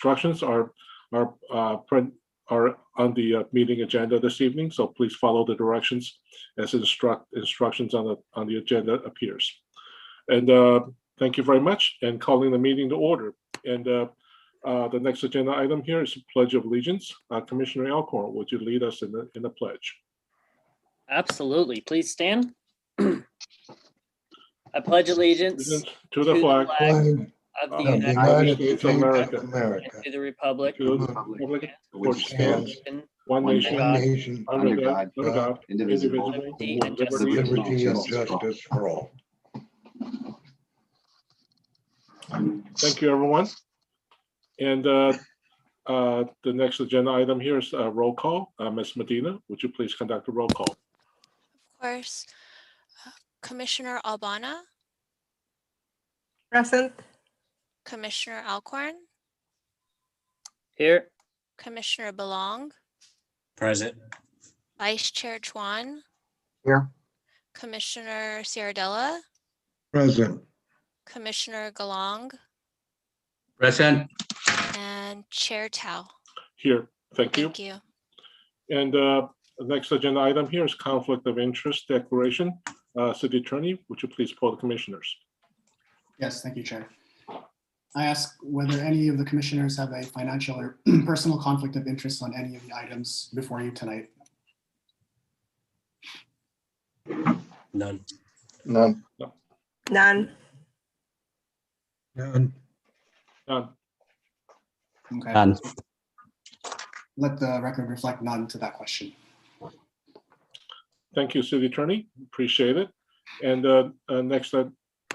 instructions are on the meeting agenda this evening, so please follow the directions as instructions on the agenda appears. And thank you very much, and calling the meeting to order. And the next agenda item here is the Pledge of Allegiance. Commissioner Alcorn, would you lead us in the pledge? Absolutely. Please stand. I pledge allegiance to the flag of the United States of America, and to the republic which stands one nation under God, indivisible, with liberty and justice for all. Thank you, everyone. And the next agenda item here is roll call. Ms. Medina, would you please conduct a roll call? Of course. Commissioner Albana. Present. Commissioner Alcorn. Here. Commissioner Belong. Present. Vice Chair Chuan. Here. Commissioner Ciardella. Present. Commissioner Galong. Present. And Chair Tao. Here. Thank you. Thank you. And the next agenda item here is conflict of interest declaration. City Attorney, would you please poll the commissioners? Yes, thank you, Chair. I ask whether any of the commissioners have a financial or personal conflict of interest on any of the items before you tonight. None. None. None. None. None. Okay. None. Let the record reflect none to that question. Thank you, City Attorney. Appreciate it. And next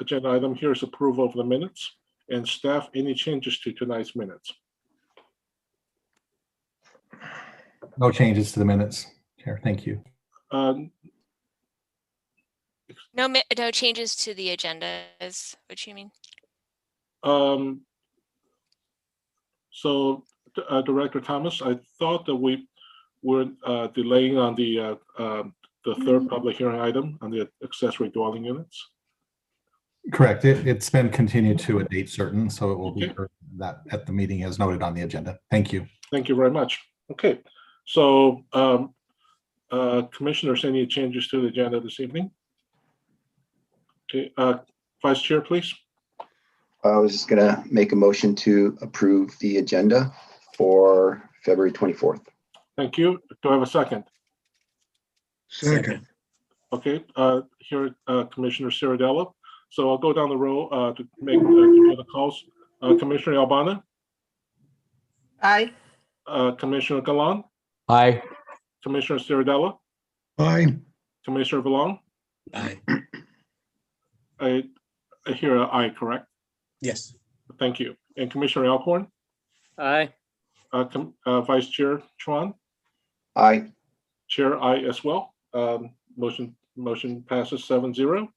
agenda item here is approval of the minutes. And staff, any changes to tonight's minutes? No changes to the minutes, Chair. Thank you. No changes to the agenda is what you mean? So, Director Thomas, I thought that we were delaying on the third public hearing item on the accessory dwelling units. Correct. It's been continued to a date certain, so it will be Okay. heard that at the meeting as noted on the agenda. Thank you. Thank you very much. Okay, so commissioners, any changes to the agenda this evening? Okay, Vice Chair, please. I was just gonna make a motion to approve the agenda for February 24th. Thank you. Do I have a second? Second. Okay, here, Commissioner Ciardella. So I'll go down the row to make the calls. Commissioner Albana, Aye. Commissioner Galan, Aye. Commissioner Ciardella, Aye. Commissioner Belong. Aye. I hear an aye, correct? Yes. Thank you. And Commissioner Alcorn, Aye. Vice Chair Chuan, Aye. Chair aye as well. Motion passes 7-0.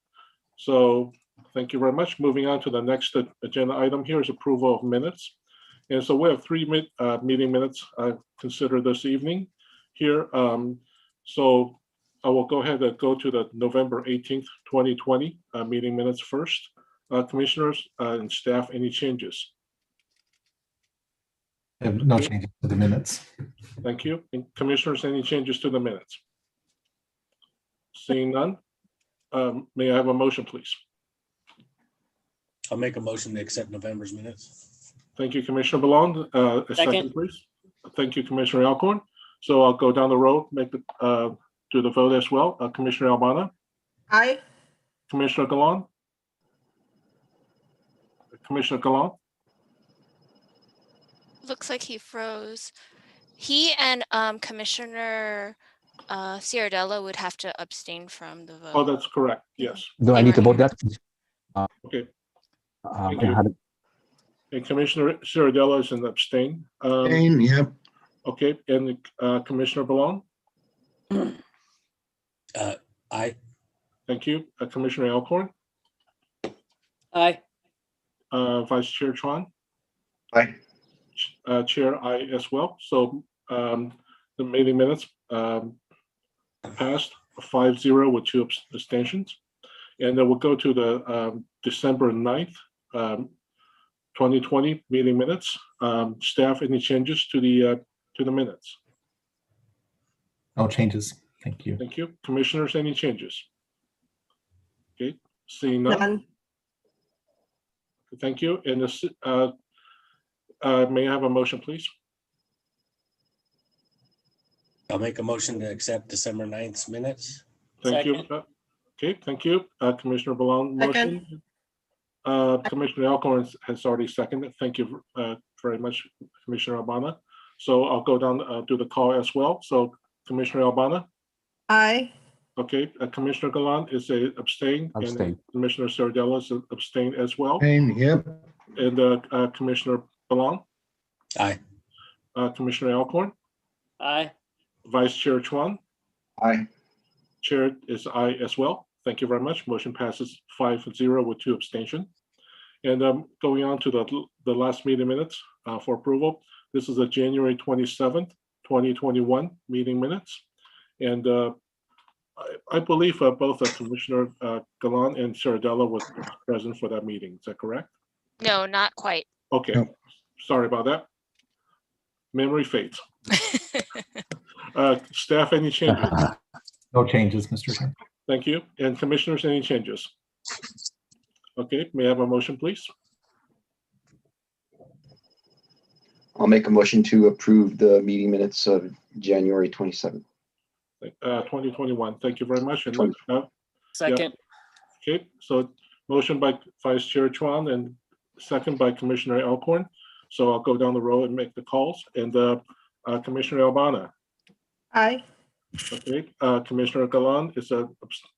So thank you very much. Moving on to the next agenda item here is approval of minutes. And so we have three meeting minutes considered this evening here. So I will go ahead and go to the November 18th, 2020 meeting minutes first. Commissioners and staff, any changes? I have no changes to the minutes. Thank you. And commissioners, any changes to the minutes? Seeing none, may I have a motion, please? I'll make a motion to accept November's minutes. Thank you, Commissioner Belong. A second, please. Thank you, Commissioner Alcorn. So I'll go down the road, do the vote as well. Commissioner Albana, Aye. Commissioner Galan, Commissioner Galan. Looks like he froze. He and Commissioner Ciardella would have to abstain from the vote. Oh, that's correct. Yes. Do I need to vote that? Okay. Thank you. And Commissioner Ciardella is an abstain. Abstain, yep. Okay, and Commissioner Belong. Aye. Thank you. Commissioner Alcorn, Aye. Vice Chair Chuan, Aye. Chair I as well. So the meeting minutes passed 5-0 with 2 abstentions. And then we'll go to the December 9th, 2020 meeting minutes. Staff, any changes to the minutes? No changes. Thank you. Thank you. Commissioners, any changes? Okay, seeing none. none, Thank you. And this, may I have a motion, please? I'll make a motion to accept December 9th minutes. Thank you. Second. Okay, thank you. Commissioner Balon, Second. motion. Commissioner Alcorn has already seconded. Thank you very much, Commissioner Albana. So I'll go down, do the call as well. So Commissioner Albana, aye, okay, Commissioner Gallant is a abstain. Abstain. And Commissioner Sardella is abstain as well. Abstain, yep. And Commissioner Balon, Aye. Commissioner Alcorn, Aye. Vice Chair Chuan, Aye. Chair is aye as well. Thank you very much. Motion passes 5-0 with 2 abstentions. And going on to the last meeting minutes for approval. This is the January 27th, 2021 meeting minutes. And I believe both Commissioner Gallant and Sardella was present for that meeting. Is that correct? No, not quite. Okay, No. sorry about that. Memory fades. Staff, any changes? No changes, Mr. Chair. Thank you. And commissioners, any changes? Okay, may I have a motion, please? I'll make a motion to approve the meeting minutes of January 27th. 2021. Thank you very much. And Second. okay, so motion by Vice Chair Chuan and second by Commissioner Alcorn. So I'll go down the row and make the calls. And Commissioner Albana, aye, okay, Commissioner Gallant is a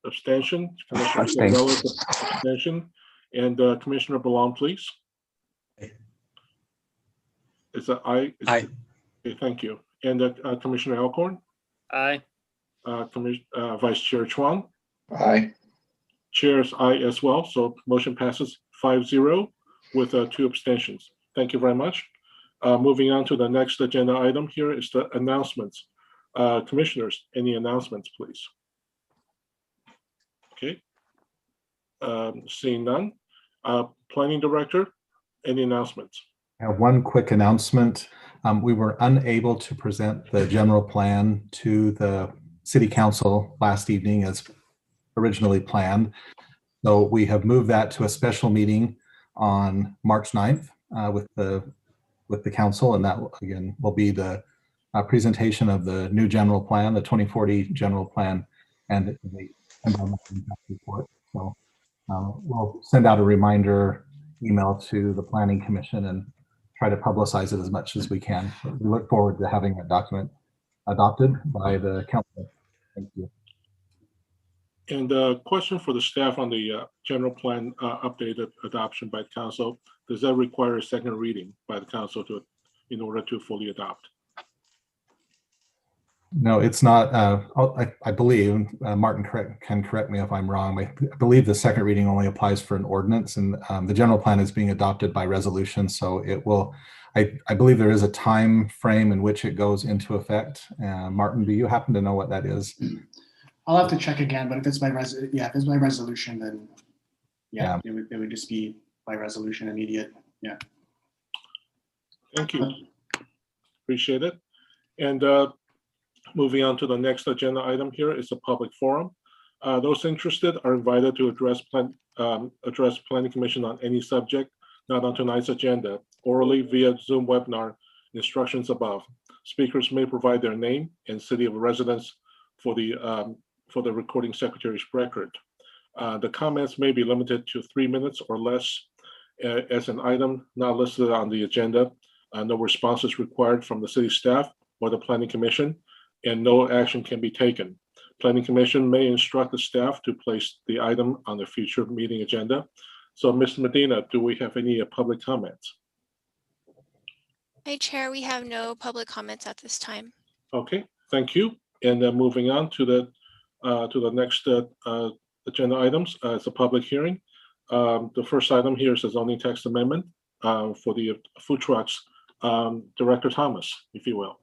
abstention. Commissioner Abstain. Sardella is a abstention. And Commissioner Balon, please. Aye. Is that aye? Aye. Okay, thank you. And Commissioner Alcorn, Aye. Vice Chair Chuan, Aye. Chair's aye as well. So motion passes 5-0 with 2 abstentions. Thank you very much. Moving on to the next agenda item here is the announcements. Commissioners, any announcements, please? Okay. Seeing none. Planning Director, any announcements? I have one quick announcement. We were unable to present the general plan to the City Council last evening as originally planned. So we have moved that to a special meeting on March 9th with the council, and that again will be the presentation of the new general plan, the 2040 general plan, and the environmental impact report. So we'll send out a reminder email to the Planning Commission and try to publicize it as much as we can. So we look forward to having that document adopted by the council. Thank you. And a question for the staff on the general plan updated adoption by the council. Does that require a second reading by the council in order to fully adopt? No, it's not. I believe Martin can correct me if I'm wrong. I believe the second reading only applies for an ordinance, and the general plan is being adopted by resolution. So it will. I believe there is a time frame in which it goes into effect. Martin, do you happen to know what that is? I'll have to check again, but if it's by if it's by resolution, then Yeah. it would just be by resolution immediate. Yeah. Thank you. Appreciate it. And moving on to the next agenda item here is a public forum. Those interested are invited to address Planning Commission on any subject not on tonight's agenda, orally via Zoom webinar, instructions above. Speakers may provide their name and city of residence for the recording secretary's record. The comments may be limited to 3 minutes or less as an item not listed on the agenda. No response is required from the city staff or the Planning Commission, and no action can be taken. Planning Commission may instruct the staff to place the item on the future meeting agenda. So, Ms. Medina, do we have any public comments? Hi, Chair. We have no public comments at this time. Okay, thank you. And then moving on to the next agenda items, it's a public hearing. The first item here is a zoning text amendment for the food trucks. Director Thomas, if you will.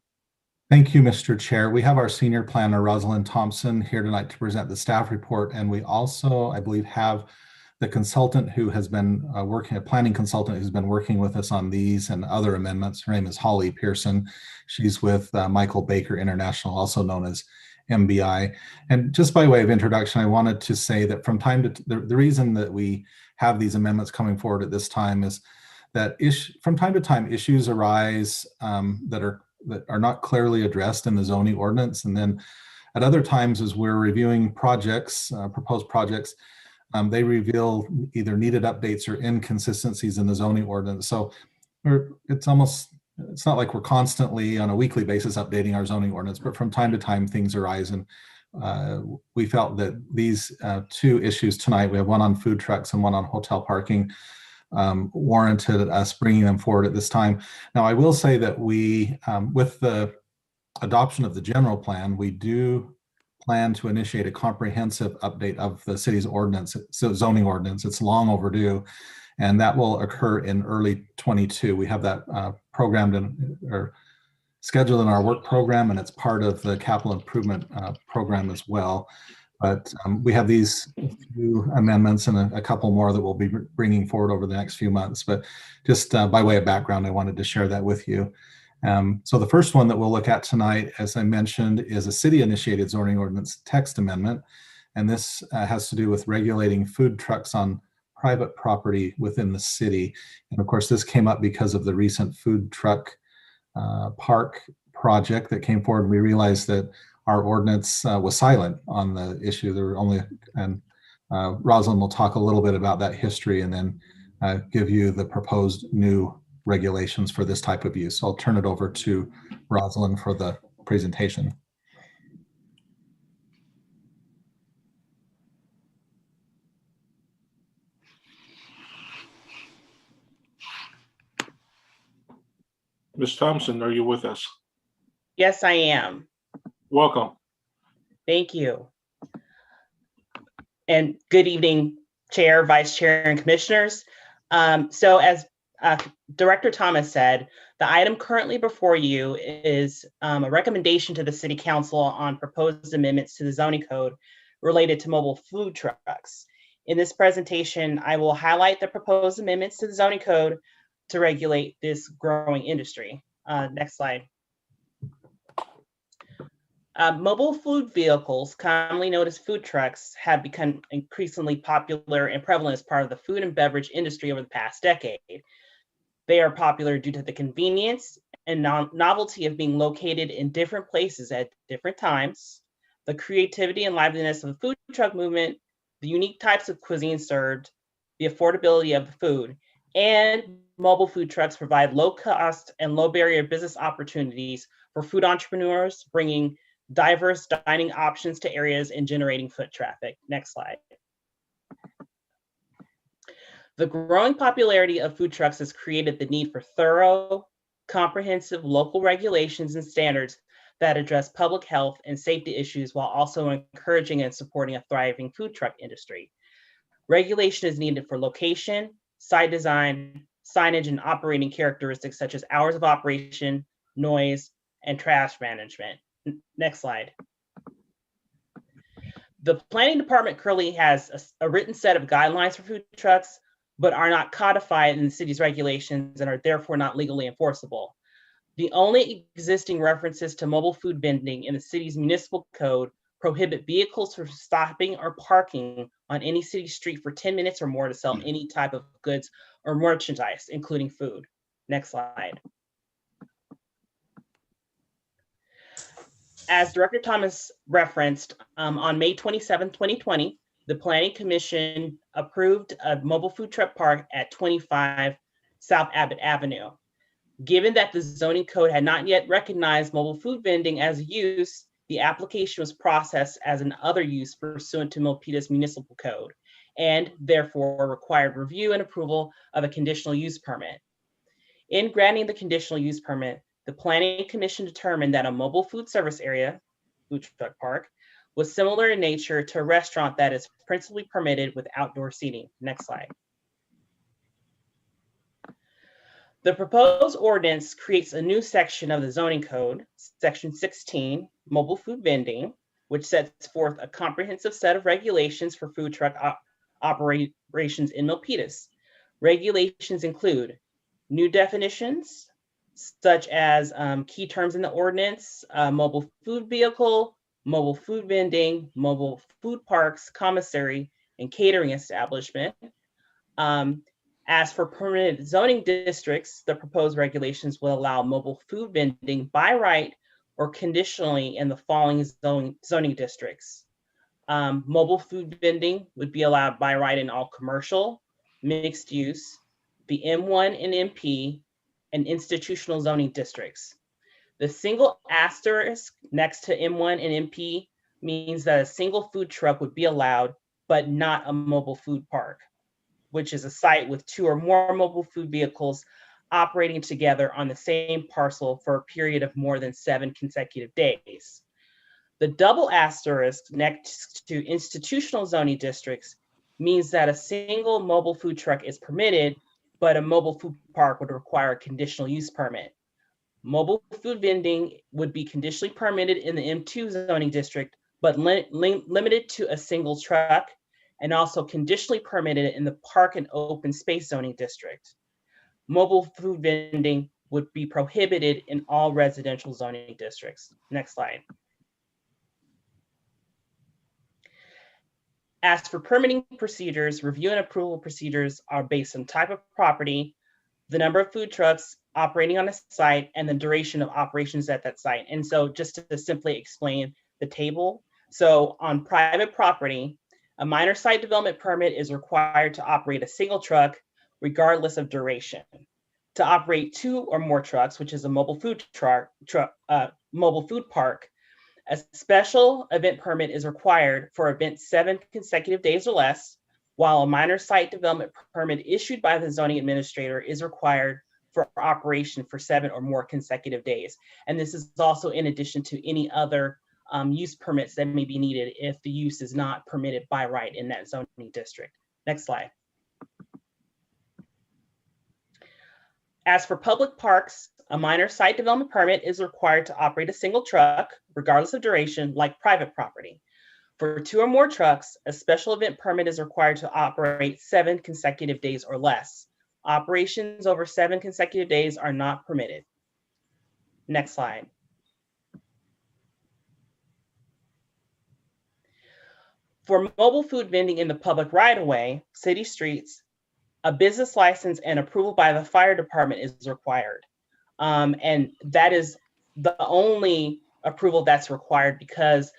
Thank you, Mr. Chair. We have our senior planner, Rosalind Thompson, here tonight to present the staff report. And we also, I believe, have The consultant who has been a planning consultant who's been working with us on these and other amendments, her name is Holly Pearson. She's with Michael Baker International, also known as MBI. And just by way of introduction, I wanted to say that from time to the reason that we have these amendments coming forward at this time is that from time to time issues arise that are not clearly addressed in the zoning ordinance. And then at other times, as we're reviewing projects, proposed projects, they reveal either needed updates or inconsistencies in the zoning ordinance. So it's not like we're constantly on a weekly basis updating our zoning ordinance, but from time to time things arise. And we felt that these two issues tonight, we have one on food trucks and one on hotel parking, warranted us bringing them forward at this time. Now, I will say that we, with the adoption of the general plan, we do plan to initiate a comprehensive update of the city's ordinance, so zoning ordinance. It's long overdue, and that will occur in early 22. We have that programmed or scheduled in our work program, and it's part of the capital improvement program as well. But we have these few amendments and a couple more that we'll be bringing forward over the next few months. But just by way of background, I wanted to share that with you. So the first one that we'll look at tonight, as I mentioned, is a city-initiated zoning ordinance text amendment. And this has to do with regulating food trucks on private property within the city. And of course, this came up because of the recent food truck park project that came forward. We realized that our ordinance was silent on the issue. There were only, and Rosalind will talk a little bit about that history and then give you the proposed new regulations for this type of use. So I'll turn it over to Rosalind for the presentation. Ms. Thompson, are you with us? Yes, I am. Welcome. Thank you. And good evening, Chair, Vice Chair, and Commissioners. So as Director Thomas said, the item currently before you is a recommendation to the City Council on proposed amendments to the zoning code related to mobile food trucks. In this presentation, I will highlight the proposed amendments to the zoning code to regulate this growing industry. Next slide. Mobile food vehicles, commonly known as food trucks, have become increasingly popular and prevalent as part of the food and beverage industry over the past decade. They are popular due to the convenience and novelty of being located in different places at different times, the creativity and liveliness of the food truck movement, the unique types of cuisine served, the affordability of the food, and mobile food trucks provide low cost and low barrier business opportunities for food entrepreneurs, bringing diverse dining options to areas and generating foot traffic. Next slide. The growing popularity of food trucks has created the need for thorough, comprehensive local regulations and standards that address public health and safety issues while also encouraging and supporting a thriving food truck industry. Regulation is needed for location, site design, signage, and operating characteristics such as hours of operation, noise, and trash management. Next slide. The planning department currently has a written set of guidelines for food trucks, but are not codified in the city's regulations and are therefore not legally enforceable. The only existing references to mobile food vending in the city's municipal code prohibit vehicles from stopping or parking on any city street for 10 minutes or more to sell any type of goods or merchandise, including food. Next slide. As Director Thomas referenced, on May 27, 2020, the Planning Commission approved a mobile food truck park at 25 South Abbott Avenue. Given that the zoning code had not yet recognized mobile food vending as a use, the application was processed as an other use pursuant to Milpitas Municipal Code, and therefore required review and approval of a conditional use permit. In granting the conditional use permit, the Planning Commission determined that a mobile food service area, food truck park, was similar in nature to a restaurant that is principally permitted with outdoor seating. Next slide. The proposed ordinance creates a new section of the zoning code, section 16, mobile food vending, which sets forth a comprehensive set of regulations for food truck operations in Milpitas. Regulations include new definitions, such as key terms in the ordinance, mobile food vehicle, mobile food vending, mobile food parks, commissary, and catering establishment. As for permanent zoning districts, the proposed regulations will allow mobile food vending by right or conditionally in the following zoning districts. Mobile food vending would be allowed by right in all commercial, mixed use, the M1 and MP, and institutional zoning districts. The single asterisk next to M1 and MP means that a single food truck would be allowed, but not a mobile food park, which is a site with 2 or more mobile food vehicles operating together on the same parcel for a period of more than 7 consecutive days. The double asterisk next to institutional zoning districts means that a single mobile food truck is permitted, but a mobile food park would require a conditional use permit. Mobile food vending would be conditionally permitted in the M2 zoning district, but limited to a single truck, and also conditionally permitted in the park and open space zoning district. Mobile food vending would be prohibited in all residential zoning districts. Next slide. As for permitting procedures, review and approval procedures are based on type of property, the number of food trucks operating on a site, and the duration of operations at that site. And so just to simply explain the table, so on private property, a minor site development permit is required to operate a single truck regardless of duration. To operate 2 or more trucks, which is a mobile food mobile food park, a special event permit is required for events 7 consecutive days or less, while a minor site development permit issued by the zoning administrator is required for operation for 7 or more consecutive days. And this is also in addition to any other use permits that may be needed if the use is not permitted by right in that zoning district. Next slide. As for public parks, a minor site development permit is required to operate a single truck, regardless of duration, like private property. For 2 or more trucks, a special event permit is required to operate 7 consecutive days or less. Operations over 7 consecutive days are not permitted. Next slide. For mobile food vending in the public right-of-way, city streets, a business license and approval by the fire department is required. And that is the only approval that's required because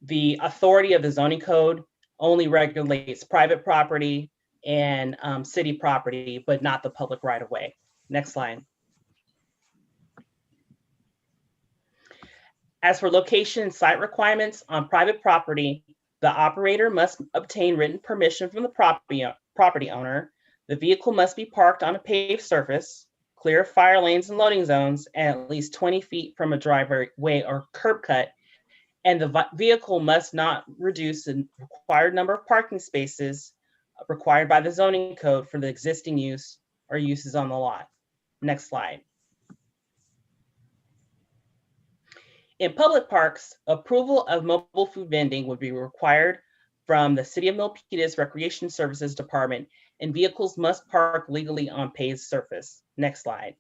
the authority of the zoning code only regulates private property and city property, but not the public right-of-way. Next slide. As for location and site requirements on private property, the operator must obtain written permission from the property owner. The vehicle must be parked on a paved surface, clear of fire lanes and loading zones, and at least 20 feet from a driveway or curb cut. And the vehicle must not reduce the required number of parking spaces required by the zoning code for the existing use or uses on the lot. Next slide. In public parks, approval of mobile food vending would be required from the City of Milpitas Recreation Services Department, and vehicles must park legally on paved surface. Next slide.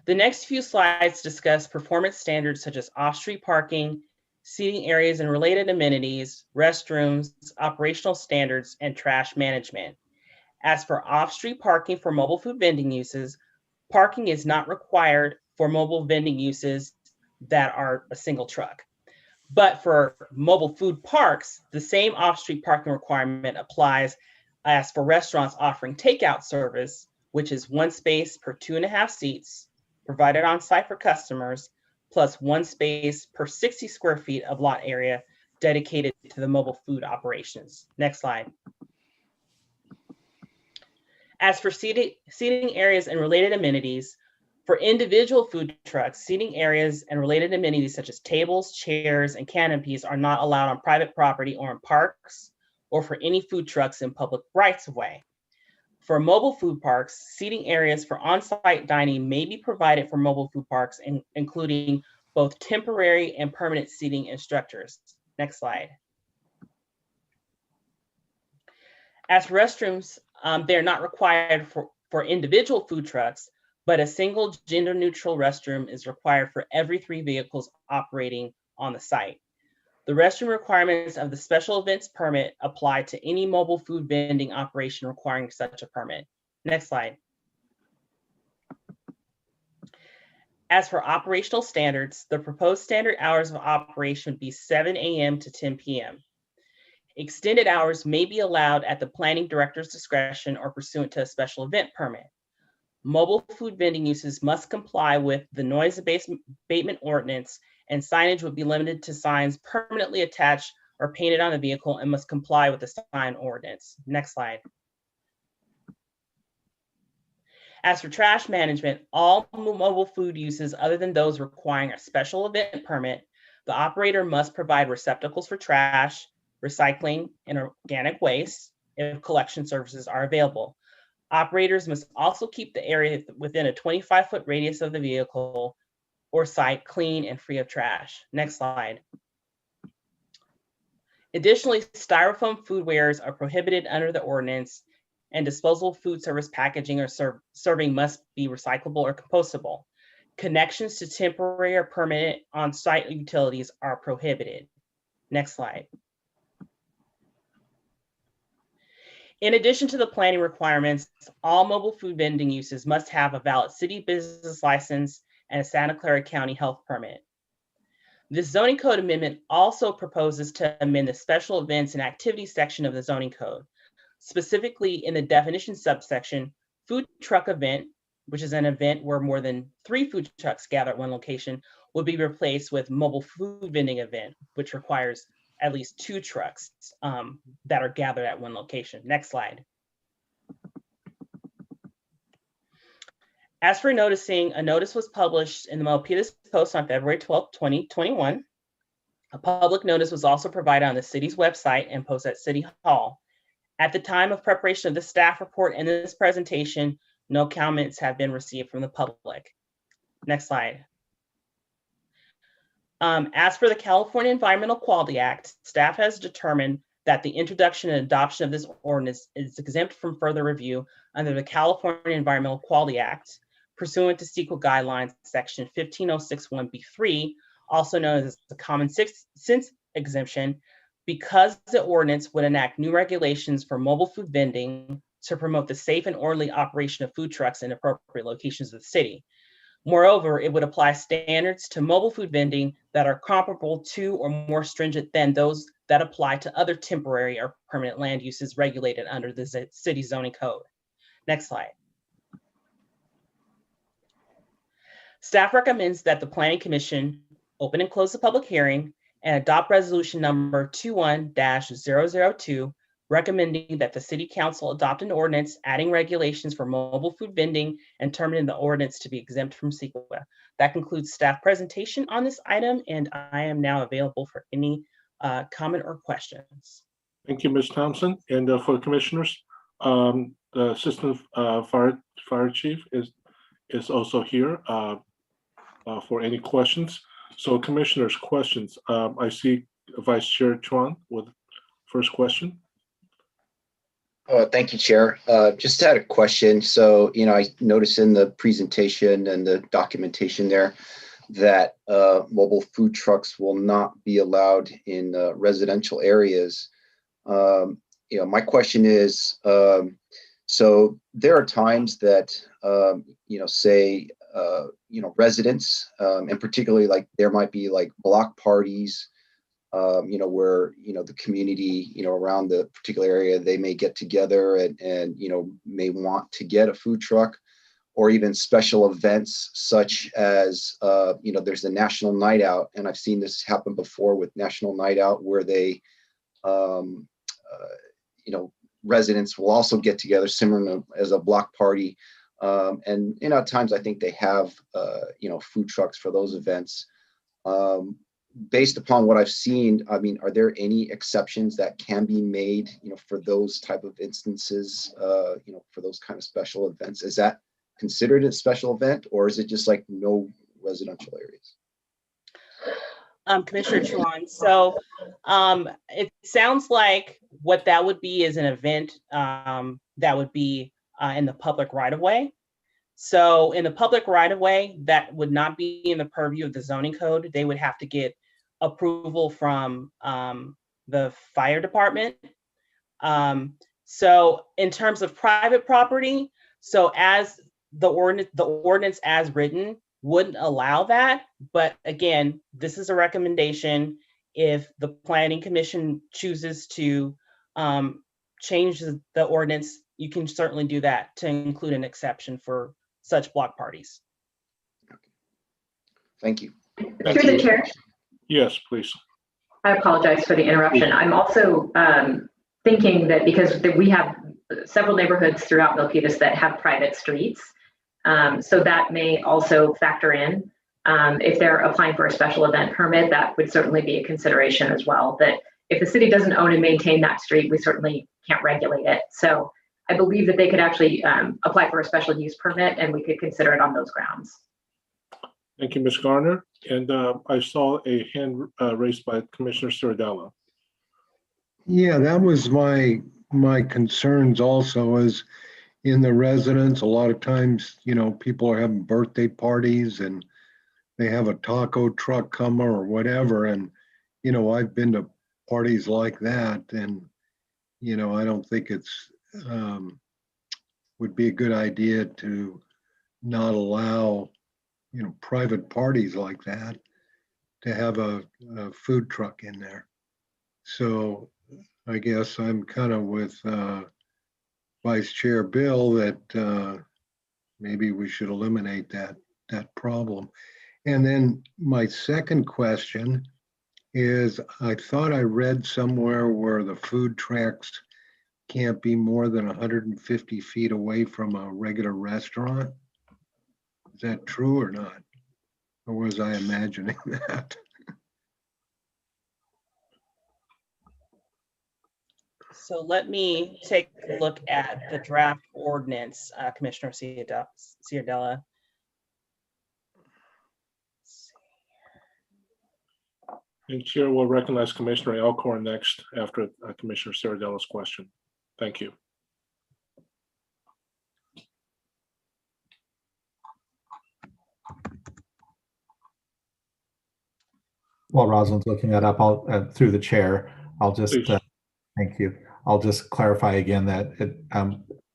The next few slides discuss performance standards such as off-street parking, seating areas and related amenities, restrooms, operational standards, and trash management. As for off-street parking for mobile food vending uses, parking is not required for mobile vending uses that are a single truck. But for mobile food parks, the same off-street parking requirement applies as for restaurants offering takeout service, which is 1 space per 2.5 seats provided on site for customers, plus 1 space per 60 square feet of lot area dedicated to the mobile food operations. Next slide. As for seating areas and related amenities, for individual food trucks, seating areas and related amenities such as tables, chairs, and canopies are not allowed on private property or in parks, or for any food trucks in public rights-of-way. For mobile food parks, seating areas for on-site dining may be provided for mobile food parks, including both temporary and permanent seating and structures. Next slide. As for restrooms, they're not required for individual food trucks, but a single gender-neutral restroom is required for every 3 vehicles operating on the site. The restroom requirements of the special events permit apply to any mobile food vending operation requiring such a permit. Next slide. As for operational standards, the proposed standard hours of operation would be 7 a.m. to 10 p.m. Extended hours may be allowed at the planning director's discretion or pursuant to a special event permit. Mobile food vending uses must comply with the noise abatement ordinance, and signage would be limited to signs permanently attached or painted on the vehicle and must comply with the sign ordinance. Next slide. As for trash management, all mobile food uses other than those requiring a special event permit, the operator must provide receptacles for trash, recycling, and organic waste if collection services are available. Operators must also keep the area within a 25-foot radius of the vehicle or site clean and free of trash. Next slide. Additionally, styrofoam food wares are prohibited under the ordinance, and disposable food service packaging or serving must be recyclable or compostable. Connections to temporary or permanent on-site utilities are prohibited. Next slide. In addition to the planning requirements, all mobile food vending uses must have a valid city business license and a Santa Clara County health permit. This zoning code amendment also proposes to amend the special events and activities section of the zoning code. Specifically in the definition subsection, food truck event, which is an event where more than 3 food trucks gather at one location, would be replaced with mobile food vending event, which requires at least 2 trucks that are gathered at one location. Next slide. As for noticing, a notice was published in the Milpitas Post on February 12, 2021. A public notice was also provided on the city's website and posted at City Hall. At the time of preparation of the staff report and this presentation, no comments have been received from the public. Next slide. As for the California Environmental Quality Act, staff has determined that the introduction and adoption of this ordinance is exempt from further review under the California Environmental Quality Act, pursuant to CEQA guidelines, section 15061B3, also known as the common sense exemption, because the ordinance would enact new regulations for mobile food vending to promote the safe and orderly operation of food trucks in appropriate locations of the city. Moreover, it would apply standards to mobile food vending that are comparable to or more stringent than those that apply to other temporary or permanent land uses regulated under the city zoning code. Next slide. Staff recommends that the Planning Commission open and close the public hearing and adopt resolution number 21-002, recommending that the City Council adopt an ordinance adding regulations for mobile food vending and determining the ordinance to be exempt from CEQA. That concludes staff presentation on this item, and I am now available for any comment or questions. Thank you, Ms. Thompson. And for commissioners, the Assistant Fire Chief is also here for any questions. So commissioners, questions. I see Vice Chair Chuan with first question. Thank you, Chair. Just had a question. So, I noticed in the presentation and the documentation there that mobile food trucks will not be allowed in residential areas. My question is, so there are times that, say, residents, and particularly like there might be like block parties, where, the community, around the particular area, they may get together and may want to get a food truck, or even special events such as, there's a National Night Out. And I've seen this happen before with National Night Out where they, residents will also get together similar as a block party. And, at times I think they have, food trucks for those events. Based upon what I've seen, I mean, are there any exceptions that can be made, for those type of instances, for those kind of special events? Is that considered a special event, or is it just like no residential areas? Commissioner Chuan. So it sounds like what that would be is an event that would be in the public right of way. So in the public right of way, that would not be in the purview of the zoning code. They would have to get approval from the fire department. So in terms of private property, so as the ordinance as written wouldn't allow that. But again, this is a recommendation. If the planning commission chooses to change the ordinance, you can certainly do that to include an exception for such block parties. Thank you. Through the chair, Yes, please. I apologize for the interruption. I'm also thinking that because we have several neighborhoods throughout Milpitas that have private streets, so that may also factor in. If they're applying for a special event permit, that would certainly be a consideration as well. That if the city doesn't own and maintain that street, we certainly can't regulate it. So I believe that they could actually apply for a special use permit and we could consider it on those grounds. Thank you, Ms. Garner. And I saw a hand raised by Commissioner Ciardella. Yeah, that was my concerns also, is in the residence, a lot of times, people are having birthday parties and they have a taco truck come or whatever. And, I've been to parties like that, and, I don't think it's would be a good idea to not allow, private parties like that to have a food truck in there. So I guess I'm kind of with Vice Chair Bill that maybe we should eliminate that problem. And then my second question is, I thought I read somewhere where the food trucks can't be more than 150 feet away from a regular restaurant. Is that true or not? Or was I imagining that? So let me take a look at the draft ordinance, Commissioner Ciardella. And Chair will recognize Commissioner Alcorn next after Commissioner Ciardella's question. Thank you. While Rosalind's looking that up, I'll through the chair, I'll just thank you. I'll just clarify again that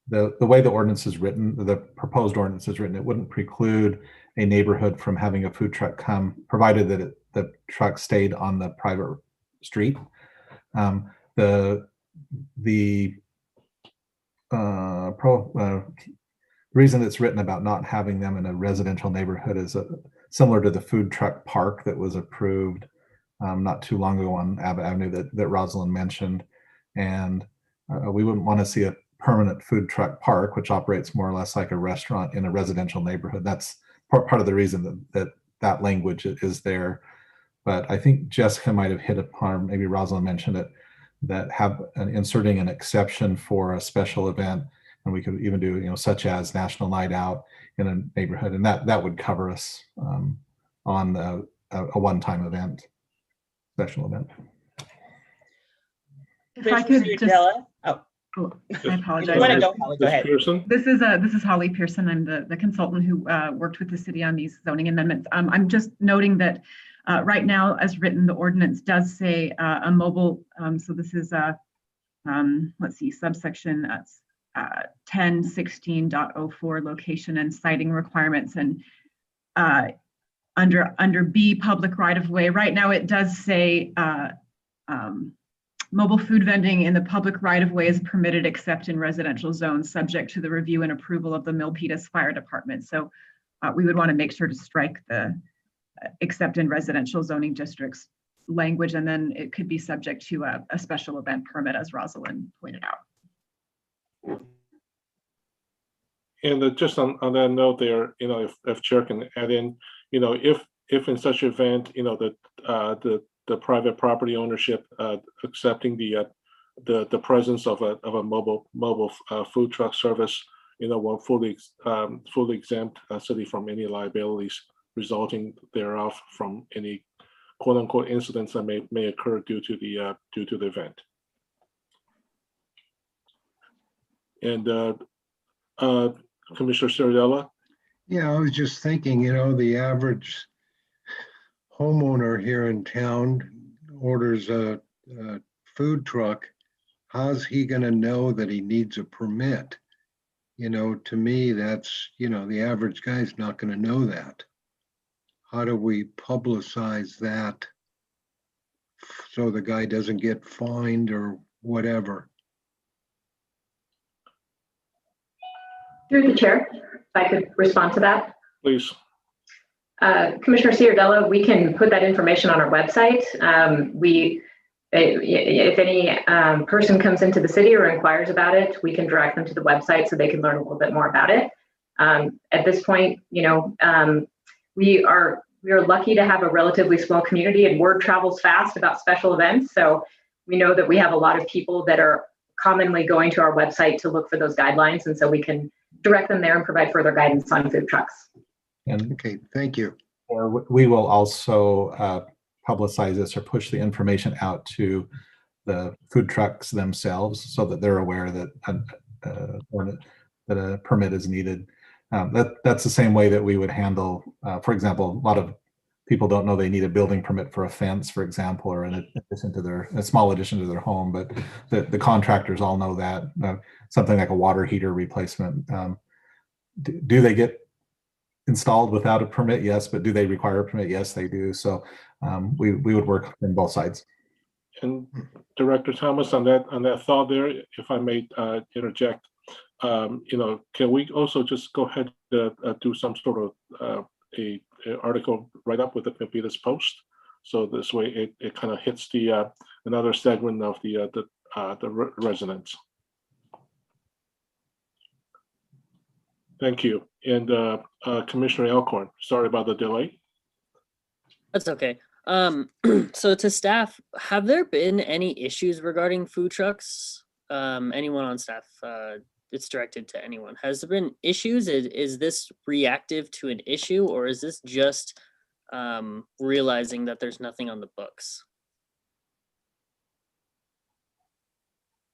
the way the ordinance is written, the proposed ordinance is written, it wouldn't preclude a neighborhood from having a food truck come, provided that the truck stayed on the private street. The reason it's written about not having them in a residential neighborhood is similar to the food truck park that was approved not too long ago on Abbott Avenue that Rosalind mentioned. And we wouldn't want to see a permanent food truck park, which operates more or less like a restaurant in a residential neighborhood. That's part of the reason that language is there. But I think Jessica might have hit upon, maybe Rosalind mentioned it, that inserting an exception for a special event, and we could even do, such as National Night Out in a neighborhood, and that would cover us on a one-time event, special event. If I could just, I apologize. Go ahead. This is Holly Pearson. I'm the consultant who worked with the city on these zoning amendments. I'm just noting that right now, as written, the ordinance does say a mobile. So this is let's see, subsection 1016.04 location and siting requirements, and under B, public right of way. Right now, it does say mobile food vending in the public right of way is permitted except in residential zones, subject to the review and approval of the Milpitas Fire Department. So we would want to make sure to strike the except in residential zoning districts language, and then it could be subject to a special event permit, as Rosalind pointed out. And just on that note there, if Chair can add in, if in such event, the private property ownership accepting the presence of a mobile food truck service, will fully exempt city from any liabilities resulting thereof from any quote unquote incidents that may occur due to the event. And Commissioner Ciardella? Yeah, I was just thinking, the average homeowner here in town orders a food truck. How's he gonna know that he needs a permit? To me, that's, the average guy's not gonna know that. How do we publicize that so the guy doesn't get fined or whatever? Through the chair, if I could respond to that. Please. Commissioner Ciardella, we can put that information on our website. If any person comes into the city or inquires about it, we can direct them to the website so they can learn a little bit more about it. At this point, we are lucky to have a relatively small community, and word travels fast about special events. So we know that we have a lot of people that are commonly going to our website to look for those guidelines, and so we can direct them there and provide further guidance on food trucks. And Okay, thank you. or we will also publicize this or push the information out to the food trucks themselves so that they're aware that a permit is needed. That's the same way that we would handle, for example, a lot of people don't know they need a building permit for a fence, for example, or a small addition to their home, but the contractors all know that. Something like a water heater replacement. Do they get installed without a permit? Yes, but do they require a permit? Yes, they do. So we would work on both sides. And Director Thomas, on that thought there, if I may interject, can we also just go ahead and do some sort of a article right up with the Milpitas Post, so this way it kind of hits the another segment of the residents. Thank you. And Commissioner Elkhorn, sorry about the delay. That's okay. So to staff, have there been any issues regarding food trucks? Anyone on staff? It's directed to anyone. Has there been issues? Is this reactive to an issue, or is this just realizing that there's nothing on the books?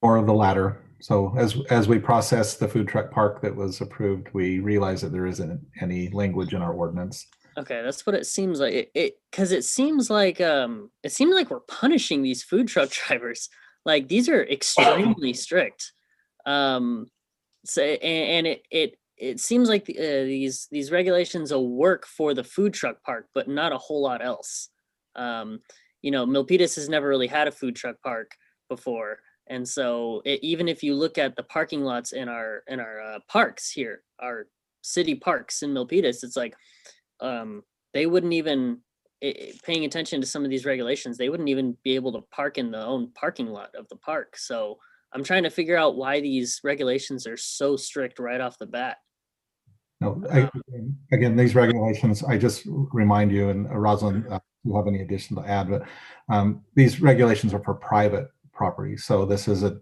Or the latter. So as we process the food truck park that was approved, we realized that there isn't any language in our ordinance. Okay, that's what it seems like. Because it seems like we're punishing these food truck drivers. Like, these are extremely strict. So and it seems like these regulations will work for the food truck park, but not a whole lot else. Milpitas has never really had a food truck park before, and so even if you look at the parking lots in our parks here, our city parks in Milpitas, it's like they wouldn't even, paying attention to some of these regulations, they wouldn't even be able to park in the own parking lot of the park. So I'm trying to figure out why these regulations are so strict right off the bat. No, again, these regulations, I just remind you, and Rosalind, you have any addition to add, but these regulations are for private property. So this is a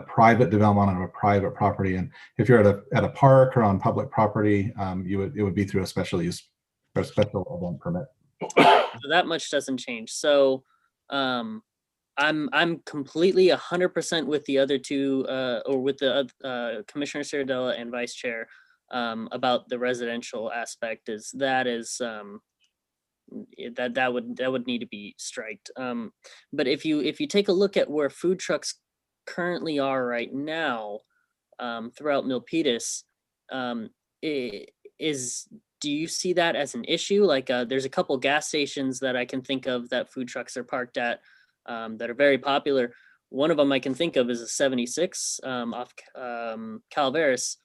private development on a private property. And if you're at a park or on public property, it would be through a special use or a special event permit. So that much doesn't change. So I'm completely 100% with the other two, or with the Commissioner Ciardella and Vice Chair about the residential aspect. That would need to be striked. But if you take a look at where food trucks currently are right now throughout Milpitas, do you see that as an issue? Like there's a couple gas stations that I can think of that food trucks are parked at that are very popular. One of them I can think of is a 76 off Calaveras,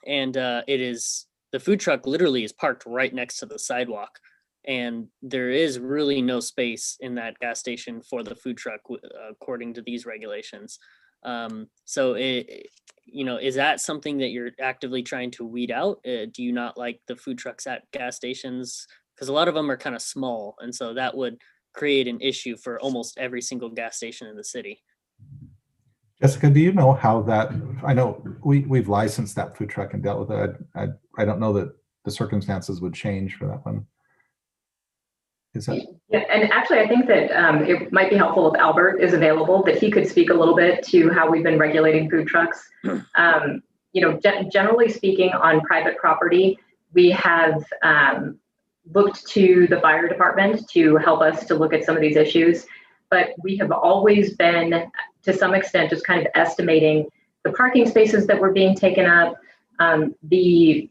and the food truck literally is parked right next to the sidewalk, and there is really no space in that gas station for the food truck according to these regulations. So is that something that you're actively trying to weed out? Do you not like the food trucks at gas stations? Because a lot of them are kind of small, and so that would create an issue for almost every single gas station in the city. Jessica, do you know how that, I know we've licensed that food truck and dealt with it. I don't know that the circumstances would change for that one. Is that? Yeah, and actually, I think that it might be helpful if Albert is available, that he could speak a little bit to how we've been regulating food trucks. Generally speaking, on private property, we have looked to the fire department to help us to look at some of these issues. But we have always been, to some extent, just kind of estimating the parking spaces that were being taken up, the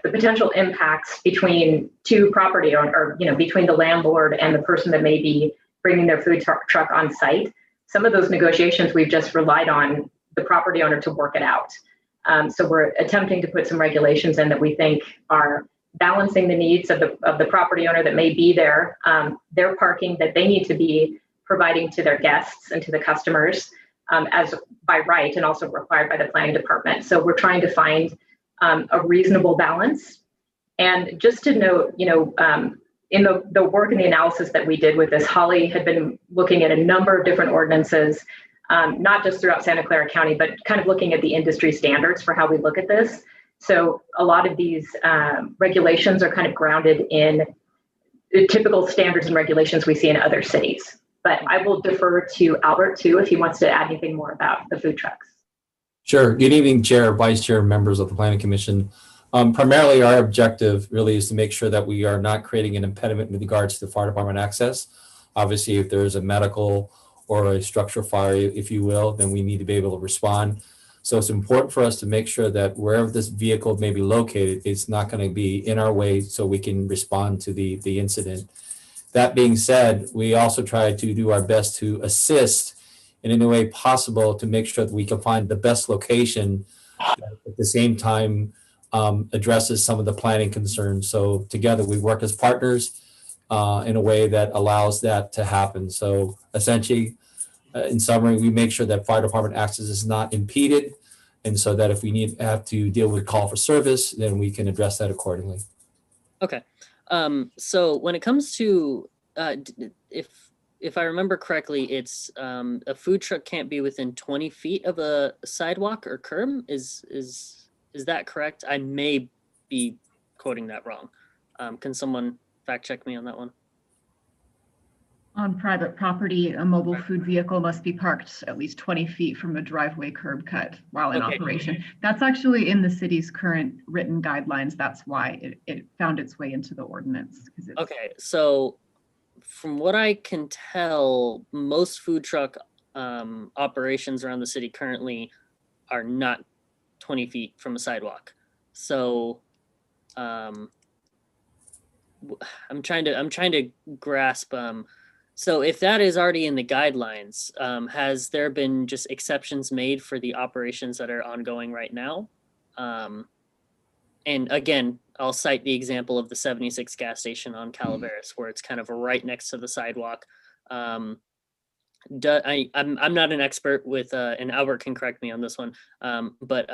potential impacts between two property or between the landlord and the person that may be bringing their food truck on site. Some of those negotiations, we've just relied on the property owner to work it out. So we're attempting to put some regulations in that we think are balancing the needs of the property owner that may be there, their parking that they need to be providing to their guests and to the customers as by right and also required by the planning department. So we're trying to find a reasonable balance. And just to note, in the work and the analysis that we did with this, Holly had been looking at a number of different ordinances, not just throughout Santa Clara County, but kind of looking at the industry standards for how we look at this. So a lot of these regulations are kind of grounded in the typical standards and regulations we see in other cities. But I will defer to Albert too, if he wants to add anything more about the food trucks. Sure. Good evening, Chair, Vice Chair, members of the Planning Commission. Primarily, our objective really is to make sure that we are not creating an impediment with regards to fire department access. Obviously, if there's a medical or a structural fire, if you will, then we need to be able to respond. So it's important for us to make sure that wherever this vehicle may be located, it's not going to be in our way so we can respond to the incident. That being said, we also try to do our best to assist in any way possible to make sure that we can find the best location that at the same time addresses some of the planning concerns. So together we work as partners in a way that allows that to happen. So essentially, in summary, we make sure that fire department access is not impeded, and so that if we have to deal with call for service, then we can address that accordingly. Okay. So when it comes to if I remember correctly, it's a food truck can't be within 20 feet of a sidewalk or curb. Is that correct? I may be quoting that wrong. Can someone fact check me on that one? On private property, a mobile food vehicle must be parked at least 20 feet from a driveway curb cut while in operation. That's actually in the city's current written guidelines. That's why it found its way into the ordinance. Okay, so from what I can tell, most food truck operations around the city currently are not 20 feet from a sidewalk. So I'm trying to grasp. So if that is already in the guidelines, has there been just exceptions made for the operations that are ongoing right now? And again, I'll cite the example of the 76 gas station on Calaveras, where it's kind of right next to the sidewalk. I'm not an expert with, and Albert can correct me on this one, but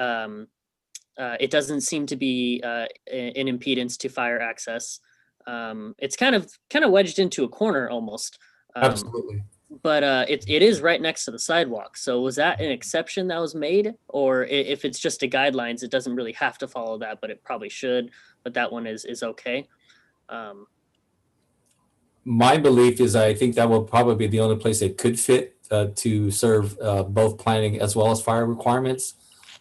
it doesn't seem to be an impedance to fire access. It's kind of wedged into a corner almost. Absolutely. But it is right next to the sidewalk. So was that an exception that was made? Or if it's just a guidelines, it doesn't really have to follow that, but it probably should. But that one is okay. My belief is I think that will probably be the only place it could fit to serve both planning as well as fire requirements.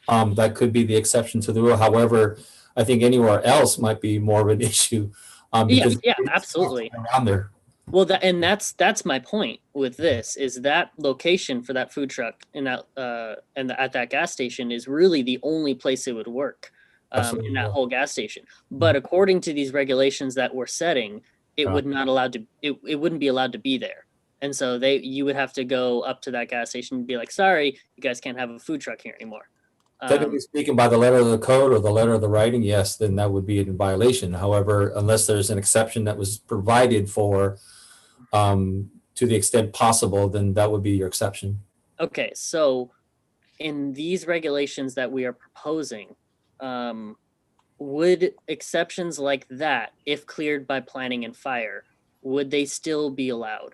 That could be the exception to the rule. However, I think anywhere else might be more of an issue. Yeah, absolutely. Around there. Well, that's my point with this, is that location for that food truck in that at that gas station is really the only place it would work in that whole gas station. But according to these regulations that we're setting, it would not allowed to it wouldn't be allowed to be there. And so you would have to go up to that gas station and be like, sorry, you guys can't have a food truck here anymore. Technically speaking, by the letter of the code or the letter of the writing, yes, then that would be in violation. However, unless there's an exception that was provided for to the extent possible, then that would be your exception. Okay, so in these regulations that we are proposing, would exceptions like that, if cleared by planning and fire, would they still be allowed?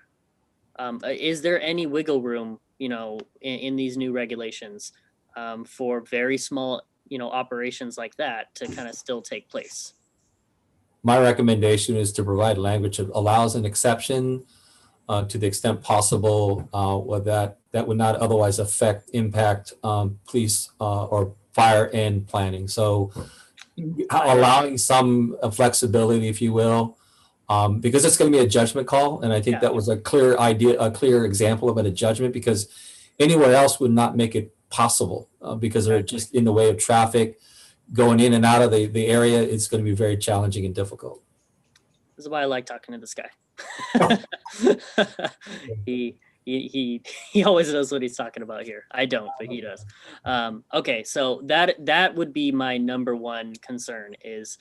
Is there any wiggle room, in these new regulations for very small, operations like that to kind of still take place? my recommendation is to provide language that allows an exception to the extent possible, that would not otherwise impact police or fire and planning. So allowing some flexibility, if you will, because it's going to be a judgment call. And I think that was a clear idea, a clear example of it, a judgment, because anywhere else would not make it possible because they're just in the way of traffic going in and out of the area. It's going to be very challenging and difficult. This is why I like talking to this guy. He always knows what he's talking about here. I don't, but he does. Okay, so that would be my number one concern is,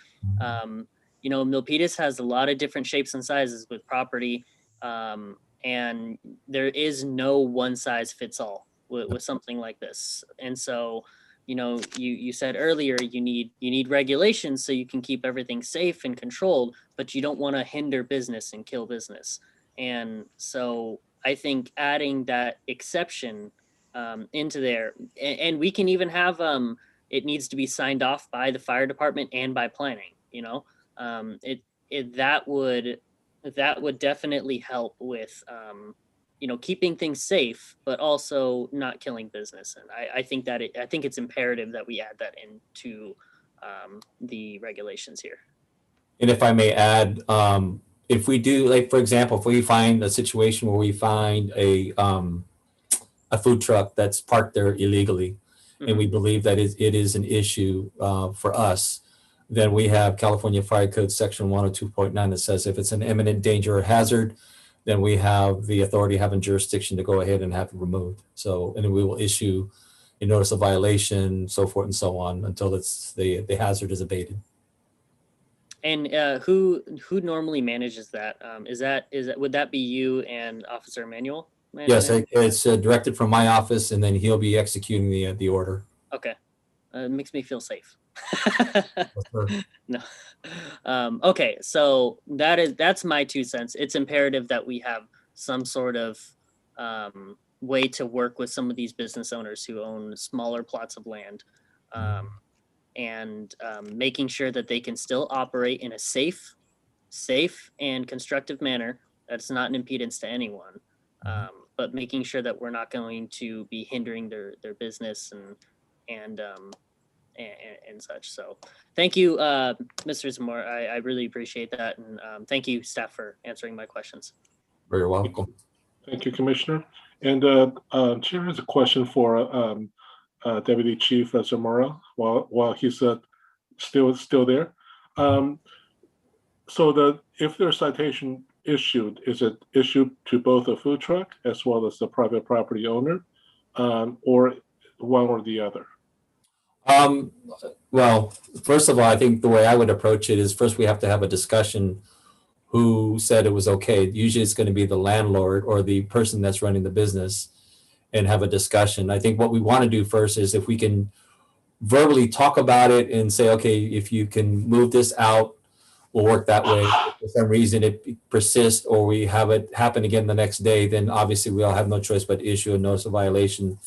Milpitas has a lot of different shapes and sizes with property, and there is no one size fits all with something like this. And so, you said earlier you need regulations so you can keep everything safe and controlled, but you don't want to hinder business and kill business. And so I think adding that exception into there, and we can even have it needs to be signed off by the fire department and by planning. That would definitely help with keeping things safe, but also not killing business. And I think it's imperative that we add that into the regulations here. And if I may add, if we do, like, for example, if we find a situation where we find a food truck that's parked there illegally, and we believe that it is an issue for us, then we have California Fire Code Section 102.9 that says if it's an imminent danger or hazard, then we have the authority having jurisdiction to go ahead and have it removed. So, and then we will issue a notice of violation, so forth and so on, until the hazard is abated. And who normally manages that? Would that be you and Officer Emmanuel? Yes, it's directed from my office, and then he'll be executing the order. Okay, it makes me feel safe. No. Okay, so that's my 2 cents. It's imperative that we have some sort of way to work with some of these business owners who own smaller plots of land, and making sure that they can still operate in a safe and constructive manner that's not an impedance to anyone, but making sure that we're not going to be hindering their business and such. So thank you, Mr. Zamora. I really appreciate that. And thank you, staff, for answering my questions. Very welcome. Thank you, Commissioner. And Chair has a question for Deputy Chief Zamora while he's still there. So if there's citation issued, is it issued to both a food truck as well as the private property owner, or one or the other? Well, first of all, I think the way I would approach it is first we have to have a discussion who said it was okay. Usually it's going to be the landlord or the person that's running the business, and have a discussion. I think what we want to do first is if we can verbally talk about it and say, okay, if you can move this out, we'll work that way. If for some reason it persists or we have it happen again the next day, then obviously we all have no choice but to issue a notice of violation.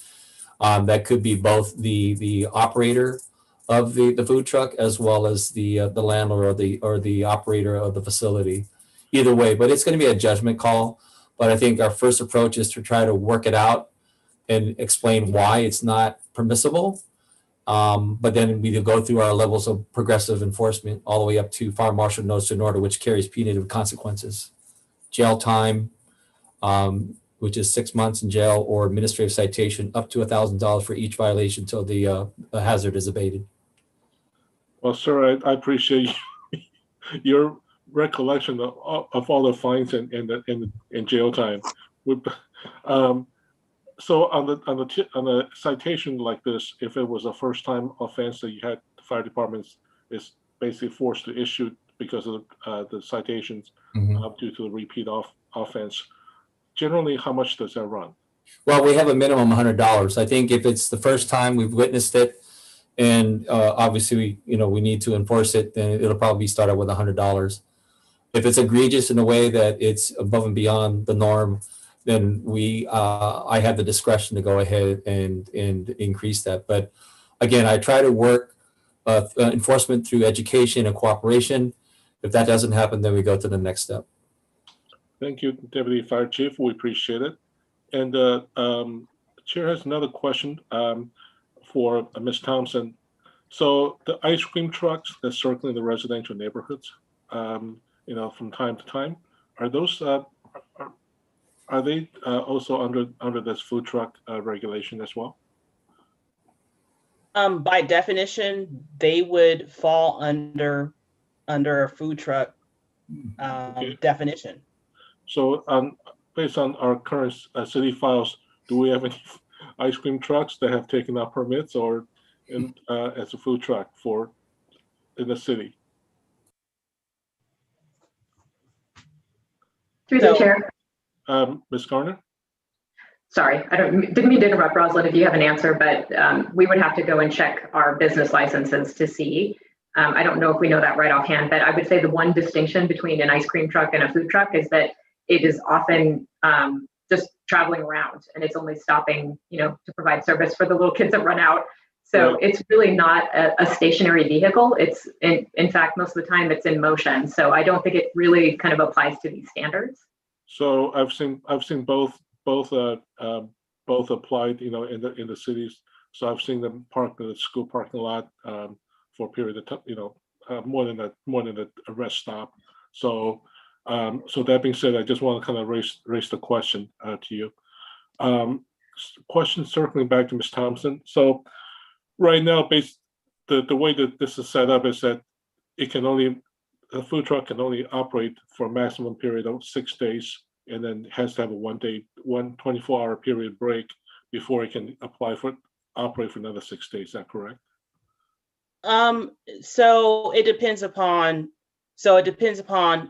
That could be both the operator of the food truck as well as the landlord or the operator of the facility. Either way, but it's going to be a judgment call. But I think our first approach is to try to work it out and explain why it's not permissible. But then we go through our levels of progressive enforcement all the way up to fire marshal notice and order, which carries punitive consequences, jail time, which is 6 months in jail, or administrative citation up to $1,000 for each violation until the hazard is abated. Well, sir, I appreciate your recollection of all the fines and jail time. So on the citation like this, if it was a first time offense that you had, the fire department is basically forced to issue because of the citations due to the repeat offense. Generally, how much does that run? Well, we have a minimum $100. I think if it's the first time we've witnessed it, and obviously we need to enforce it, then it'll probably start out with $100. If it's egregious in a way that it's above and beyond the norm, then I have the discretion to go ahead and increase that. But again, I try to work enforcement through education and cooperation, If that doesn't happen, then we go to the next step. Thank you, Deputy Fire Chief. We appreciate it. And Chair has another question for Ms. Thompson. So the ice cream trucks that circle in the residential neighborhoods, from time to time, are those are they also under this food truck regulation as well? By definition, they would fall under a food truck Okay. definition. So based on our current city files, do we have any ice cream trucks that have taken out permits or as a food truck in the city? Through the chair. Ms. Garner? Sorry, didn't mean to interrupt, Rosalind, if you have an answer, but we would have to go and check our business licenses to see. I don't know if we know that right offhand, but I would say the one distinction between an ice cream truck and a food truck is that it is often just traveling around and it's only stopping, to provide service for the little kids that run out. So It's really not a stationary vehicle. It's in fact, most of the time it's in motion. So I don't think it really kind of applies to these standards. So I've seen both applied, in the cities. So I've seen them parked in the school parking lot for a period of time, more than a rest stop. So that being said, I just want to kind of raise the question to you. Question circling back to Ms. Thompson. So right now, the way that this is set up is that a food truck can only operate for a maximum period of 6 days, and then has to have a 24-hour period break before it can operate for another 6 days. Is that correct? So it depends upon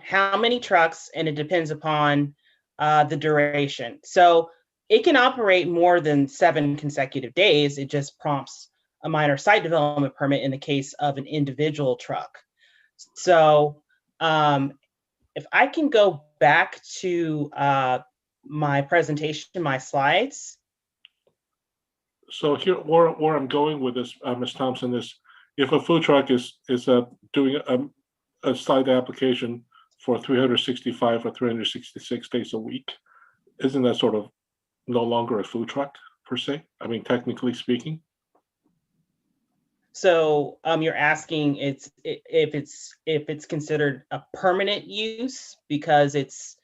how many trucks, and it depends upon the duration. So it can operate more than 7 consecutive days. It just prompts a minor site development permit in the case of an individual truck. So if I can go back to my presentation, my slides. So here, where I'm going with this, Ms. Thompson, is if a food truck is doing a site application for 365 or 366 days a week, isn't that sort of no longer a food truck per se? I mean, technically speaking. So you're asking if it's considered a permanent use because it's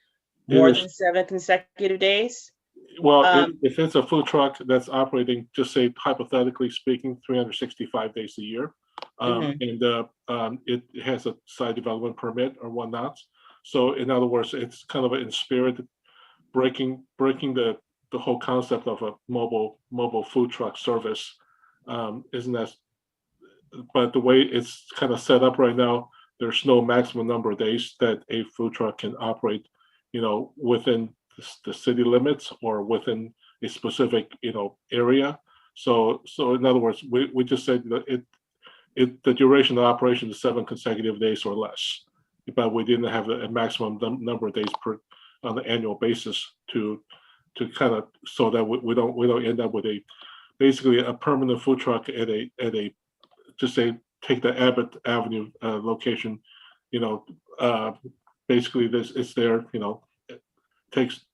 more than 7 consecutive days? Well, if it's a food truck that's operating, just say hypothetically speaking, 365 days a year, and it has a site development permit or whatnot. So in other words, it's kind of in spirit breaking the whole concept of a mobile food truck service. Isn't that? But the way it's kind of set up right now, there's no maximum number of days that a food truck can operate, within the city limits or within a specific, area. So in other words, we just said that the duration of operation is 7 consecutive days or less, but we didn't have a maximum number of days on an annual basis to kind of, so that we don't end up with basically a permanent food truck at a just say take the Abbott Avenue location, basically it's there,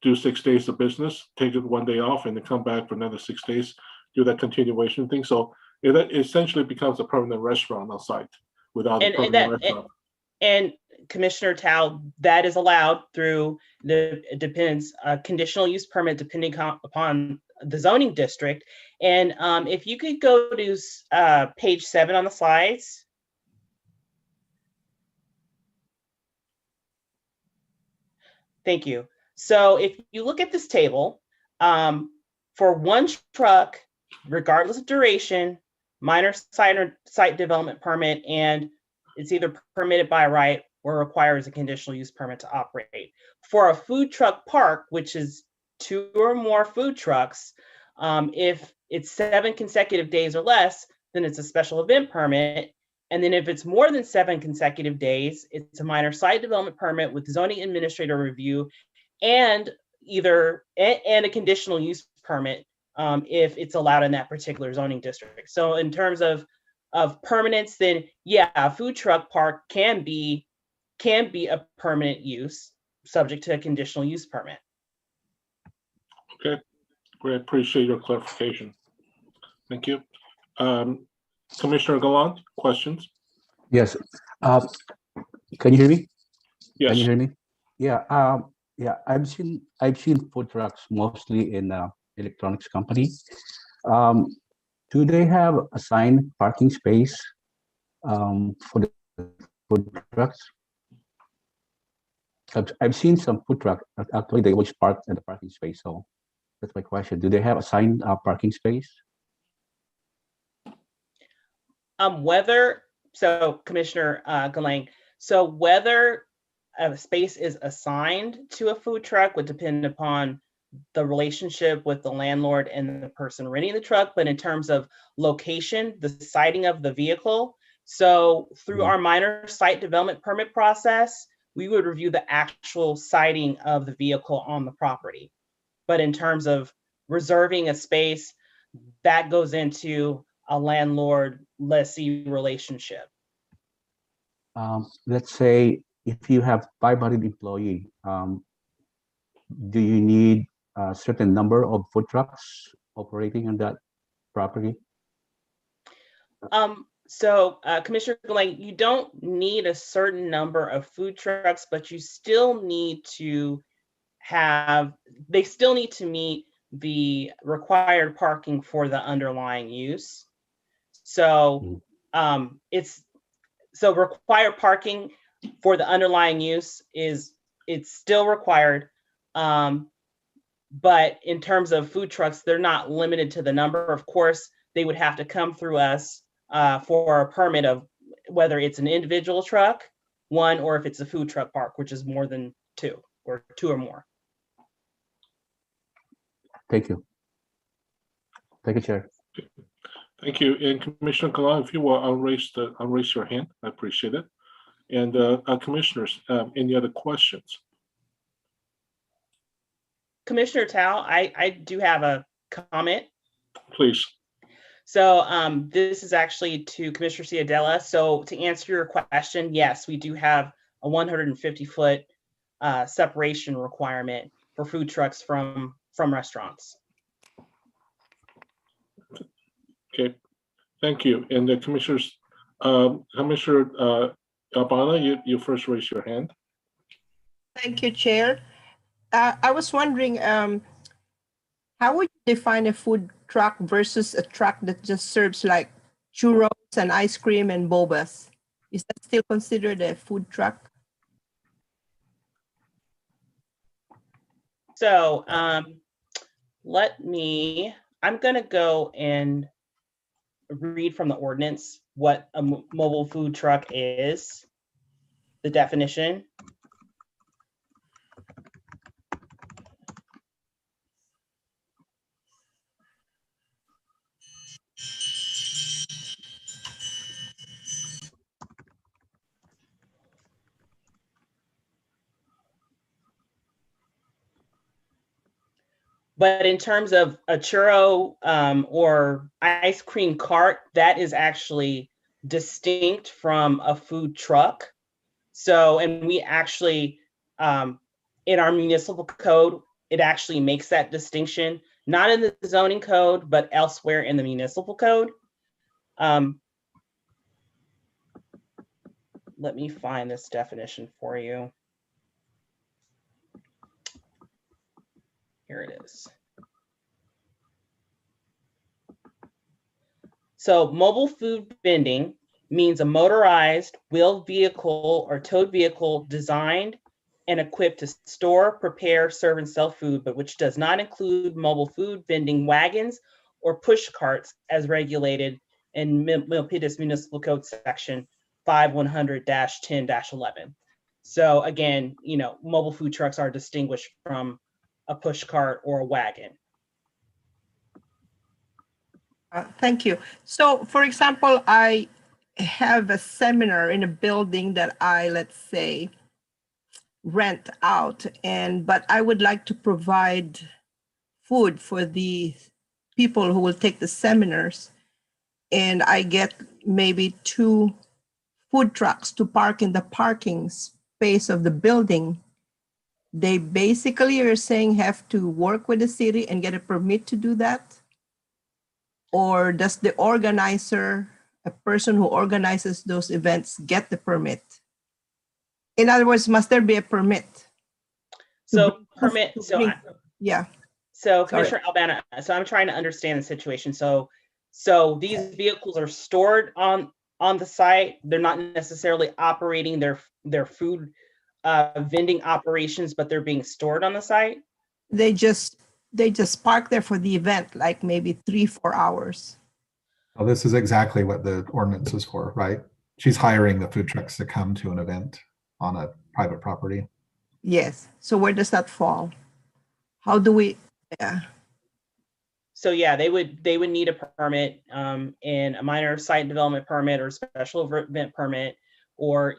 do 6 days of business, take it 1 day off, and then come back for another 6 days, do that continuation thing. So it essentially becomes a permanent restaurant on site without a permanent restaurant. And Commissioner Tao, that is allowed through it depends, conditional use permit depending upon the zoning district. And if you could go to page 7 on the slides. Thank you. So if you look at this table, for one truck, regardless of duration, minor site development permit, and it's either permitted by right or requires a conditional use permit to operate. For a food truck park, which is 2 or more food trucks, if it's 7 consecutive days or less, then it's a special event permit. And then if it's more than 7 consecutive days, it's a minor site development permit with zoning administrator review and a conditional use permit if it's allowed in that particular zoning district. So in terms of permanence, then yeah, a food truck park can be can be a permanent use subject to a conditional use permit. Okay, great. Appreciate your clarification. Thank you. Commissioner Gallant, questions? Yes. Can you hear me? Yes. Can you hear me? Yeah. Yeah. I've seen food trucks mostly in electronics company. Do they have assigned parking space for the food trucks? I've seen some food trucks. Actually, they always park in the parking space. So that's my question. Do they have assigned parking space? Commissioner Galang, so whether a space is assigned to a food truck would depend upon the relationship with the landlord and the person renting the truck, but in terms of location, the siting of the vehicle. So through our minor site development permit process, we would review the actual siting of the vehicle on the property. But in terms of reserving a space, that goes into a landlord-lessee relationship. Let's say if you have 500 employee, do you need a certain number of food trucks operating on that property? Commissioner Galang, you don't need a certain number of food trucks, but you still need to they still need to meet the required parking for the underlying use. So required parking for the underlying use it's still required. But in terms of food trucks, they're not limited to the number. Of course, they would have to come through us for a permit of whether it's an individual truck, one, or if it's a food truck park, which is more than two or more. Thank you. Thank you, Chair. Thank you. And Commissioner Gallant, if you will, unraise your hand. I appreciate it. And commissioners, any other questions? Commissioner Tao, I do have a comment. Please. So this is actually to Commissioner Ciadella. So to answer your question, yes, we do have a 150-foot separation requirement for food trucks from restaurants. Okay, thank you. And the commissioners, Commissioner Albana, you first raised your hand. Thank you, Chair. I was wondering, how would you define a food truck versus a truck that just serves like churros and ice cream and bobas? Is that still considered a food truck? So I'm gonna go and read from the ordinance what a mobile food truck is, the definition. But in terms of a churro or ice cream cart, that is actually distinct from a food truck. So, and we actually, in our municipal code, it actually makes that distinction, not in the zoning code, but elsewhere in the municipal code. Let me find this definition for you. Here it is. So mobile food vending means a motorized wheeled vehicle or towed vehicle designed and equipped to store, prepare, serve, and sell food, but which does not include mobile food vending wagons or push carts as regulated in Milpitas Municipal Code Section 5100-10-11. So again, mobile food trucks are distinguished from a push cart or a wagon. Thank you. So for example, I have a seminar in a building that I, let's say, rent out, but I would like to provide food for the people who will take the seminars. And I get maybe 2 food trucks to park in the parking space of the building, they basically are saying have to work with the city and get a permit to do that? Or does the organizer, a person who organizes those events, get the permit? In other words, must there be a permit? So permit, Yeah. So Sorry. Commissioner Albana, so I'm trying to understand the situation. So these vehicles are stored on the site. They're not necessarily operating their food vending operations, but they're being stored on the site. They just park there for the event, like maybe 3-4 hours. Well, this is exactly what the ordinance is for, right? She's hiring the food trucks to come to an event on a private property. Yes. So where does that fall? How do we? Yeah. So yeah, they would need a permit, and a minor site development permit or special event permit, or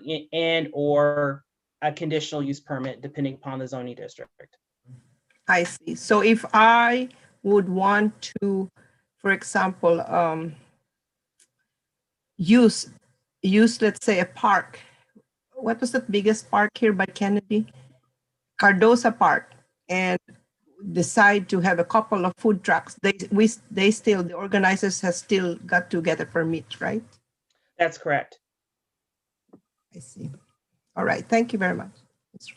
a conditional use permit, depending upon the zoning district. I see. So if I would want to, for example, use, let's say, a park. What was the biggest park here by Kennedy? Cardoza Park, and decide to have a couple of food trucks. The organizers has still got to get a permit, right? That's correct. I see. All right. Thank you very much.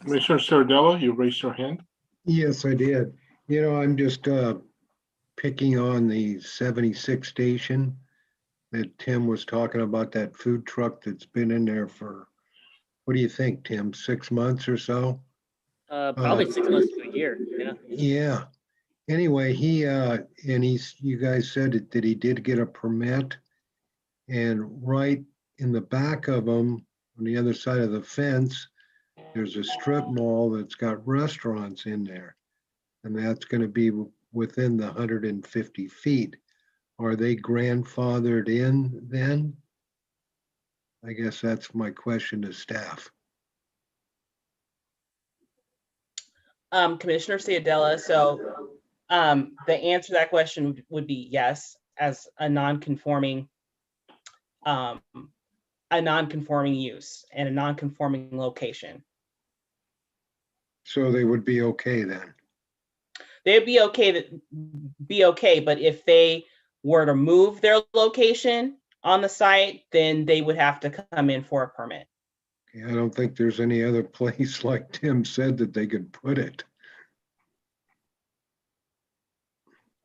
Commissioner Sardella, you raised your hand. Yes, I did. I'm just picking on the 76 station that Tim was talking about, that food truck that's been in there for, what do you think, Tim, 6 months or so? Probably 6 months to a year. Yeah. Yeah. Anyway, you guys said that he did get a permit, and right in the back of him, on the other side of the fence, there's a strip mall that's got restaurants in there, and that's going to be within the 150 feet. Are they grandfathered in then? I guess that's my question to staff. Commissioner Ciadella, so the answer to that question would be yes, as a non-conforming use and a non-conforming location. So they would be okay then? They'd be okay, but if they were to move their location on the site, then they would have to come in for a permit. I don't think there's any other place, like Tim said, that they could put it.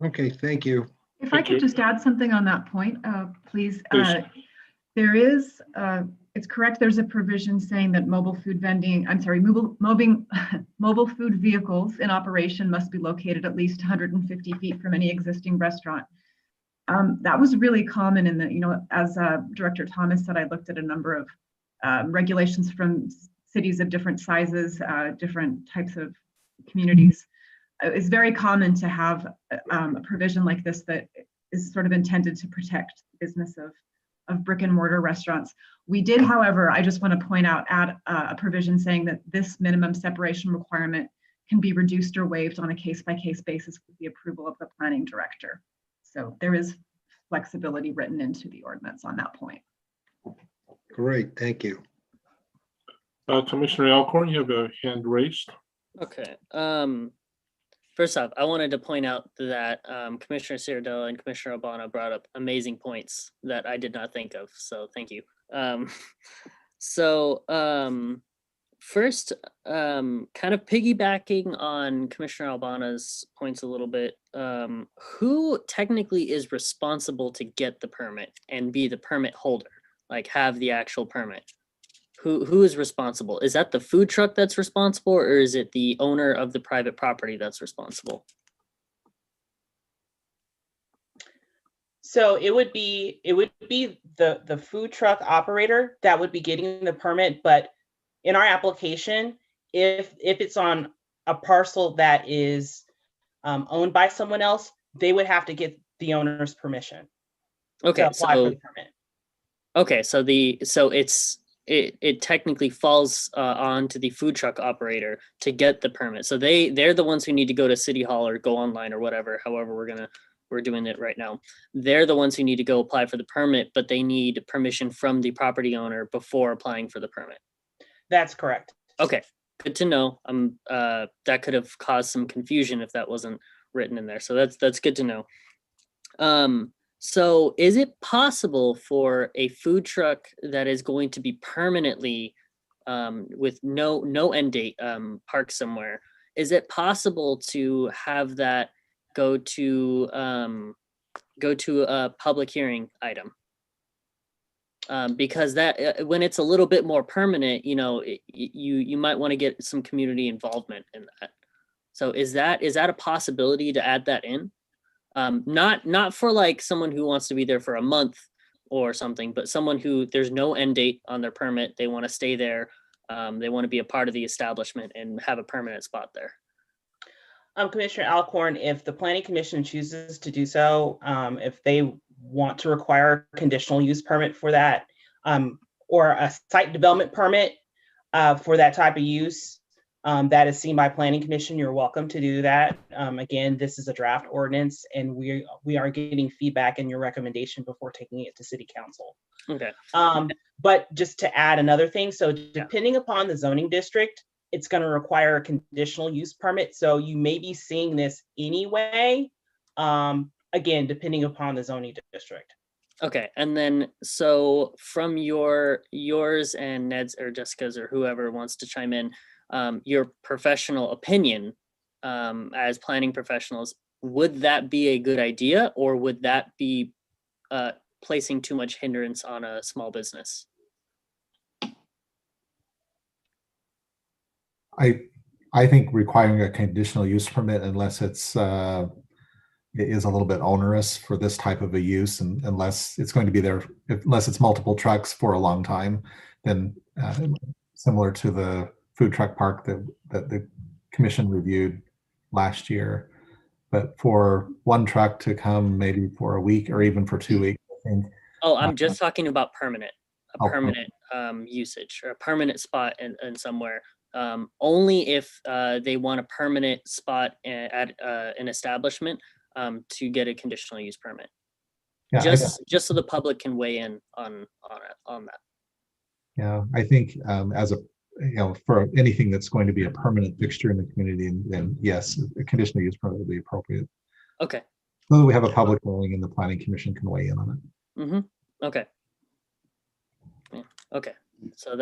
Okay, thank you. If I could just add something on that point, please. Please. There is, it's correct, there's a provision saying that mobile food food vehicles in operation must be located at least 150 feet from any existing restaurant. That was really common in the, as Director Thomas said, I looked at a number of regulations from cities of different sizes, different types of communities. It's very common to have a provision like this that is sort of intended to protect the business of brick and mortar restaurants. We did, however, I just want to point out, add a provision saying that this minimum separation requirement can be reduced or waived on a case-by-case basis with the approval of the planning director. So there is flexibility written into the ordinance on that point. Great, thank you. Commissioner Alcorn, you have a hand raised. Okay. First off, I wanted to point out that Commissioner Ciardella and Commissioner Albana brought up amazing points that I did not think of. So thank you. First, kind of piggybacking on Commissioner Albana's points a little bit, who technically is responsible to get the permit and be the permit holder, like have the actual permit? Who is responsible? Is that the food truck that's responsible, or is it the owner of the private property that's responsible? So it would be the food truck operator that would be getting the permit, but in our application, if it's on a parcel that is owned by someone else, they would have to get the owner's permission. Okay, to apply for the permit. Okay, so it technically falls on to the food truck operator to get the permit. So they're the ones who need to go to City Hall or go online or whatever, however we're doing it right now. They're the ones who need to go apply for the permit, but they need permission from the property owner before applying for the permit. That's correct. Okay, good to know. That could have caused some confusion if that wasn't written in there. So that's good to know. So is it possible for a food truck that is going to be permanently with no end date parked somewhere? Is it possible to have that go to a public hearing item? Because that when it's a little bit more permanent, you might want to get some community involvement in that. So is that a possibility to add that in? Not for like someone who wants to be there for a month or something, but someone who there's no end date on their permit. They want to stay there. They want to be a part of the establishment and have a permanent spot there. Commissioner Alcorn, if the Planning Commission chooses to do so, if they want to require a conditional use permit for that, or a site development permit for that type of use, that is seen by Planning Commission, you're welcome to do that. Again, this is a draft ordinance, and we are getting feedback and your recommendation before taking it to City Council. Okay. But just to add another thing, so depending upon the zoning district, it's going to require a conditional use permit. So you may be seeing this anyway, again, depending upon the zoning district. Okay, and then so from yours and Ned's or Jessica's or whoever wants to chime in, your professional opinion as planning professionals, would that be a good idea, or would that be placing too much hindrance on a small business? I think requiring a conditional use permit, unless it is a little bit onerous for this type of a use, and unless it's going to be there, unless it's multiple trucks for a long time, then similar to the food truck park that the commission reviewed last year. But for one truck to come maybe for a week or even for 2 weeks, I think. Oh, I'm just talking about permanent usage or a permanent spot in somewhere. Only if they want a permanent spot at an establishment to get a conditional use permit. Yeah, just so the public can weigh in on that. Yeah, I think as a for anything that's going to be a permanent fixture in the community, then yes, a conditional use permit would be appropriate. Okay. So that we have a public hearing and the planning commission can weigh in on it. Mm-hmm. Okay. Yeah. Okay. So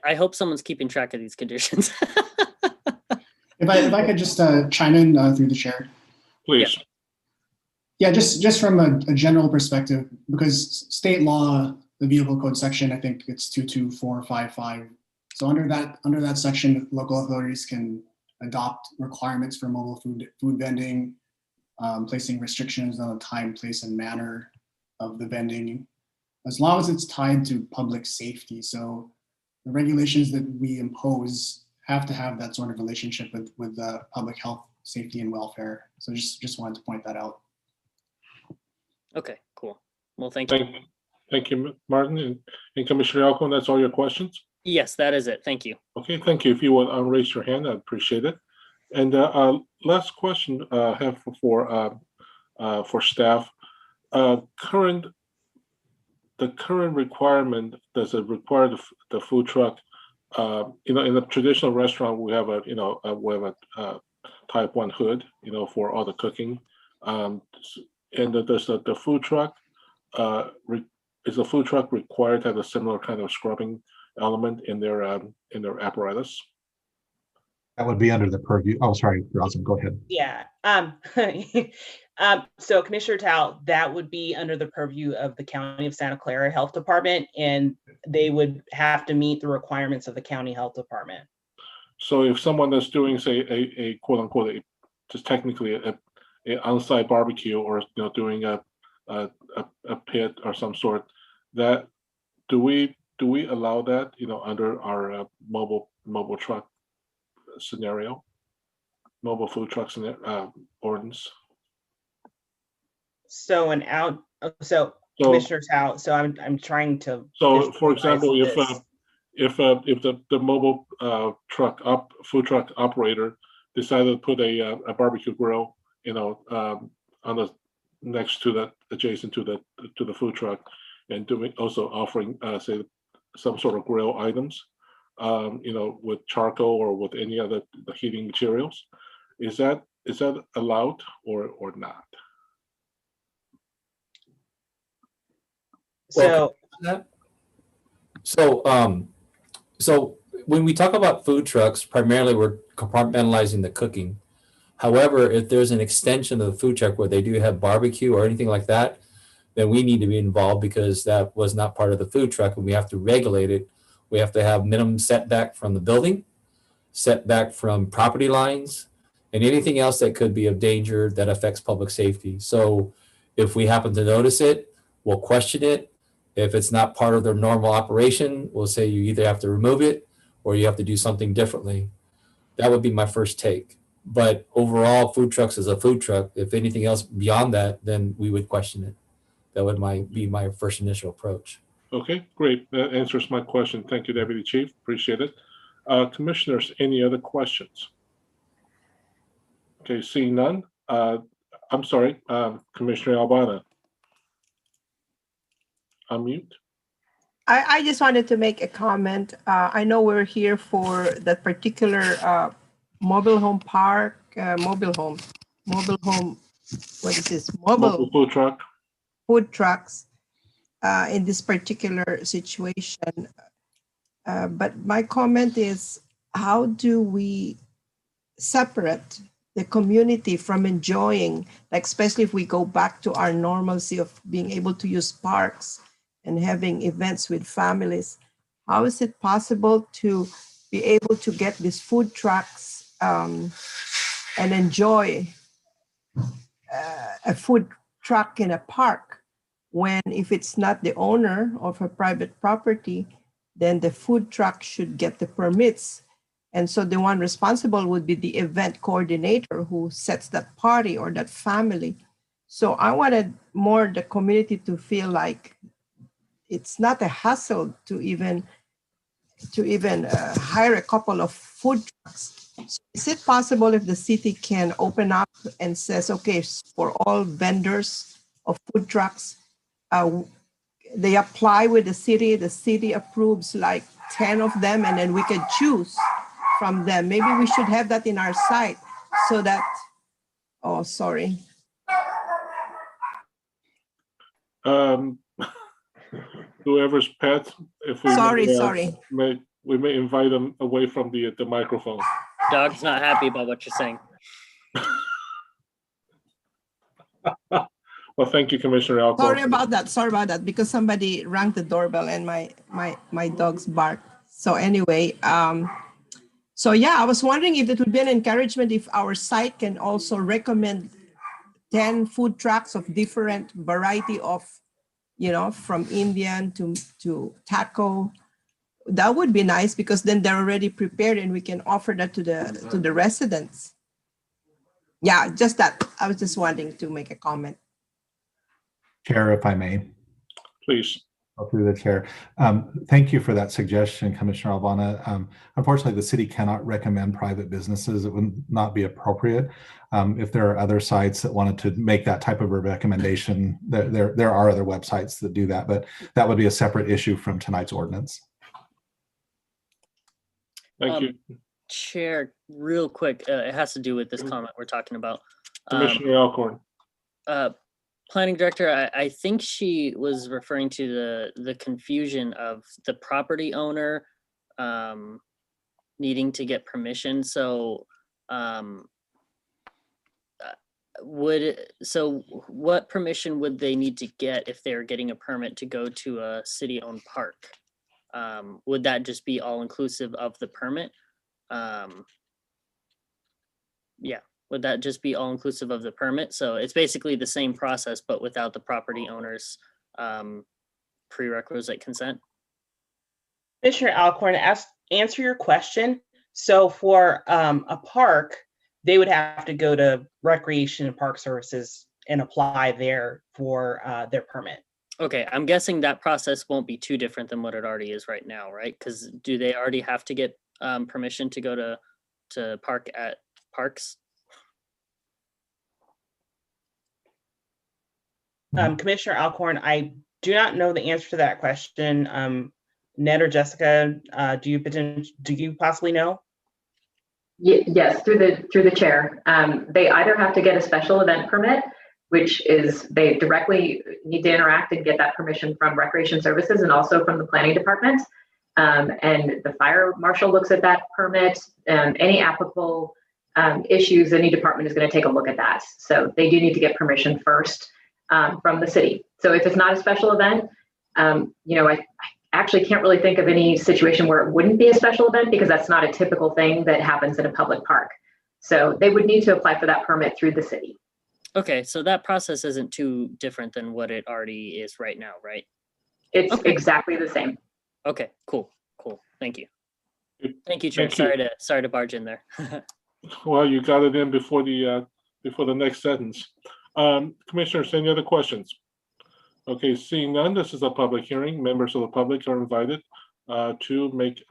I hope someone's keeping track of these conditions. If I could just chime in through the chair. Please. Yeah, just from a general perspective, because state law, the vehicle code section, I think it's 22455. So under that section, local authorities can adopt requirements for mobile food vending, placing restrictions on the time, place, and manner of the vending, as long as it's tied to public safety. So the regulations that we impose have to have that sort of relationship with public health, safety, and welfare. So just wanted to point that out. Okay, cool. Well, thank you. Thank you, Martin. And Commissioner Alcorn, that's all your questions? Yes, that is it. Thank you. Okay, thank you. If you would raise your hand, I'd appreciate it. And last question I have for staff. The current requirement, does it require the food truck? In a traditional restaurant, we have a type 1 hood, for all the cooking. And does the food truck is the food truck required to have a similar kind of scrubbing element in their apparatus? That would be under the purview. Oh, sorry, Rosin, go ahead. Yeah. So Commissioner Tao, that would be under the purview of the County of Santa Clara Health Department, and they would have to meet the requirements of the County Health Department. So if someone is doing, say, a quote unquote, just technically a on-site barbecue, or doing a pit or some sort, that do we allow that under our mobile truck scenario, mobile food trucks ordinance? So Commissioner Tao, so I'm trying to. So for example, if the mobile food truck operator decided to put a barbecue grill on the next to that, adjacent to the food truck, and offering say some sort of grill items, with charcoal or with any other heating materials. Is that allowed or not? So, So when we talk about food trucks, primarily we're compartmentalizing the cooking. However, if there's an extension of the food truck where they do have barbecue or anything like that, then we need to be involved because that was not part of the food truck and we have to regulate it. We have to have minimum setback from the building, setback from property lines, and anything else that could be of danger that affects public safety. So if we happen to notice it, we'll question it. If it's not part of their normal operation, we'll say you either have to remove it or you have to do something differently. That would be my first take. But overall, food trucks is a food truck. If anything else beyond that, then we would question it. That would be my first initial approach. Okay, great. That answers my question. Thank you, Deputy Chief. Appreciate it. Commissioners, any other questions? Okay, seeing none. I'm sorry, Commissioner Albana. Unmute. I just wanted to make a comment. I know we're here for that particular mobile home park, mobile home, what is this? Mobile food truck. Food trucks in this particular situation. But my comment is, how do we separate the community from enjoying, like especially if we go back to our normalcy of being able to use parks and having events with families? How is it possible to be able to get these food trucks and enjoy a food truck in a park when, if it's not the owner of a private property, then the food truck should get the permits? And so the one responsible would be the event coordinator who sets that party or that family. So I wanted more the community to feel like it's not a hassle to even hire a couple of food trucks. So is it possible if the city can open up and says, okay, for all vendors of food trucks, they apply with the city approves like 10 of them, and then we can choose from them. Maybe we should have that in our site so that, oh, sorry. Whoever's pet, if we Sorry. We may invite them away from the microphone. Dog's not happy about what you're saying. Well, thank you, Commissioner Alcorn. Sorry about that, because somebody rang the doorbell and my dogs bark. So anyway, so yeah, I was wondering if it would be an encouragement if our site can also recommend 10 food trucks of different variety of, from Indian to taco. That would be nice, because then they're already prepared and we can offer that to the residents. Yeah, just that. I was just wanting to make a comment. Chair, if I may. Please. Through the chair. Thank you for that suggestion, Commissioner Albana. Unfortunately, the city cannot recommend private businesses. It would not be appropriate. If there are other sites that wanted to make that type of a recommendation, there are other websites that do that, but that would be a separate issue from tonight's ordinance. Thank you. Chair, real quick, it has to do with this comment we're talking about. Commissioner Alcorn. Planning Director, I think she was referring to the confusion of the property owner needing to get permission. So what permission would they need to get if they're getting a permit to go to a city-owned park? Would that just be all inclusive of the permit? Yeah. Would that just be all inclusive of the permit? So it's basically the same process, but without the property owner's prerequisite consent. Commissioner Alcorn, answer your question. So for a park, they would have to go to Recreation and Park Services and apply there for their permit. Okay, I'm guessing that process won't be too different than what it already is right now, right? Because do they already have to get permission to go to park at parks? Commissioner Alcorn, I do not know the answer to that question. Ned or Jessica, do you possibly know? Yes, through the chair. They either have to get a special event permit, which is they directly need to interact and get that permission from Recreation Services and also from the planning department. And the fire marshal looks at that permit, any applicable issues, any department is going to take a look at that. So they do need to get permission first from the city. So if it's not a special event, I actually can't really think of any situation where it wouldn't be a special event because that's not a typical thing that happens in a public park. So they would need to apply for that permit through the city. Okay, so that process isn't too different than what it already is right now, right? It's okay. Exactly the same. Okay, cool. Thank you. Thank you, Chair. Sorry to barge in there. Well, you got it in before the next sentence. Commissioners, any other questions? Okay, seeing none, this is a public hearing. Members of the public are invited to make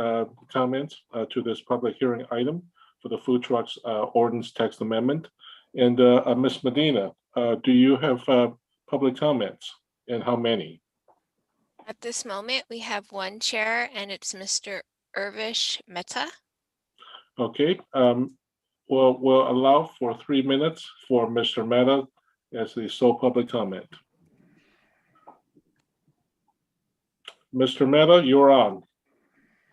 comments to this public hearing item for the food trucks ordinance text amendment. And Ms. Medina, do you have public comments, and how many? At this moment, we have one chair, and it's Mr. Urvish Mehta. Okay, we'll allow for 3 minutes for Mr. Mehta as the sole public comment. Mr. Mehta, you're on.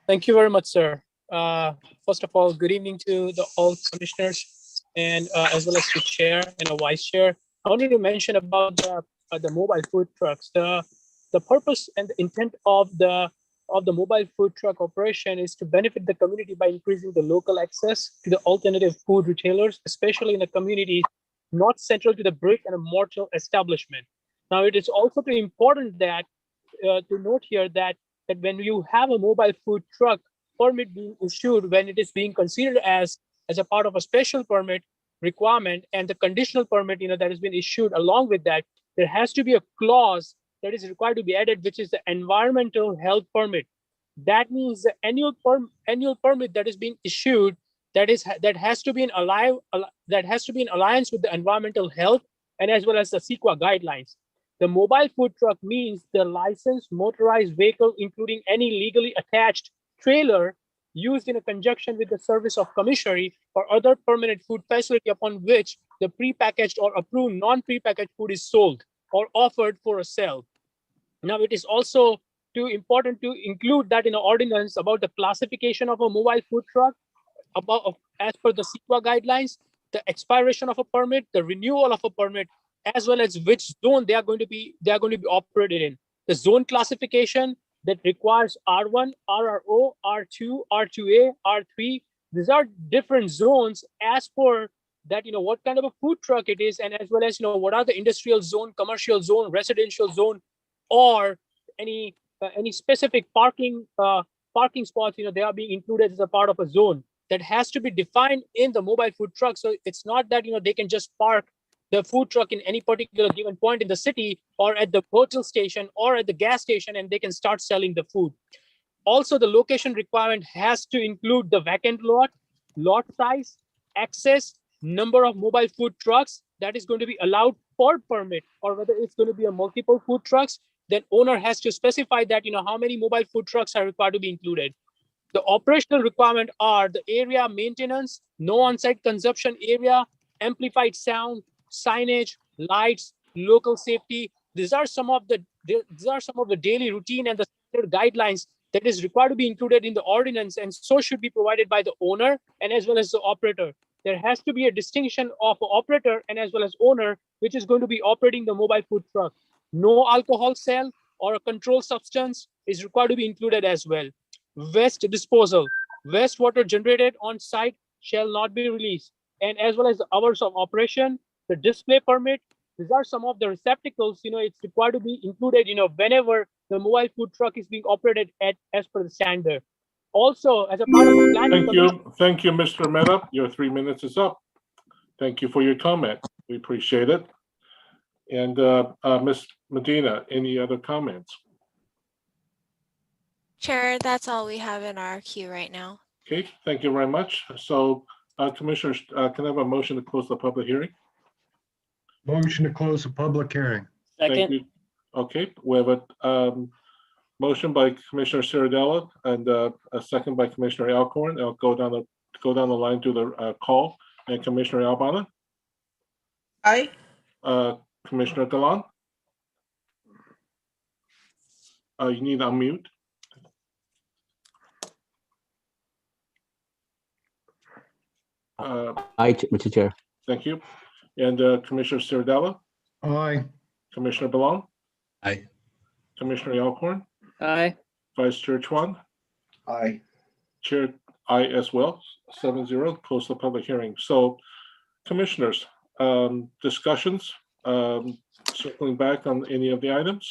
Thank you very much, sir. First of all, good evening to all commissioners and as well as the chair and the vice chair. I wanted to mention about the mobile food trucks. The purpose and the intent of the mobile food truck operation is to benefit the community by increasing the local access to the alternative food retailers, especially in the communities not central to the brick and mortar establishment. Now, it is also important that to note here that when you have a mobile food truck permit being issued, when it is being considered as a part of a special permit requirement and the conditional permit, that has been issued along with that, there has to be a clause that is required to be added, which is the environmental health permit. That means the annual permit that is being issued that has to be in alliance with the environmental health and as well as the CEQA guidelines. The mobile food truck means the licensed motorized vehicle, including any legally attached trailer used in a conjunction with the service of commissary or other permanent food facility upon which the prepackaged or approved non-prepackaged food is sold or offered for a sale. Now, it is also important to include that in an ordinance about the classification of a mobile food truck, as per the CEQA guidelines, the expiration of a permit, the renewal of a permit, as well as which zone they are going to be operated in. The zone classification that requires R1, RRO, R2, R2A, R3. These are different zones as per that, what kind of a food truck it is, and as well as, what are the industrial zone, commercial zone, residential zone, or any specific parking spots, they are being included as a part of a zone that has to be defined in the mobile food truck. So it's not that, they can just park the food truck in any particular given point in the city or at the hotel station or at the gas station and they can start selling the food. Also, the location requirement has to include the vacant lot size, access, number of mobile food trucks that is going to be allowed per permit, or whether it's going to be a multiple food trucks, then owner has to specify that, how many mobile food trucks are required to be included. The operational requirement are the area maintenance, no on-site consumption area, amplified sound, signage, lights, local safety. These are some of the daily routine and the standard guidelines that is required to be included in the ordinance, and so should be provided by the owner and as well as the operator. There has to be a distinction of operator and as well as owner, which is going to be operating the mobile food truck. No alcohol sale or a controlled substance is required to be included as well. Waste disposal. Wastewater generated on site shall not be released. And as well as the hours of operation, the display permit. These are some of the receptacles, it's required to be included, whenever the mobile food truck is being operated as per the standard. Also, as a part of the planning. Thank you, Mr. Mehta. Your 3 minutes is up. Thank you for your comment. We appreciate it. And Ms. Medina, any other comments? Chair, that's all we have in our queue right now. Okay, thank you very much. So, Commissioners, can I have a motion to close the public hearing? Motion to close the public hearing. Second. Thank you. Okay, we have Motion by Commissioner Ciradella and a second by Commissioner Alcorn. I'll go down the line to the call. And Commissioner Albana, Aye. Commissioner Delan. You need to unmute. Aye, Mr. Chair. Thank you. And Commissioner Ciradella, Aye. Commissioner Belong, Aye. Commissioner Alcorn, Aye. Vice Chair Chuan, Aye. Chair I as well, 7-0, close the public hearing. So commissioners, discussions, circling back on any of the items.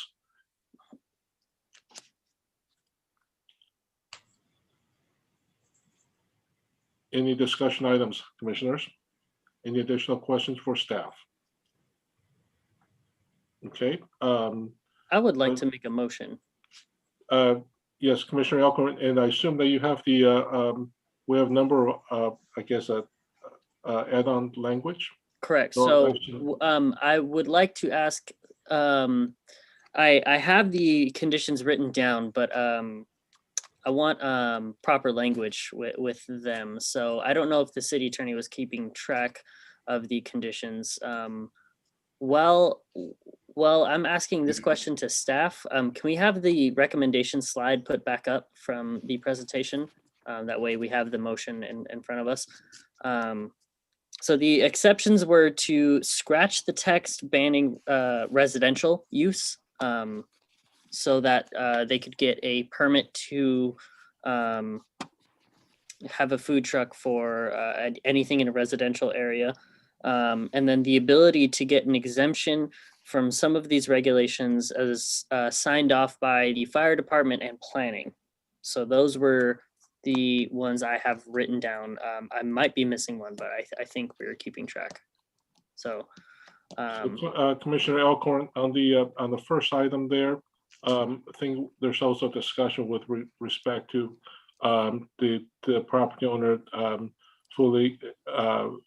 Any discussion items, commissioners? Any additional questions for staff? Okay. I would like to make a motion. Yes, Commissioner Alcorn, and I assume that you have the, we have number of, I guess, add-on language? Correct. Or So I would like to ask, I have the conditions written down, but I want proper language with them. So I don't know if the city attorney was keeping track of the conditions. Well, I'm asking this question to staff. Can we have the recommendation slide put back up from the presentation? That way we have the motion in front of us. So the exceptions were to scratch the text banning residential use so that they could get a permit to have a food truck for anything in a residential area. And then the ability to get an exemption from some of these regulations as signed off by the fire department and planning. So those were the ones I have written down. I might be missing one, but I think we're keeping track. So, Commissioner Alcorn, on the first item there, I think there's also discussion with respect to the property owner fully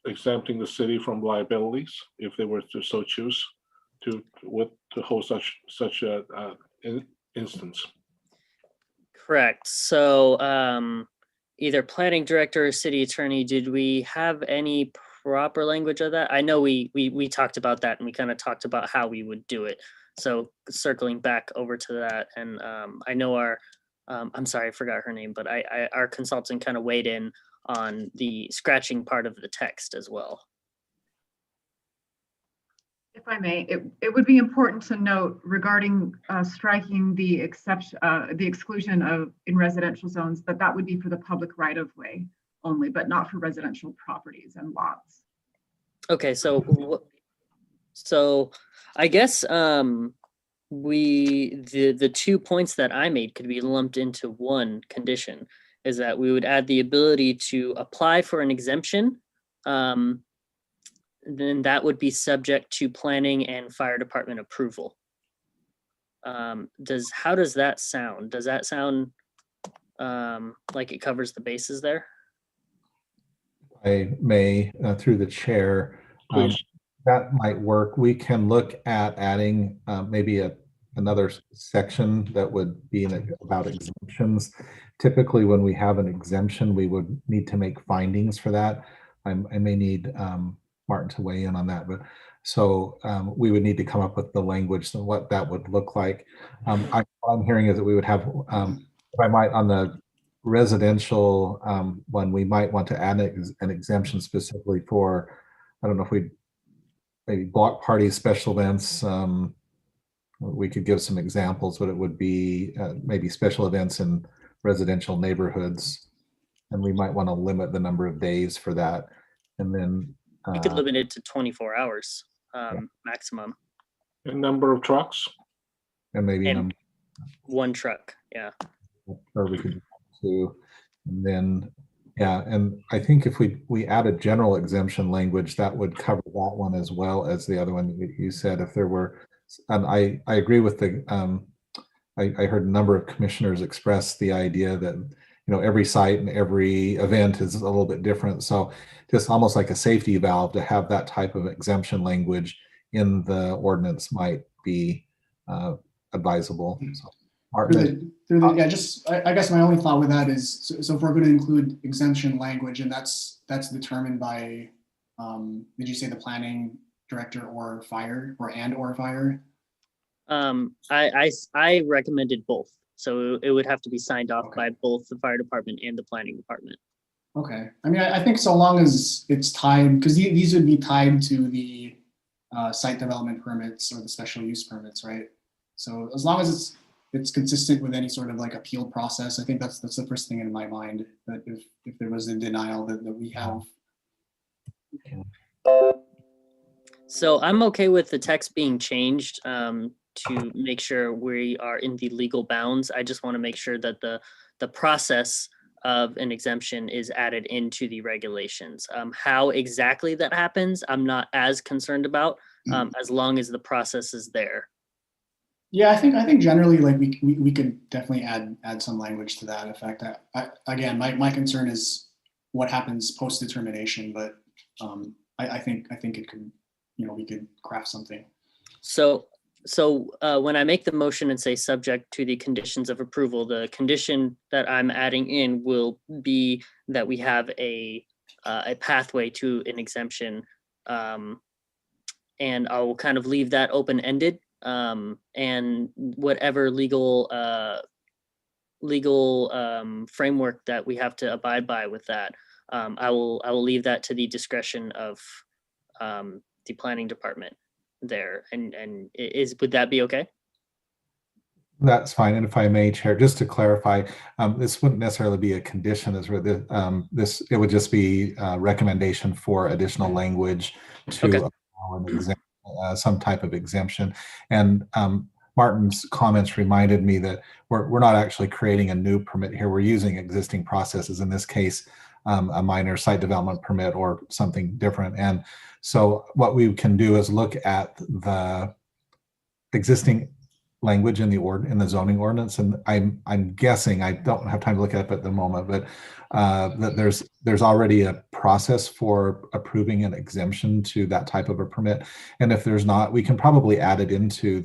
exempting the city from liabilities if they were to so choose to hold such a instance. correct. So either planning director or city attorney, did we have any proper language of that? I know we talked about that and we kind of talked about how we would do it. So circling back over to that, and I know our, I'm sorry, I forgot her name, but our consultant kind of weighed in on the scratching part of the text as well. If I may, it would be important to note regarding striking the exception, the exclusion of in residential zones, that would be for the public right of way only, but not for residential properties and lots. Okay, so I guess the 2 points that I made could be lumped into one condition, is that we would add the ability to apply for an exemption. Then that would be subject to planning and fire department approval. How does that sound? Does that sound like it covers the bases there? I may, through the chair, that might work. We can look at adding maybe another section that would be about exemptions. Typically, when we have an exemption, we would need to make findings for that. I may need Martin to weigh in on that, but so we would need to come up with the language and what that would look like. What I'm hearing is that we would have, if I might, on the residential one, we might want to add an exemption specifically for, I don't know if we maybe block parties, special events. We could give some examples, but it would be maybe special events in residential neighborhoods, and we might want to limit the number of days for that, and then We could limit it to 24 hours maximum. A number of trucks. And maybe one truck, yeah. Or we could do two, and then and I think if we add a general exemption language, that would cover that one as well as the other one that you said. If there were, I agree with the. I heard a number of commissioners express the idea that every site and every event is a little bit different. So just almost like a safety valve to have that type of exemption language in the ordinance might be advisable. So Yeah, just, I guess my only thought with that is, so if we're going to include exemption language, and that's determined by, did you say the planning director or fire, or fire? I recommended both. So it would have to be signed off by both the fire department and the planning department. Okay, I mean, I think so long as it's tied, because these would be tied to the site development permits or the special use permits, right? So as long as it's consistent with any sort of like appeal process, I think that's the first thing in my mind, that if there was a denial that we have. So I'm okay with the text being changed to make sure we are in the legal bounds. I just want to make sure that the process of an exemption is added into the regulations. How exactly that happens, I'm not as concerned about, as long as the process is there. Yeah, I think generally, like we could definitely add some language to that effect. Again, my concern is what happens post determination, but I think it could, we could craft something. So when I make the motion and say subject to the conditions of approval, the condition that I'm adding in will be that we have a pathway to an exemption, and I'll kind of leave that open-ended. And whatever legal framework that we have to abide by with that, I will leave that to the discretion of the planning department there. And would that be okay? That's fine. And if I may, Chair, just to clarify, this wouldn't necessarily be a condition. It would just be a recommendation for additional language to allow an exemption. Some type of exemption. And Martin's comments reminded me that we're not actually creating a new permit here. We're using existing processes, in this case, a minor site development permit or something different. And so what we can do is look at the existing language in the zoning ordinance, and I'm guessing, I don't have time to look at it at the moment, but that there's already a process for approving an exemption to that type of a permit. And if there's not, we can probably add it into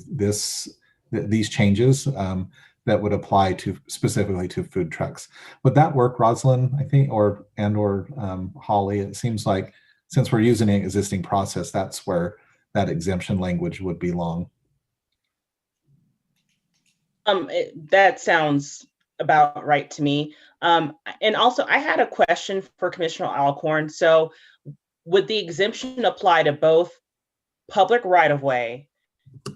these changes that would apply to specifically to food trucks. Would that work, Rosalind, I think, or Holly? It seems like since we're using an existing process, that's where that exemption language would belong. That sounds about right to me. And also, I had a question for Commissioner Alcorn. So would the exemption apply to both public right-of-way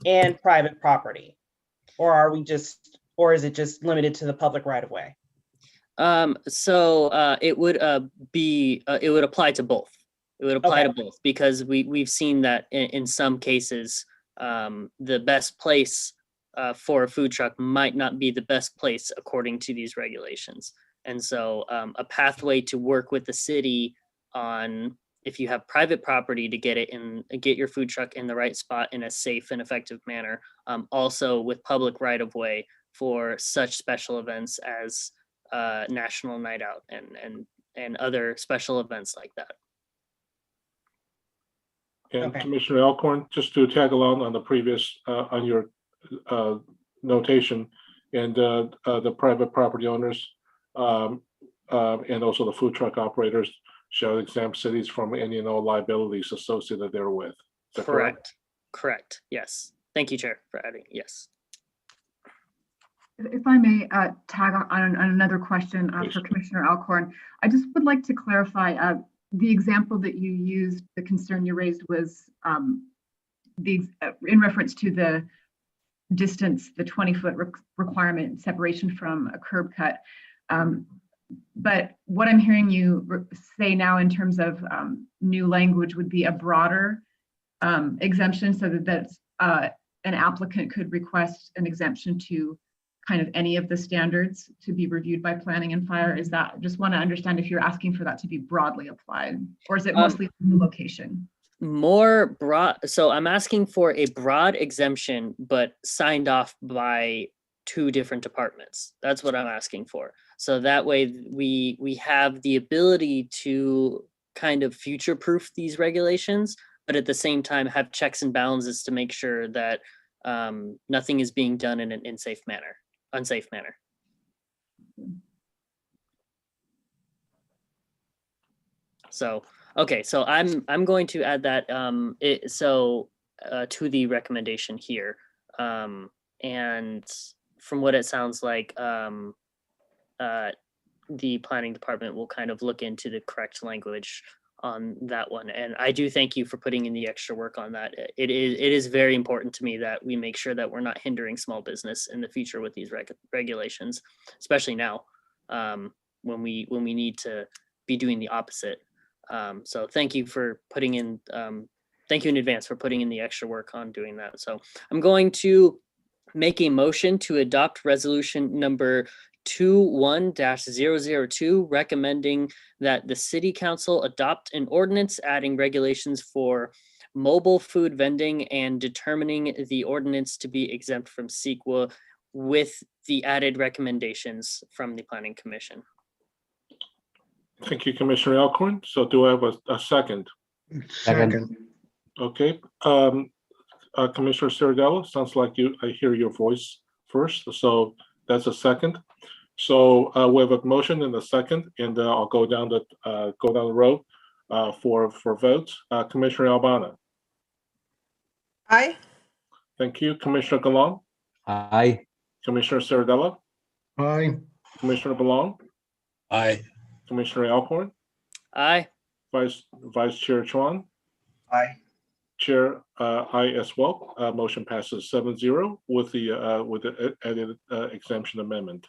and private property? Or is it just limited to the public right-of-way? It would apply to both. It would apply to both, because we've seen that in some cases, the best place for a food truck might not be the best place according to these regulations. And so a pathway to work with the city on, if you have private property, to get your food truck in the right spot in a safe and effective manner. Also with public right of way for such special events as National Night Out and other special events like that. And Commissioner Alcorn, just to tag along on the previous, on your notation, and the private property owners and also the food truck operators shall exempt cities from any and all liabilities associated therewith. Is that correct? Correct. Yes. Thank you, Chair, for adding. Yes. If I may tag on another question for Commissioner Alcorn, I just would like to clarify the example that you used. The concern you raised was in reference to the distance, the 20-foot requirement separation from a curb cut. But what I'm hearing you say now in terms of new language would be a broader exemption, so that an applicant could request an exemption to kind of any of the standards to be reviewed by planning and fire. Is that, just want to understand if you're asking for that to be broadly applied, or is it mostly the location? More broad. So I'm asking for a broad exemption, but signed off by 2 different departments. That's what I'm asking for. So that way we have the ability to kind of future-proof these regulations, but at the same time have checks and balances to make sure that nothing is being done in an unsafe manner. unsafe manner. So, okay, so I'm going to add that to the recommendation here. And from what it sounds like, the planning department will kind of look into the correct language on that one. And I do thank you for putting in the extra work on that. It is very important to me that we make sure that we're not hindering small business in the future with these regulations, especially now when we need to be doing the opposite. So thank you for putting in, thank you in advance for putting in the extra work on doing that. So I'm going to make a motion to adopt resolution number 21-002, recommending that the city council adopt an ordinance adding regulations for mobile food vending and determining the ordinance to be exempt from CEQA with the added recommendations from the Planning Commission. Thank you, Commissioner Alcorn. So do I have a second? Second. Okay. Commissioner Ciardella, sounds like I hear your voice first. So that's a second. So we have a motion and a second, and I'll go down the row for votes. Commissioner Albana. Aye. Thank you. Commissioner Galan. Aye. Commissioner Ciardella. Aye. Commissioner Belong. Aye. Commissioner Alcorn. Aye. Vice Chair Chuan. Aye. Chair, aye as well. Motion passes 7-0 with the added exemption amendment.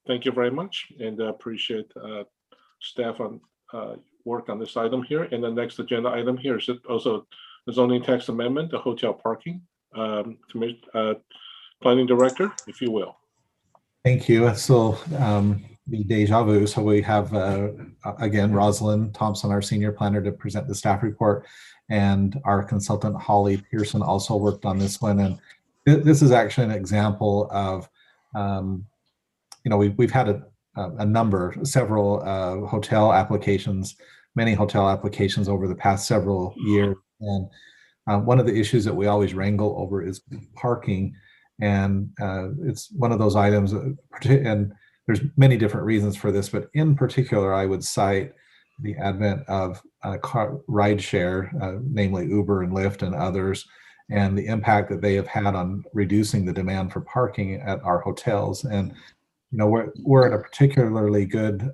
Thank you very much, and appreciate staff on work on this item here. And the next agenda item here is also the zoning text amendment, the hotel parking. Planning Director, if you will. Thank you. So the deja vu. So we have, again, Rosalind Thompson, our senior planner, to present the staff report. And our consultant, Holly Pearson, also worked on this one. And this is actually an example of, we've had several hotel applications, many hotel applications over the past several years. And one of the issues that we always wrangle over is parking. And it's one of those items, and there's many different reasons for this, but in particular, I would cite the advent of ride share, namely Uber and Lyft and others, and the impact that they have had on reducing the demand for parking at our hotels. And we're in a particularly good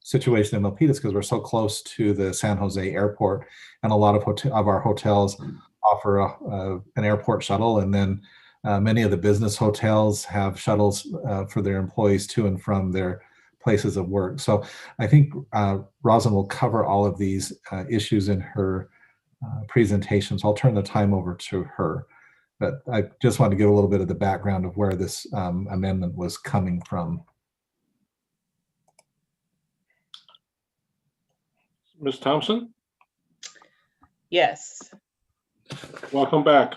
situation in Milpitas because we're so close to the San Jose airport, and a lot of our hotels offer an airport shuttle, and then many of the business hotels have shuttles for their employees to and from their places of work. So I think Rosalind will cover all of these issues in her presentation. So I'll turn the time over to her. But I just wanted to give a little bit of the background of where this amendment was coming from. Ms. Thompson? Yes. Welcome back.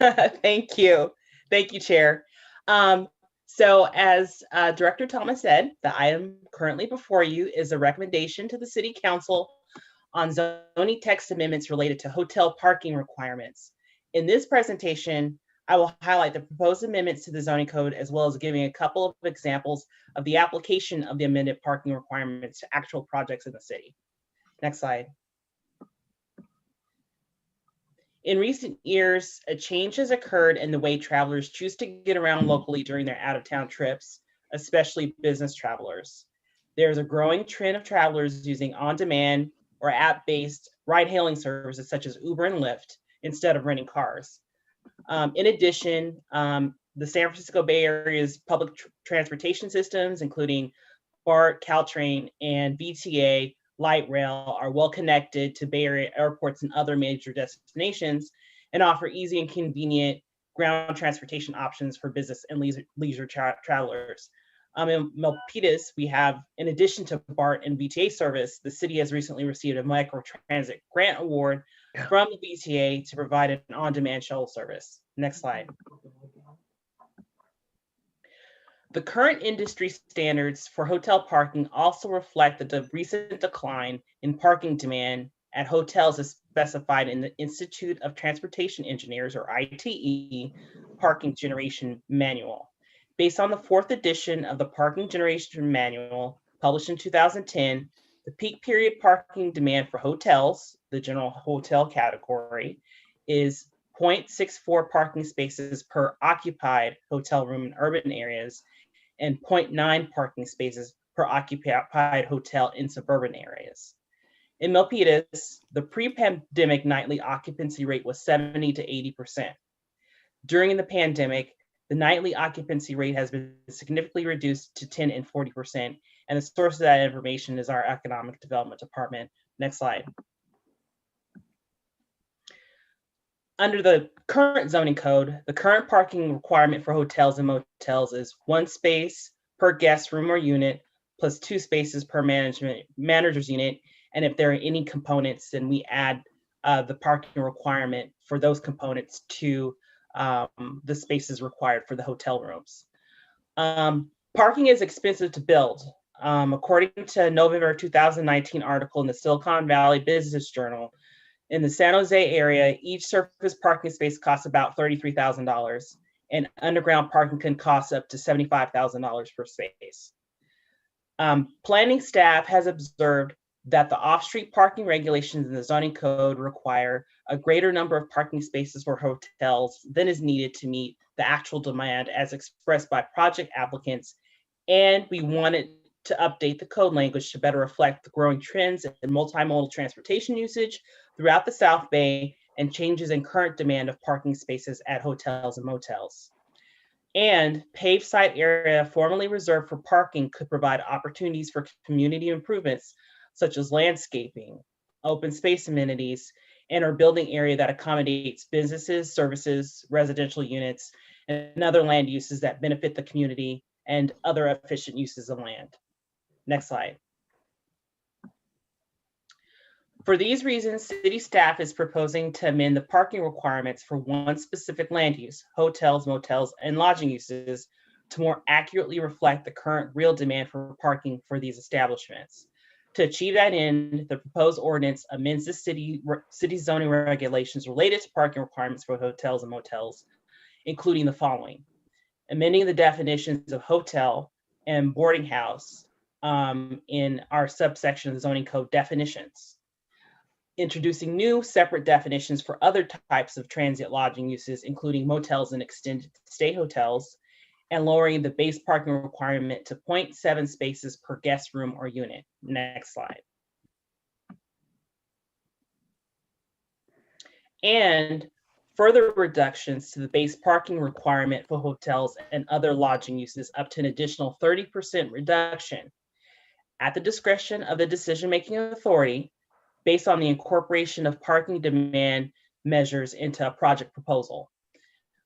Thank you. Thank you, Chair. So as Director Thomas said, the item currently before you is a recommendation to the City Council on zoning text amendments related to hotel parking requirements. In this presentation, I will highlight the proposed amendments to the zoning code, as well as giving a couple of examples of the application of the amended parking requirements to actual projects in the city. Next slide. In recent years, a change has occurred in the way travelers choose to get around locally during their out-of-town trips, especially business travelers. There's a growing trend of travelers using on-demand or app-based ride-hailing services such as Uber and Lyft instead of renting cars. In addition, the San Francisco Bay Area's public transportation systems, including BART, Caltrain, and VTA Light Rail, are well connected to Bay Area airports and other major destinations, and offer easy and convenient ground transportation options for business and leisure travelers. In Milpitas, we have, in addition to BART and VTA service, the city has recently received a microtransit grant award from the VTA to provide an on-demand shuttle service. Next slide. The current industry standards for hotel parking also reflect the recent decline in parking demand at hotels as specified in the Institute of Transportation Engineers, or ITE, Parking Generation Manual. Based on the 4th edition of the Parking Generation Manual, published in 2010, the peak period parking demand for hotels, the general hotel category, is 0.64 parking spaces per occupied hotel room in urban areas and 0.9 parking spaces per occupied hotel in suburban areas. In Milpitas, the pre-pandemic nightly occupancy rate was 70 to 80%. During the pandemic, the nightly occupancy rate has been significantly reduced to 10 and 40%, and the source of that information is our Economic Development Department. Next slide. Under the current zoning code, the current parking requirement for hotels and motels is 1 space per guest room or unit, plus 2 spaces per manager's unit. And if there are any components, then we add the parking requirement for those components to the spaces required for the hotel rooms. Parking is expensive to build. According to a November 2019 article in the Silicon Valley Business Journal, in the San Jose area, each surface parking space costs about $33,000, and underground parking can cost up to $75,000 per space. Planning staff has observed that the off-street parking regulations in the zoning code require a greater number of parking spaces for hotels than is needed to meet the actual demand as expressed by project applicants, and we wanted to update the code language to better reflect the growing trends in multimodal transportation usage throughout the South Bay and changes in current demand of parking spaces at hotels and motels. And paved site area formerly reserved for parking could provide opportunities for community improvements such as landscaping, open space amenities, and our building area that accommodates businesses, services, residential units, and other land uses that benefit the community and other efficient uses of land. Next slide. For these reasons, city staff is proposing to amend the parking requirements for one specific land use, hotels, motels, and lodging uses, to more accurately reflect the current real demand for parking for these establishments. To achieve that end, the proposed ordinance amends the city zoning regulations related to parking requirements for hotels and motels, including the following: amending the definitions of hotel and boarding house in our subsection of the zoning code definitions, introducing new separate definitions for other types of transient lodging uses, including motels and extended stay hotels, and lowering the base parking requirement to 0.7 spaces per guest room or unit. Next slide. And further reductions to the base parking requirement for hotels and other lodging uses up to an additional 30% reduction at the discretion of the decision-making authority based on the incorporation of parking demand measures into a project proposal.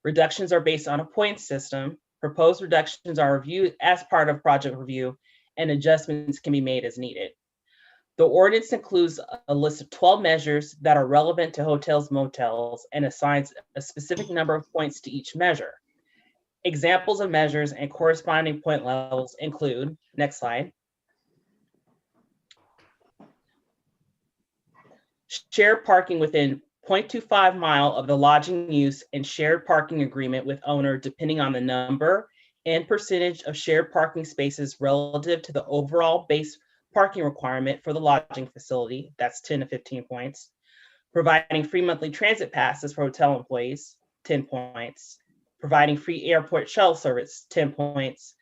Reductions are based on a point system. Proposed reductions are reviewed as part of project review, and adjustments can be made as needed. The ordinance includes a list of 12 measures that are relevant to hotels, motels, and assigns a specific number of points to each measure. Examples of measures and corresponding point levels include, next slide, shared parking within 0.25 mile of the lodging use and shared parking agreement with owner depending on the number and percentage of shared parking spaces relative to the overall base parking requirement for the lodging facility, that's 10 to 15 points. Providing free monthly transit passes for hotel employees, 10 points. Providing free airport shuttle service, 10 points.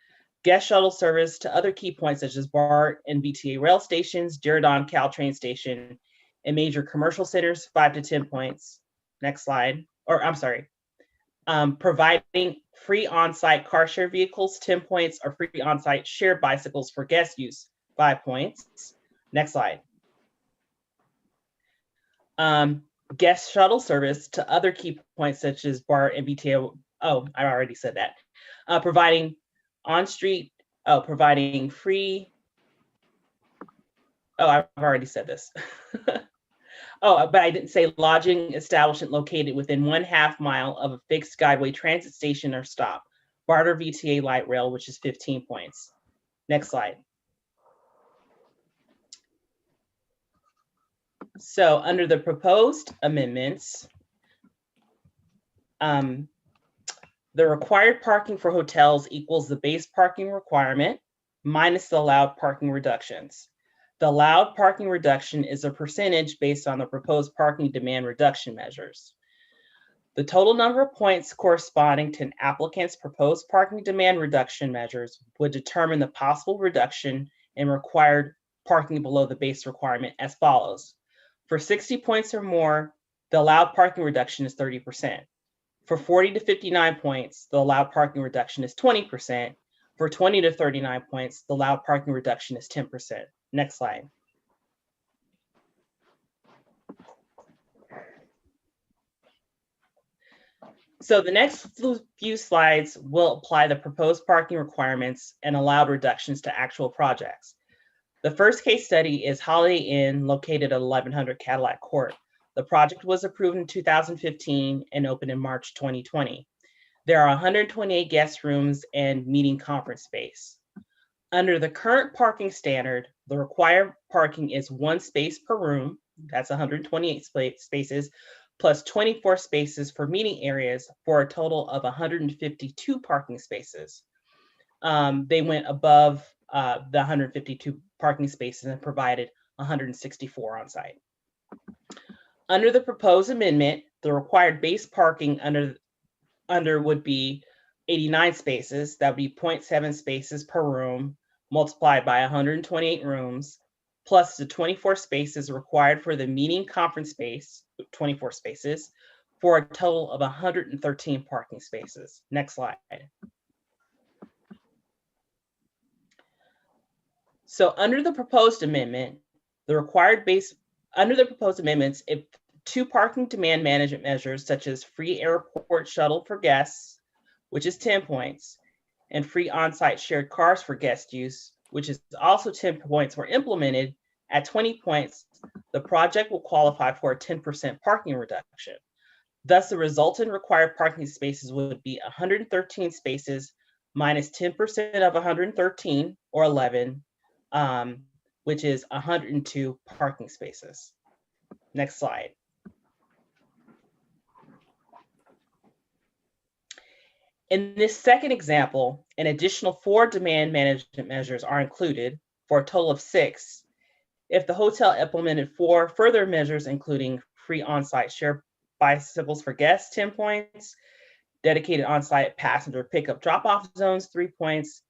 Guest shuttle service to other key points such as BART and BTA rail stations, Diridon Caltrain station, and major commercial centers, 5 to 10 points. Next slide, or I'm sorry. Providing free on-site car share vehicles, 10 points, or free on-site shared bicycles for guest use, 5 points. Next slide. Guest shuttle service to other key points such as BART and BTA. Oh, I already said that. Providing on-street, providing free. Oh, I've already said this. Oh, but I didn't say lodging establishment located within 1/2 mile of a fixed guideway transit station or stop. BART or VTA light rail, which is 15 points. Next slide. So under the proposed amendments, The required parking for hotels equals the base parking requirement minus the allowed parking reductions. The allowed parking reduction is a percentage based on the proposed parking demand reduction measures. The total number of points corresponding to an applicant's proposed parking demand reduction measures would determine the possible reduction in required parking below the base requirement as follows. For 60 points or more, the allowed parking reduction is 30%. For 40 to 59 points, the allowed parking reduction is 20%. For 20 to 39 points, the allowed parking reduction is 10%. Next slide. So the next few slides will apply the proposed parking requirements and allowed reductions to actual projects. The first case study is Holiday Inn located at 1100 Cadillac Court. The project was approved in 2015 and opened in March 2020. There are 128 guest rooms and meeting conference space. Under the current parking standard, the required parking is 1 space per room, that's 128 spaces, plus 24 spaces for meeting areas for a total of 152 parking spaces. They went above the 152 parking spaces and provided 164 on site. Under the proposed amendment, the required base parking under would be 89 spaces. That would be 0.7 spaces per room multiplied by 128 rooms, plus the 24 spaces required for the meeting conference space, 24 spaces, for a total of 113 parking spaces. Next slide. So under the proposed amendment, under the proposed amendments, if 2 parking demand management measures such as free airport shuttle for guests, which is 10 points, and free on-site shared cars for guest use, which is also 10 points, were implemented at 20 points, the project will qualify for a 10% parking reduction. Thus, the resultant required parking spaces would be 113 spaces minus 10% of 113, or 11, which is 102 parking spaces. Next slide. In this second example, an additional 4 demand management measures are included for a total of 6. If the hotel implemented 4 further measures, including free on-site shared bicycles for guests, 10 points, dedicated on-site passenger pickup drop-off zones, 3 points,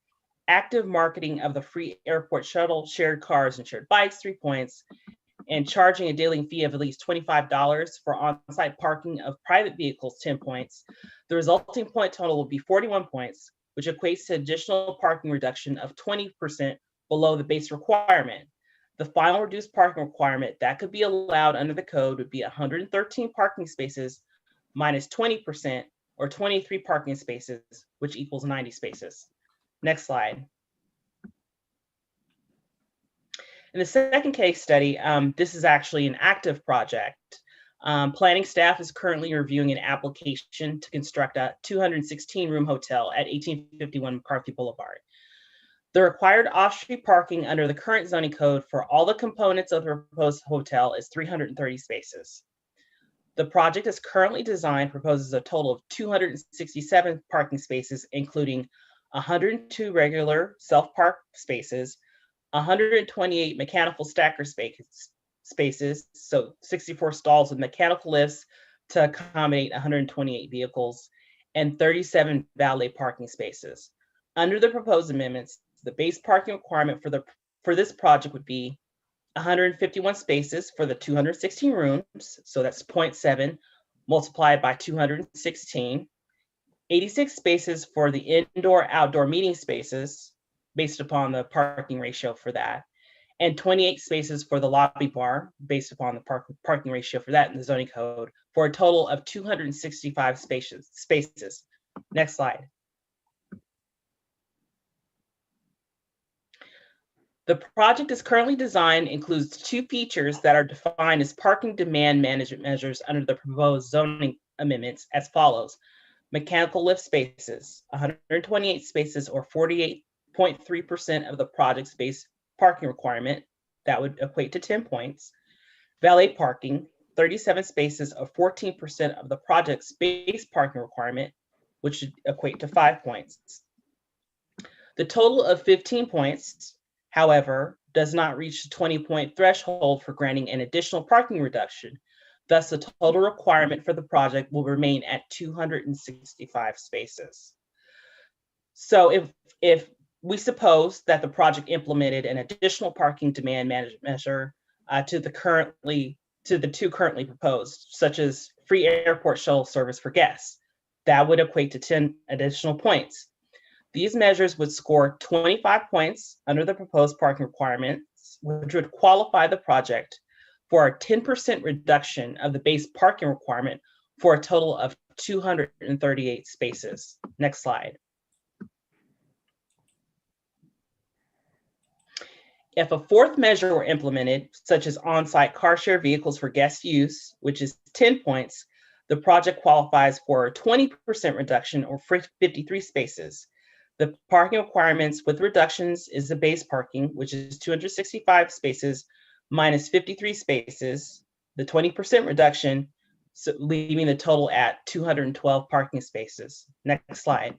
active marketing of the free airport shuttle, shared cars and shared bikes, 3 points, and charging a daily fee of at least $25 for on-site parking of private vehicles, 10 points. The resulting point total will be 41 points, which equates to additional parking reduction of 20% below the base requirement. The final reduced parking requirement that could be allowed under the code would be 113 parking spaces minus 20%, or 23 parking spaces, which equals 90 spaces. Next slide. In the second case study, this is actually an active project. Planning staff is currently reviewing an application to construct a 216-room hotel at 1851 McCarthy Boulevard. The required off-street parking under the current zoning code for all the components of the proposed hotel is 330 spaces. The project is currently designed proposes a total of 267 parking spaces, including 102 regular self-park spaces, 128 mechanical stacker spaces, so 64 stalls with mechanical lifts to accommodate 128 vehicles, and 37 valet parking spaces. Under the proposed amendments, the base parking requirement for this project would be 151 spaces for the 216 rooms, so that's 0.7 multiplied by 216, 86 spaces for the indoor-outdoor meeting spaces, based upon the parking ratio for that, and 28 spaces for the lobby bar, based upon the parking ratio for that in the zoning code, for a total of 265 spaces. Next slide. The project is currently designed, includes 2 features that are defined as parking demand management measures under the proposed zoning amendments as follows. Mechanical lift spaces, 128 spaces, or 48.3% of the project's base parking requirement. That would equate to 10 points. Valet parking, 37 spaces, or 14% of the project's base parking requirement. which should equate to 5 points. The total of 15 points, however, does not reach the 20-point threshold for granting an additional parking reduction. Thus, the total requirement for the project will remain at 265 spaces. So if we suppose that the project implemented an additional parking demand management measure to the two currently proposed, such as free airport shuttle service for guests, that would equate to 10 additional points. These measures would score 25 points under the proposed parking requirements, which would qualify the project for a 10% reduction of the base parking requirement for a total of 238 spaces. Next slide. If a fourth measure were implemented, such as on-site car share vehicles for guest use, which is 10 points, the project qualifies for a 20% reduction or 53 spaces. The parking requirements with reductions is the base parking, which is 265 spaces minus 53 spaces, the 20% reduction, so leaving the total at 212 parking spaces. Next slide.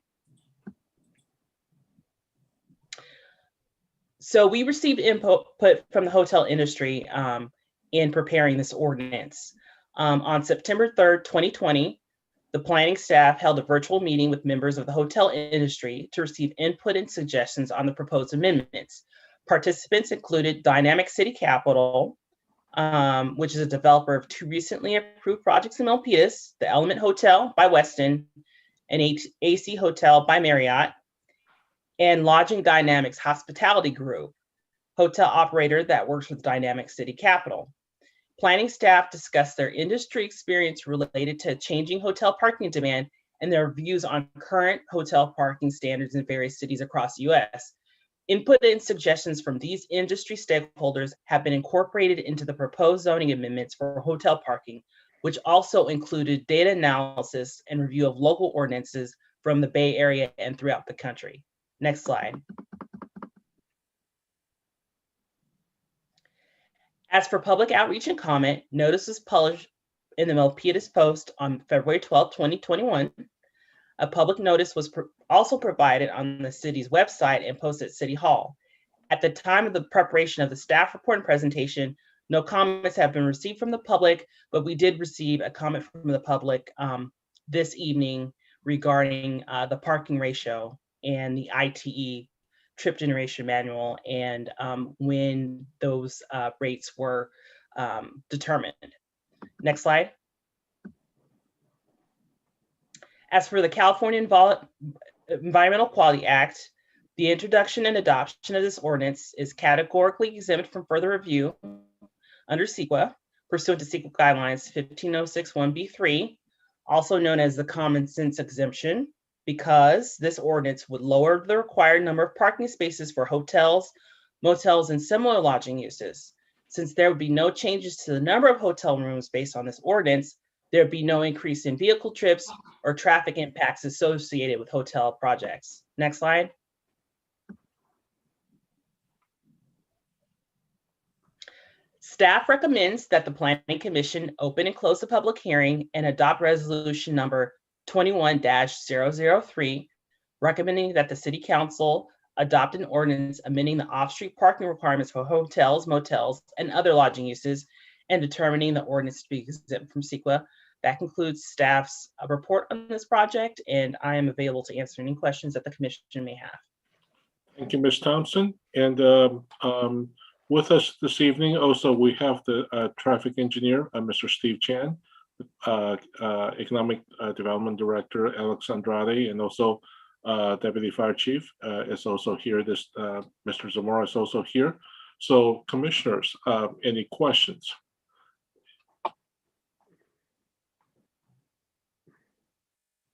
So we received input from the hotel industry in preparing this ordinance. On September 3rd, 2020, the planning staff held a virtual meeting with members of the hotel industry to receive input and suggestions on the proposed amendments. Participants included Dynamic City Capital, which is a developer of two recently approved projects in Milpitas, the Element Hotel by Westin and AC Hotel by Marriott, and Lodging Dynamics Hospitality Group, hotel operator that works with Dynamic City Capital. Planning staff discussed their industry experience related to changing hotel parking demand and their views on current hotel parking standards in various cities across the US. Input and suggestions from these industry stakeholders have been incorporated into the proposed zoning amendments for hotel parking, which also included data analysis and review of local ordinances from the Bay Area and throughout the country. Next slide. As for public outreach and comment, notice was published in the Milpitas Post on February 12, 2021. A public notice was also provided on the city's website and posted at City Hall. At the time of the preparation of the staff report and presentation, no comments have been received from the public, but we did receive a comment from the public this evening regarding the parking ratio and the ITE trip generation manual and when those rates were determined. Next slide. As for the California Environmental Quality Act, the introduction and adoption of this ordinance is categorically exempt from further review under CEQA, pursuant to CEQA guidelines 15061B3, also known as the common sense exemption, because this ordinance would lower the required number of parking spaces for hotels, motels, and similar lodging uses. Since there would be no changes to the number of hotel rooms based on this ordinance, there would be no increase in vehicle trips or traffic impacts associated with hotel projects. Next slide. Staff recommends that the Planning Commission open and close the public hearing and adopt resolution number 21-003, recommending that the City Council adopt an ordinance amending the off-street parking requirements for hotels, motels, and other lodging uses, and determining the ordinance to be exempt from CEQA. That concludes staff's report on this project, and I am available to answer any questions that the commission may have. Thank you, Ms. Thompson. And with us this evening, also, we have the traffic engineer, Mr. Steve Chan, Economic Development Director, Alex Andrade, and also Deputy Fire Chief is also here. Mr. Zamora is also here. So, commissioners, any questions?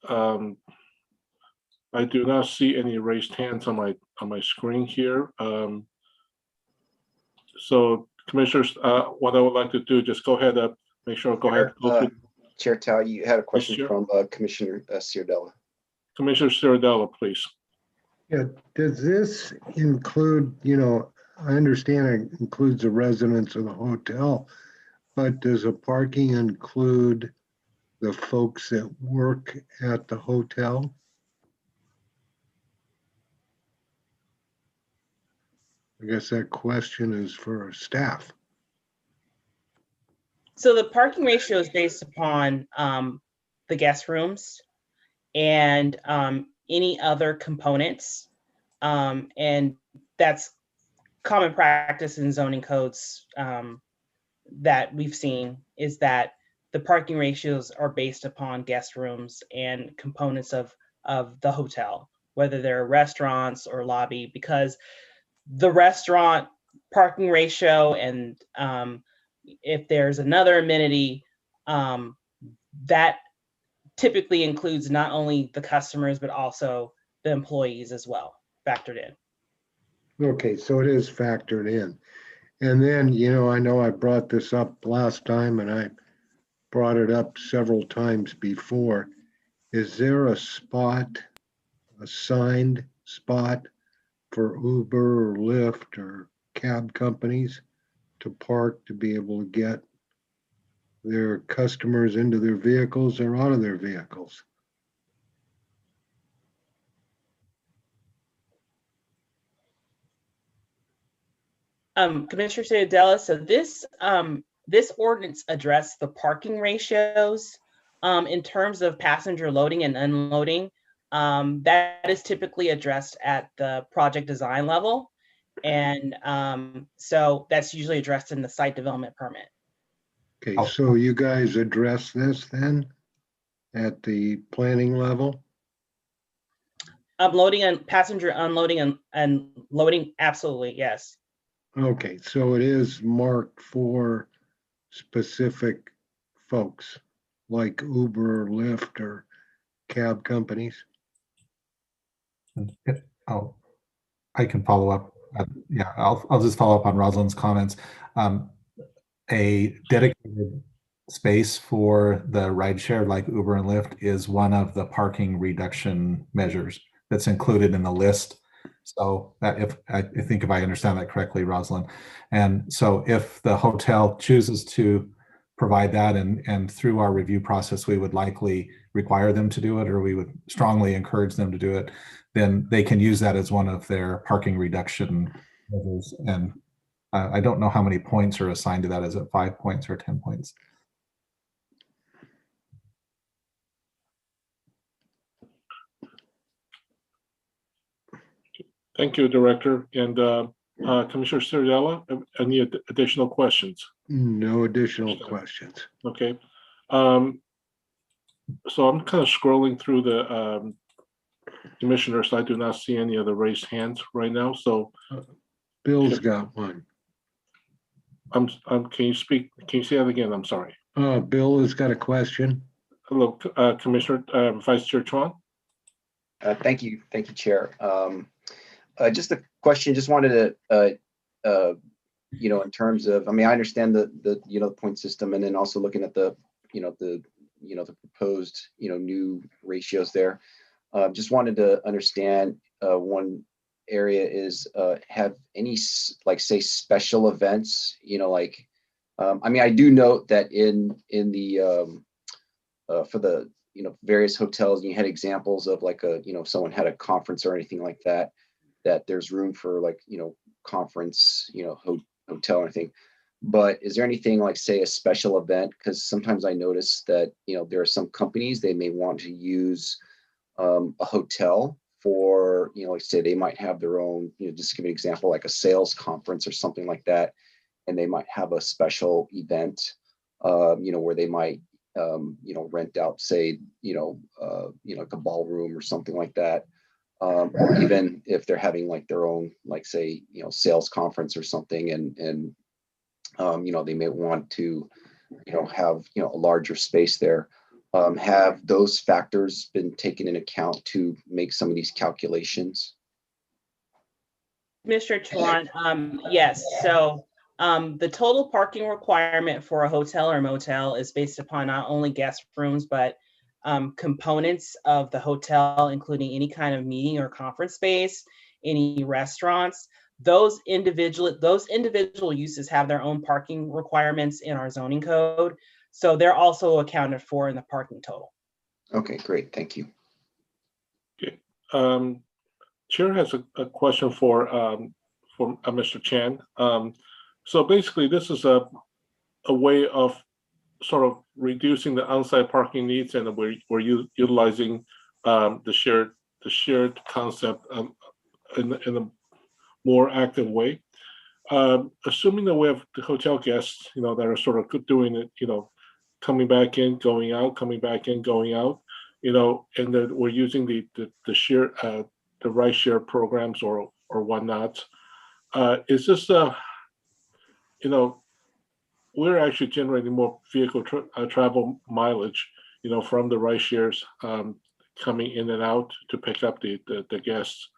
I do not see any raised hands on my screen here. So, commissioners, what I would like to do, just go ahead, make sure, go ahead. Chair Tao, you had a question from Commissioner Ciardella. Commissioner Ciardella, please. Yeah, does this include, I understand it includes the residents of the hotel, but does the parking include the folks that work at the hotel? I guess that question is for staff. So the parking ratio is based upon the guest rooms and any other components. And that's common practice in zoning codes that we've seen, is that the parking ratios are based upon guest rooms and components of the hotel, whether they're restaurants or lobby, because the restaurant parking ratio and if there's another amenity, that typically includes not only the customers, but also the employees as well, factored in. Okay, so it is factored in. And then, I know I brought this up last time and I brought it up several times before. Is there a spot, assigned spot for Uber or Lyft or cab companies to park to be able to get their customers into their vehicles or out of their vehicles? Commissioner Ciudadela, so this ordinance addressed the parking ratios in terms of passenger loading and unloading. That is typically addressed at the project design level. And so that's usually addressed in the site development permit. Okay, so you guys address this then at the planning level? Loading and passenger unloading and loading, absolutely, yes. Okay, so it is marked for specific folks like Uber or Lyft or cab companies? I can follow up. Yeah, I'll just follow up on Rosalind's comments. A dedicated space for the rideshare like Uber and Lyft is one of the parking reduction measures that's included in the list. So that if I think if I understand that correctly, Rosalind, and so if the hotel chooses to provide that and through our review process, we would likely require them to do it, or we would strongly encourage them to do it, then they can use that as one of their parking reduction measures. And I don't know how many points are assigned to that. Is it 5 points or 10 points? Thank you, Director. And Commissioner Ciudadela, any additional questions? No additional questions. Okay. So I'm kind of scrolling through the commissioners. I do not see any of the raised hands right now. So Bill's got one. Can you speak? Can you say that again? I'm sorry. Bill has got a question. Hello, Commissioner, Vice Chair Chuan. Thank you, Chair. Just a question. Just wanted to, in terms of, I understand the point system, and then also looking at the proposed, new ratios there. Just wanted to understand one area is have any say special events, I do note that in the for the various hotels, and you had examples of someone had a conference or anything like that there's room for conference, hotel or anything. But is there anything say a special event? Because sometimes I notice that there are some companies, they may want to use a hotel for say they might have their own, just to give an example, like a sales conference or something like that, and they might have a special event where they might rent out, say like a ballroom or something like that, or even if they're having their own say sales conference or something, and they may want to have a larger space there. Have those factors been taken into account to make some of these calculations? Mr. Chuan, yes. So the total parking requirement for a hotel or motel is based upon not only guest rooms, but components of the hotel, including any kind of meeting or conference space, any restaurants. those individual uses have their own parking requirements in our zoning code. So they're also accounted for in the parking total. Okay, great. Thank you. Okay. Chair has a question for Mr. Chan. So basically, this is a way of sort of reducing the on-site parking needs, and we're utilizing the shared concept in a more active way. Assuming that we have the hotel guests, that are sort of doing it, coming back in, going out, coming back in, going out, and that we're using the share the ride share programs or whatnot. Is this we're actually generating more vehicle travel mileage, from the ride shares coming in and out to pick up the guests.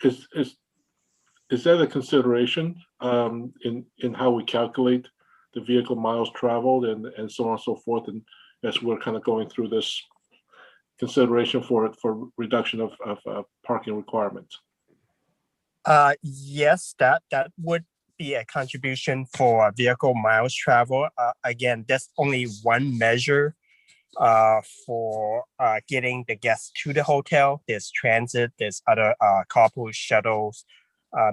Is that a consideration in how we calculate the vehicle miles traveled and so on and so forth? And as we're kind of going through this consideration for reduction of parking requirements. Yes, that would be a contribution for vehicle miles travel. Again, that's only one measure for getting the guests to the hotel. There's transit, there's other carpool shuttles,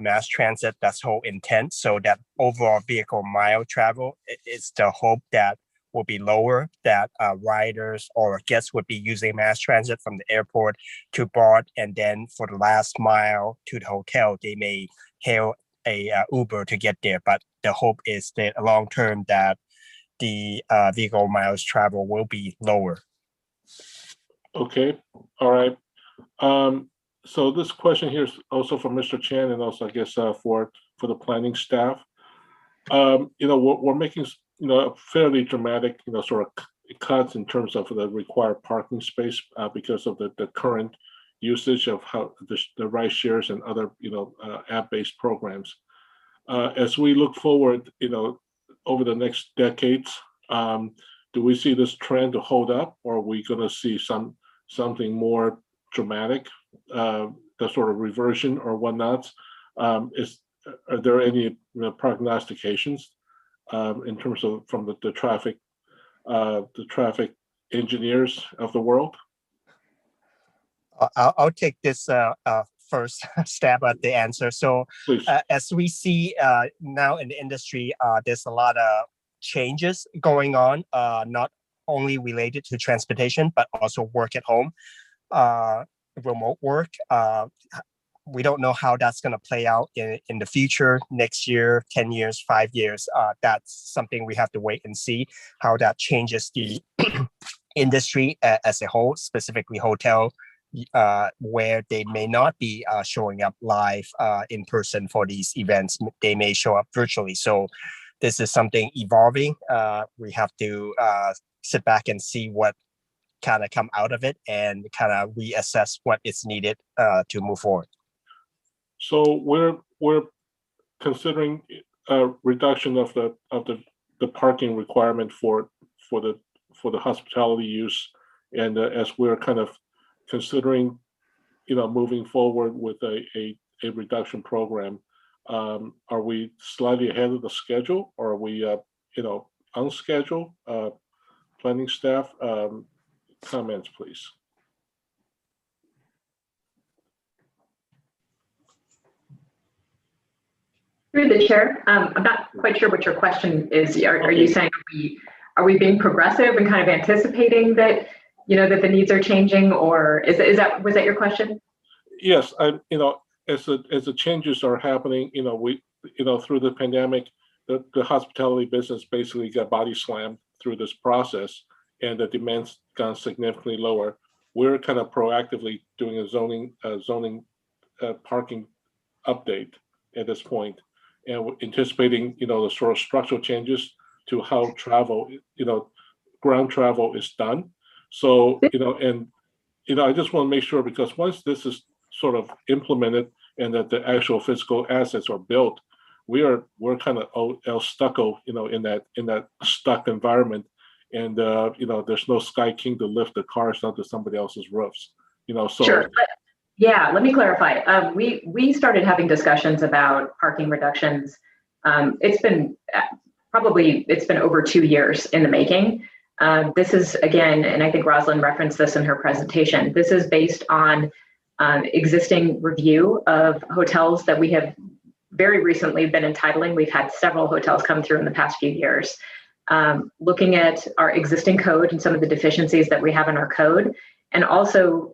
mass transit, that's whole intent. So that overall vehicle mile travel is the hope that will be lower, that riders or guests would be using mass transit from the airport to BART, and then for the last mile to the hotel, they may hail a Uber to get there. But the hope is that long term that the vehicle miles travel will be lower. Okay, all right. So this question here is also from Mr. Chan, and also I guess for the planning staff. We're making fairly dramatic sort of cuts in terms of the required parking space because of the current usage of how the ride shares and other app-based programs. As we look forward, over the next decades, do we see this trend to hold up, or are we going to see something more dramatic, the sort of reversion or whatnot? Are there any prognostications in terms of from the traffic engineers of the world? I'll take this first stab at the answer. So as we see now in the industry, there's a lot of changes going on, not only related to transportation, but also work at home, remote work. We don't know how that's going to play out in the future, next year, 10 years, 5 years. That's something we have to wait and see how that changes the industry as a whole, specifically hotel, where they may not be showing up live in person for these events. They may show up virtually. So this is something evolving. We have to sit back and see what kind of come out of it and kind of reassess what is needed to move forward. So we're considering a reduction of the parking requirement for the hospitality use, and as we're kind of considering moving forward with a reduction program, are we slightly ahead of the schedule, or are we on schedule? Planning staff, comments, please. Through the chair, I'm not quite sure what your question is. Are you saying are we being progressive and kind of anticipating that that the needs are changing, or was that your question? Yes, as the changes are happening, we through the pandemic, the hospitality business basically got body slammed through this process, and the demand's gone significantly lower. We're kind of proactively doing a zoning parking update at this point, and we're anticipating the sort of structural changes to how travel, ground travel is done. So I just want to make sure, because once this is sort of implemented and that the actual physical assets are built, we're kind of el stucco, in that stuck environment, and there's no Sky King to lift the cars onto somebody else's roofs, so. Sure. Yeah, let me clarify. We started having discussions about parking reductions. It's been over 2 years in the making. This is, again, and I think Rosalind referenced this in her presentation, this is based on existing review of hotels that we have very recently been entitling. We've had several hotels come through in the past few years. Looking at our existing code and some of the deficiencies that we have in our code, and also,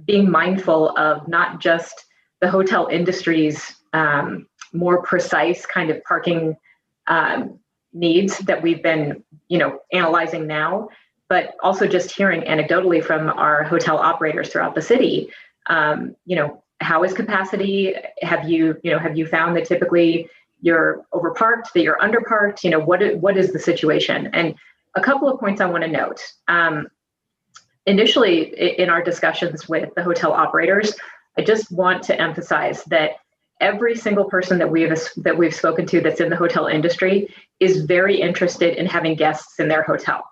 being mindful of not just the hotel industry's more precise kind of parking needs that we've been, analyzing now, but also just hearing anecdotally from our hotel operators throughout the city. How is capacity? Have you found that typically you're overparked, that you're underparked? What is the situation? And a couple of points I want to note. Initially, in our discussions with the hotel operators, I just want to emphasize that every single person that we've spoken to that's in the hotel industry is very interested in having guests in their hotel.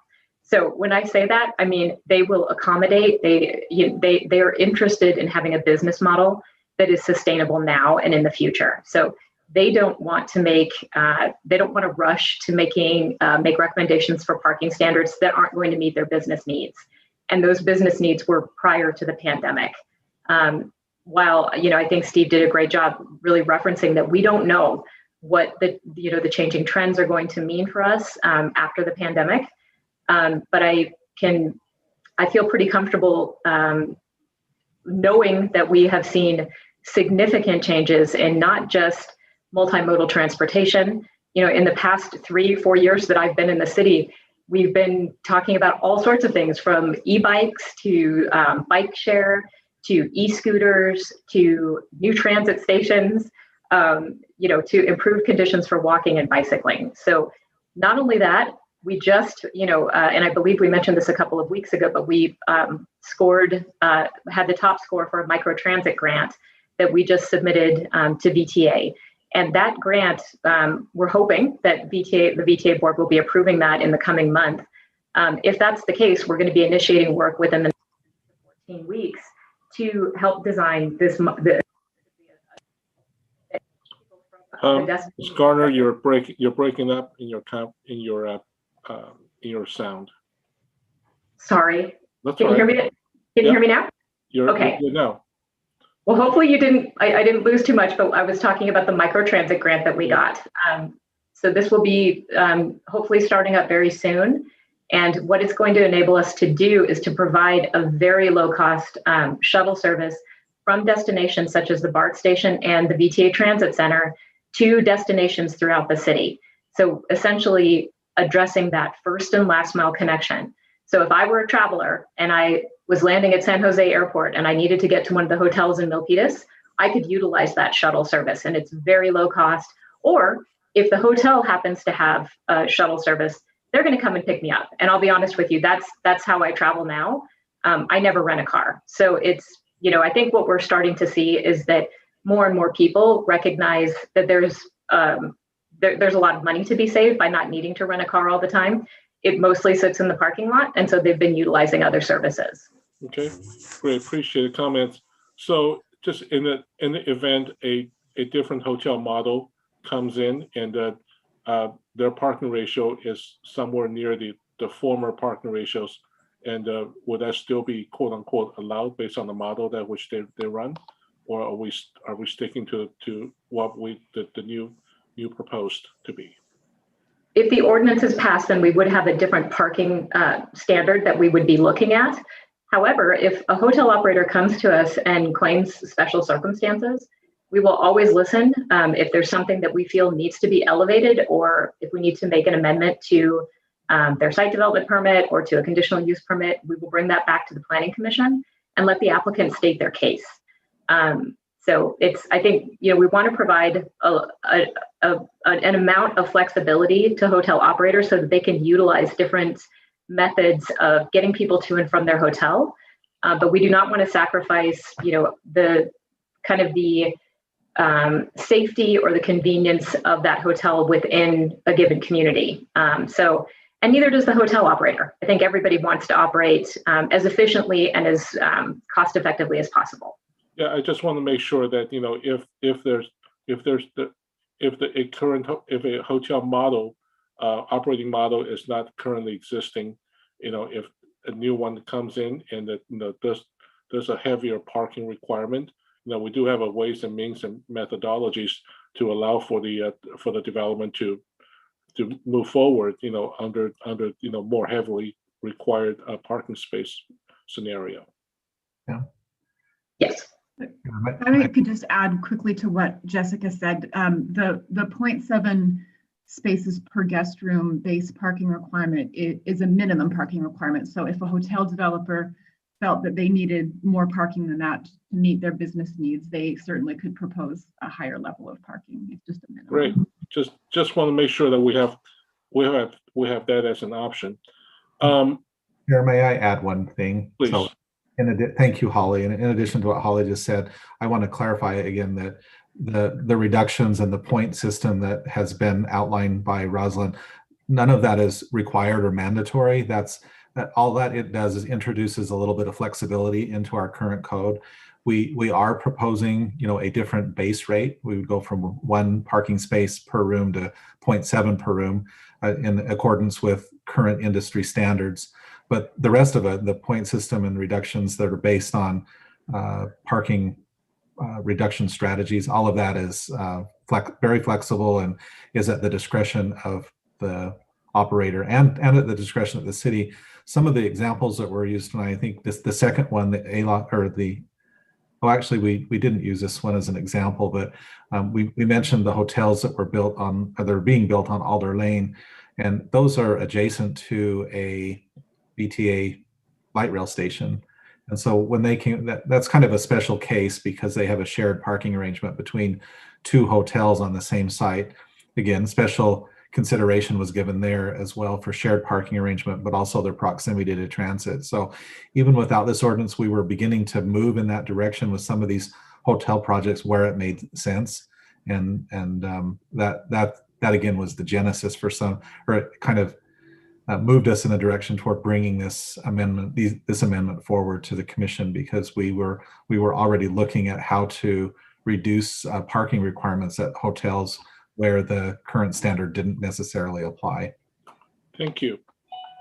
So when I say that, I mean they will accommodate. They are interested in having a business model that is sustainable now and in the future. So they don't want to rush to make recommendations for parking standards that aren't going to meet their business needs. And those business needs were prior to the pandemic. While I think Steve did a great job really referencing that we don't know what the changing trends are going to mean for us after the pandemic. But I feel pretty comfortable knowing that we have seen significant changes in not just multimodal transportation. In the past 3-4 years that I've been in the city, we've been talking about all sorts of things, from e-bikes to bike share, to e-scooters, to new transit stations, to improve conditions for walking and bicycling. So not only that, we just, and I believe we mentioned this a couple of weeks ago, but we had the top score for a microtransit grant that we just submitted to VTA. And that grant, we're hoping that the VTA board will be approving that in the coming month. If that's the case, we're going to be initiating work within the next 14 weeks to help design this. Ms. Garner, you're breaking up in your sound. Sorry. That's Can you hear me? Can you hear me now? Okay. You're now. Well, hopefully you didn't. I didn't lose too much, but I was talking about the microtransit grant that we got. So this will be hopefully starting up very soon. And what it's going to enable us to do is to provide a very low-cost shuttle service from destinations such as the BART station and the VTA Transit Center to destinations throughout the city. So essentially addressing that first and last mile connection. So if I were a traveler and I was landing at San Jose Airport and I needed to get to one of the hotels in Milpitas, I could utilize that shuttle service, and it's very low cost. Or if the hotel happens to have a shuttle service, they're going to come and pick me up. And I'll be honest with you, that's how I travel now. I never rent a car. So it's, I think what we're starting to see is that more and more people recognize that there's a lot of money to be saved by not needing to rent a car all the time. It mostly sits in the parking lot, and so they've been utilizing other services. Okay, great, appreciate the comments. So just in the event a different hotel model comes in and their parking ratio is somewhere near the former parking ratios, and would that still be quote unquote allowed based on the model that which they run, or are we sticking to what the new proposed to be? If the ordinance is passed, then we would have a different parking standard that we would be looking at. However, if a hotel operator comes to us and claims special circumstances, we will always listen. If there's something that we feel needs to be elevated, or if we need to make an amendment to their site development permit or to a conditional use permit, we will bring that back to the Planning Commission and let the applicant state their case. So I think, we want to provide an amount of flexibility to hotel operators so that they can utilize different methods of getting people to and from their hotel. But we do not want to sacrifice, the kind of the safety or the convenience of that hotel within a given community. And neither does the hotel operator. I think everybody wants to operate as efficiently and as cost effectively as possible. Yeah, I just want to make sure that, you know, if a hotel model, operating model is not currently existing, you know, if a new one comes in and that, you know, there's a heavier parking requirement, you know, we do have a ways and means and methodologies to allow for the development to move forward, you know, under you know, more heavily required parking space scenario. Yeah. Yes. I could just add quickly to what Jessica said. The 0.7 spaces per guest room base parking requirement is a minimum parking requirement. So if a hotel developer felt that they needed more parking than that to meet their business needs, they certainly could propose a higher level of parking. It's just a minimum. Great. Just want to make sure that we have that as an option. Chair, may I add one thing? Please. So, thank you, Holly. And in addition to what Holly just said, I want to clarify again that the reductions and the point system that has been outlined by Rosalind, none of that is required or mandatory. All that it does is introduces a little bit of flexibility into our current code. We are proposing, you know, a different base rate. We would go from 1 parking space per room to 0.7 per room in accordance with current industry standards. But the rest of it, the point system and reductions that are based on parking reduction strategies, all of that is very flexible and is at the discretion of the operator and at the discretion of the city. Some of the examples that were used, and I think the second one, actually we didn't use this one as an example, but we mentioned the hotels that were built on, or they're being built on Alder Lane, and those are adjacent to a BTA light rail station. And so when they came, that's kind of a special case because they have a shared parking arrangement between 2 hotels on the same site. Again, special consideration was given there as well for shared parking arrangement, but also their proximity to transit. So even without this ordinance, we were beginning to move in that direction with some of these hotel projects where it made sense. And that again was the genesis for some, or it kind of moved us in a direction toward bringing this amendment forward to the commission, because we were already looking at how to reduce parking requirements at hotels where the current standard didn't necessarily apply. Thank you.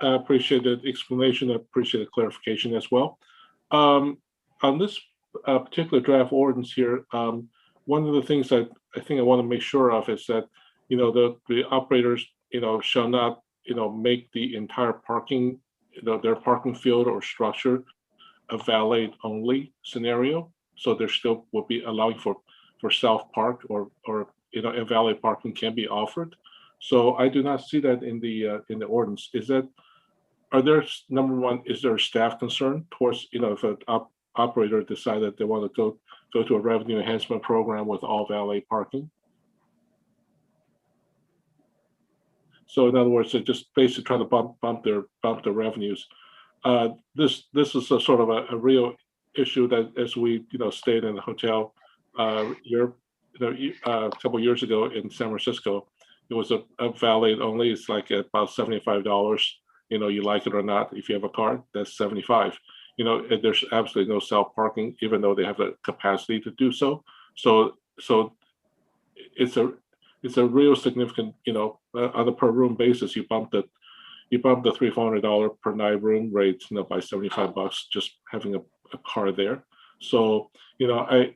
I appreciate the explanation. I appreciate the clarification as well. On this particular draft ordinance here, one of the things that I think I want to make sure of is that, you know, the operators, you know, shall not, you know, make the entire parking, you know, their parking field or structure a valet only scenario. So there still will be allowing for self park or you know, and valet parking can be offered. So I do not see that in the ordinance. Is there, number one, is there a staff concern towards, you know, if an operator decided they want to go to a revenue enhancement program with all valet parking? So in other words, they just basically try to bump their revenues. This is a sort of a real issue that, as we, you know, stayed in the hotel a couple of years ago in San Francisco, it was a valet only. It's like about $75. You know, you like it or not. If you have a card, that's $75. You know, there's absolutely no self parking, even though they have the capacity to do so. So it's a real significant, you know, on a per room basis, you bump the $300-400 per night room rates, you know, by $75 just having a car there. So, you know, I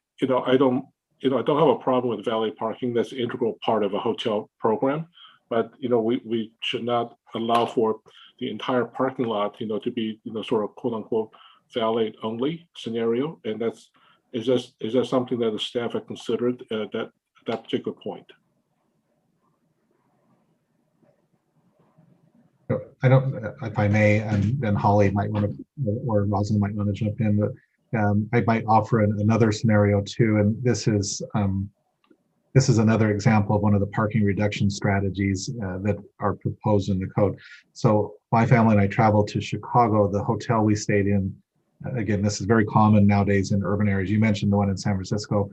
don't have a problem with valet parking. That's an integral part of a hotel program, but, you know, we should not allow for the entire parking lot, you know, to be, you know, sort of quote unquote valet only scenario. And is that something that the staff have considered at that particular point? I don't, if I may, and Holly might want to, or Rosalind might want to jump in, but I might offer another scenario too. And this is another example of one of the parking reduction strategies that are proposed in the code. So my family and I traveled to Chicago. The hotel we stayed in, again, this is very common nowadays in urban areas. You mentioned the one in San Francisco.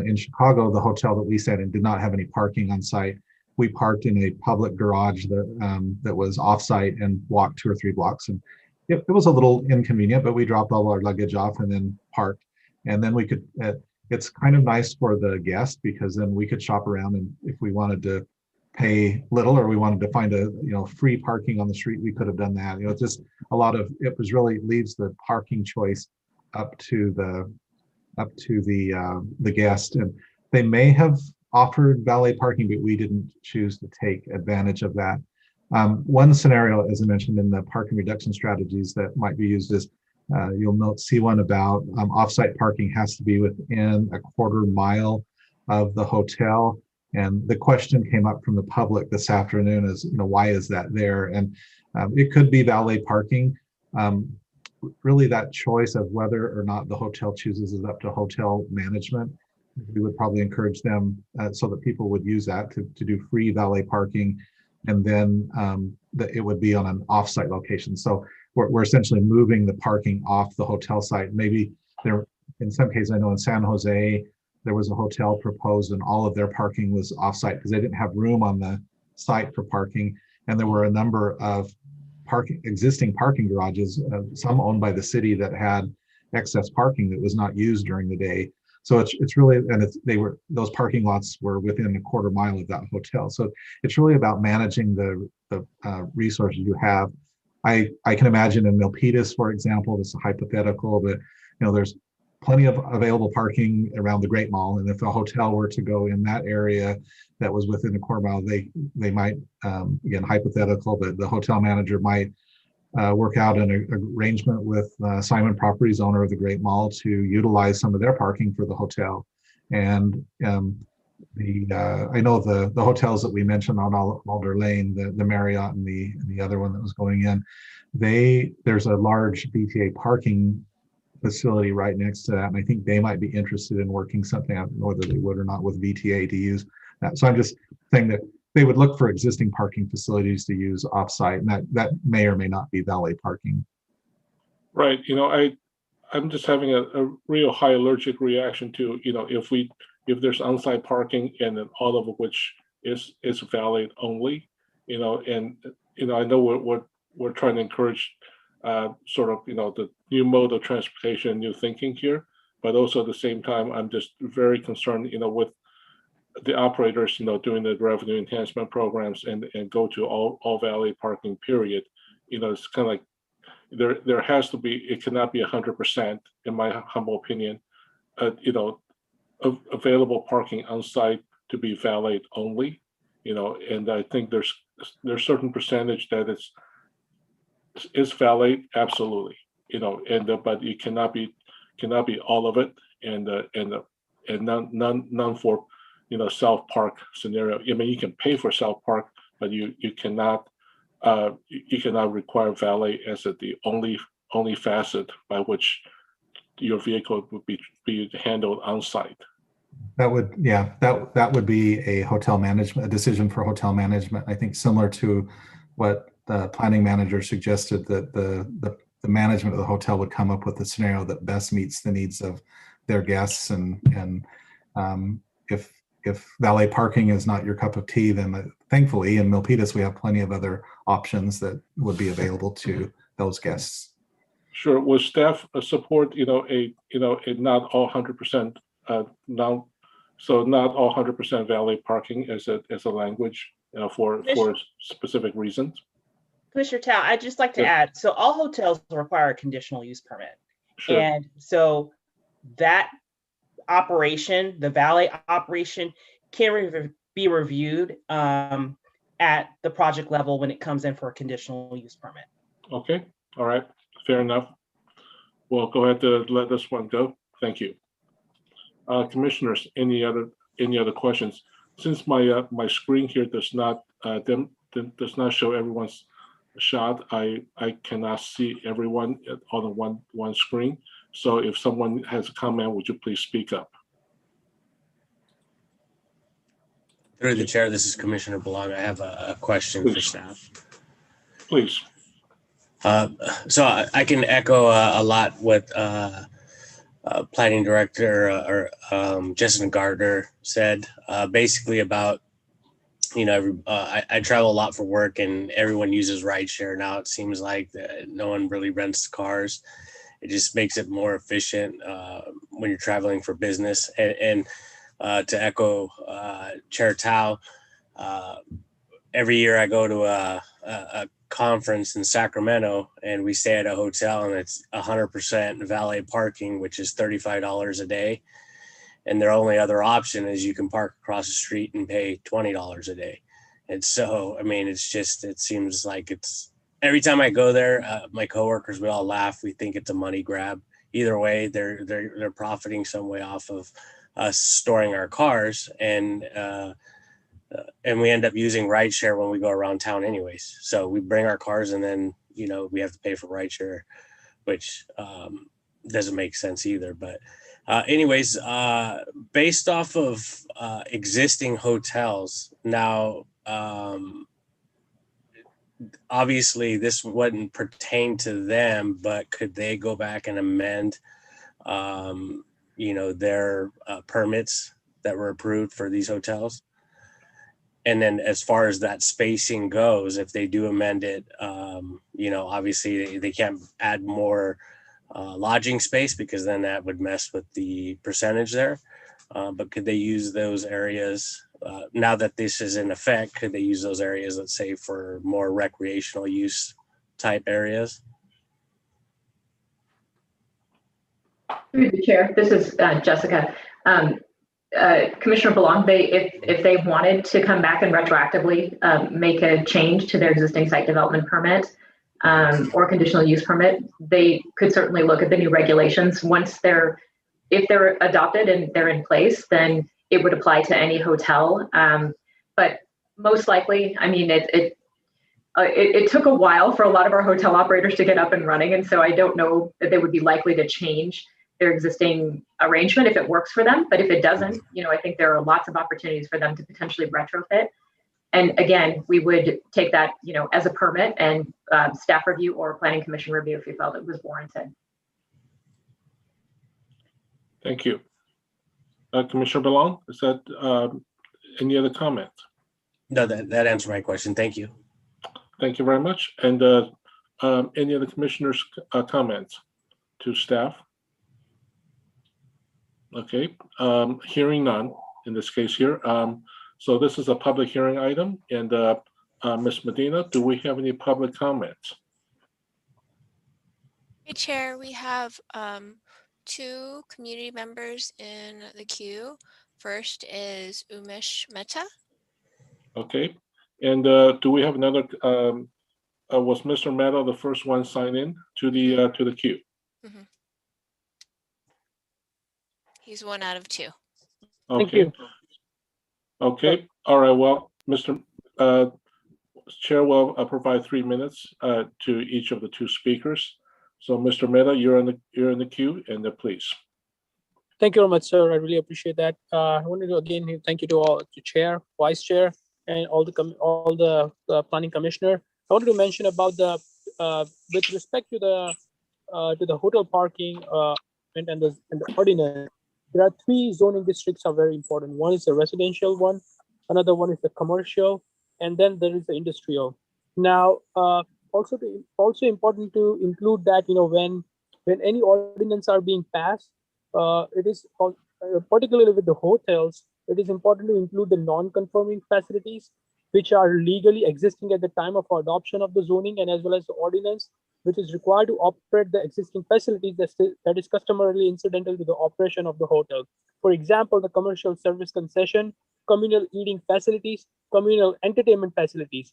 In Chicago, the hotel that we stayed in did not have any parking on site. We parked in a public garage that was off-site and walked 2 or 3 blocks. And it was a little inconvenient, but we dropped all our luggage off and then parked. And then we could, it's kind of nice for the guest because then we could shop around, and if we wanted to pay little or we wanted to find a, free parking on the street, we could have done that. Just a lot of, it was really leaves the parking choice up to the guest. And they may have offered valet parking, but we didn't choose to take advantage of that. One scenario, as I mentioned in the parking reduction strategies that might be used is, you'll see one about offsite parking has to be within a quarter mile of the hotel. And the question came up from the public this afternoon is, why is that there? And it could be valet parking. Really that choice of whether or not the hotel chooses is up to hotel management. We would probably encourage them so that people would use that to do free valet parking. And then it would be on an offsite location. So we're essentially moving the parking off the hotel site. Maybe there, in some cases, I know in San Jose, there was a hotel proposed and all of their parking was offsite because they didn't have room on the site for parking. And there were a number of existing parking garages, some owned by the city, that had excess parking that was not used during the day. So it's really, and those parking lots were within a quarter mile of that hotel. So it's really about managing the resources you have. I can imagine in Milpitas, for example, this is hypothetical, but there's plenty of available parking around the Great Mall. And if a hotel were to go in that area that was within a quarter mile, they might, again, hypothetical, but the hotel manager might work out an arrangement with Simon Properties, owner of the Great Mall, to utilize some of their parking for the hotel. And I know the hotels that we mentioned on Alder Lane, the Marriott and the other one that was going in, there's a large VTA parking facility right next to that, and I think they might be interested in working something out, whether they would or not, with VTA to use that. So I'm just saying that they would look for existing parking facilities to use offsite, and that may or may not be valet parking. Right. I'm just having a real high allergic reaction to, if there's on-site parking and then all of which is valet only, and I know we're trying to encourage sort of, the new mode of transportation, new thinking here, but also at the same time, I'm just very concerned, with the operators, doing the revenue enhancement programs and go to all valet parking period. It's kind of like there has to be, it cannot be 100%, in my humble opinion, available parking on site to be valet only, and I think there's certain percentage that is valet, absolutely, and but it cannot be all of it, and none for self-park scenario. I mean, you can pay for self-park, but you cannot require valet as the only facet by which your vehicle would be handled on site. That would be a decision for hotel management. I think similar to what the planning manager suggested, that the management of the hotel would come up with a scenario that best meets the needs of their guests. And if valet parking is not your cup of tea, then thankfully in Milpitas we have plenty of other options that would be available to those guests. Sure. Will staff support a not all 100% so not all 100% valet parking as a language for specific reasons? Commissioner Tao, I'd just like to add, so all hotels require a conditional use permit. Sure. And so that operation, the valet operation, can be reviewed at the project level when it comes in for a conditional use permit. Okay, all right, fair enough. Well, go ahead to let this one go. Thank you. Commissioners, any other questions? Since my screen here does not show everyone's shot, I cannot see everyone on one screen. So if someone has a comment, would you please speak up? Through the chair, this is Commissioner Belaga. I have a question for staff. Please. So I can echo a lot what Planning Director Jessica Gardner said, basically about, I travel a lot for work and everyone uses rideshare now. It seems like no one really rents cars. It just makes it more efficient when you're traveling for business. And to echo Chair Tao, every year I go to a conference in Sacramento, and we stay at a hotel, and it's 100% valet parking, which is $35 a day. And their only other option is you can park across the street and pay $20 a day. And so, I mean, it's just, it seems like it's, every time I go there, my coworkers, we all laugh. We think it's a money grab. Either way, they're profiting some way off of us storing our cars, and we end up using rideshare when we go around town anyways. So we bring our cars, and then, you know, we have to pay for rideshare, which doesn't make sense either. But anyways, based off of existing hotels now, obviously this wouldn't pertain to them, but could they go back and amend, you know, their permits that were approved for these hotels? And then as far as that spacing goes, if they do amend it, you know, obviously they can't add more lodging space, because then that would mess with the percentage there. But could they use those areas, now that this is in effect, could they use those areas, let's say, for more recreational use type areas? Through the chair, this is Jessica. Commissioner Belong, if they wanted to come back and retroactively make a change to their existing site development permit or conditional use permit, they could certainly look at the new regulations. If they're adopted and they're in place, then it would apply to any hotel. But most likely, I mean, it took a while for a lot of our hotel operators to get up and running, and so I don't know that they would be likely to change their existing arrangement if it works for them. But if it doesn't, you know, I think there are lots of opportunities for them to potentially retrofit. And again, we would take that, you know, as a permit and staff review or planning commission review if we felt it was warranted. Thank you. Commissioner Belong, is that any other comment? No, that answered my question. Thank you. Thank you very much. And any other commissioners' comments to staff? Okay, hearing none in this case here. So this is a public hearing item, and Ms. Medina, do we have any public comments? Hey, Chair, we have 2 community members in the queue. First is Umesh Mehta. Okay, and do we have another? Was Mr. Mehta the first one signed in to the queue? Mm-hmm. He's 1 out of 2. Okay. Thank you. Okay. All right. Well, Mr. Chair will provide 3 minutes to each of the 2 speakers. So, Mr. Mehta, you're in the queue, and please. Thank you very much, sir. I really appreciate that. I wanted to again thank you to all, to chair, vice chair, and all the planning commissioner. I wanted to mention about the with respect to the hotel parking and the ordinance. There are 3 zoning districts are very important. One is the residential one, another one is the commercial, and then there is the industrial. Now, also important to include that, you know, when any ordinance are being passed, it is particularly with the hotels, it is important to include the non-conforming facilities which are legally existing at the time of adoption of the zoning, and as well as the ordinance which is required to operate the existing facilities that is customarily incidental to the operation of the hotel. For example, the commercial service concession, communal eating facilities, communal entertainment facilities.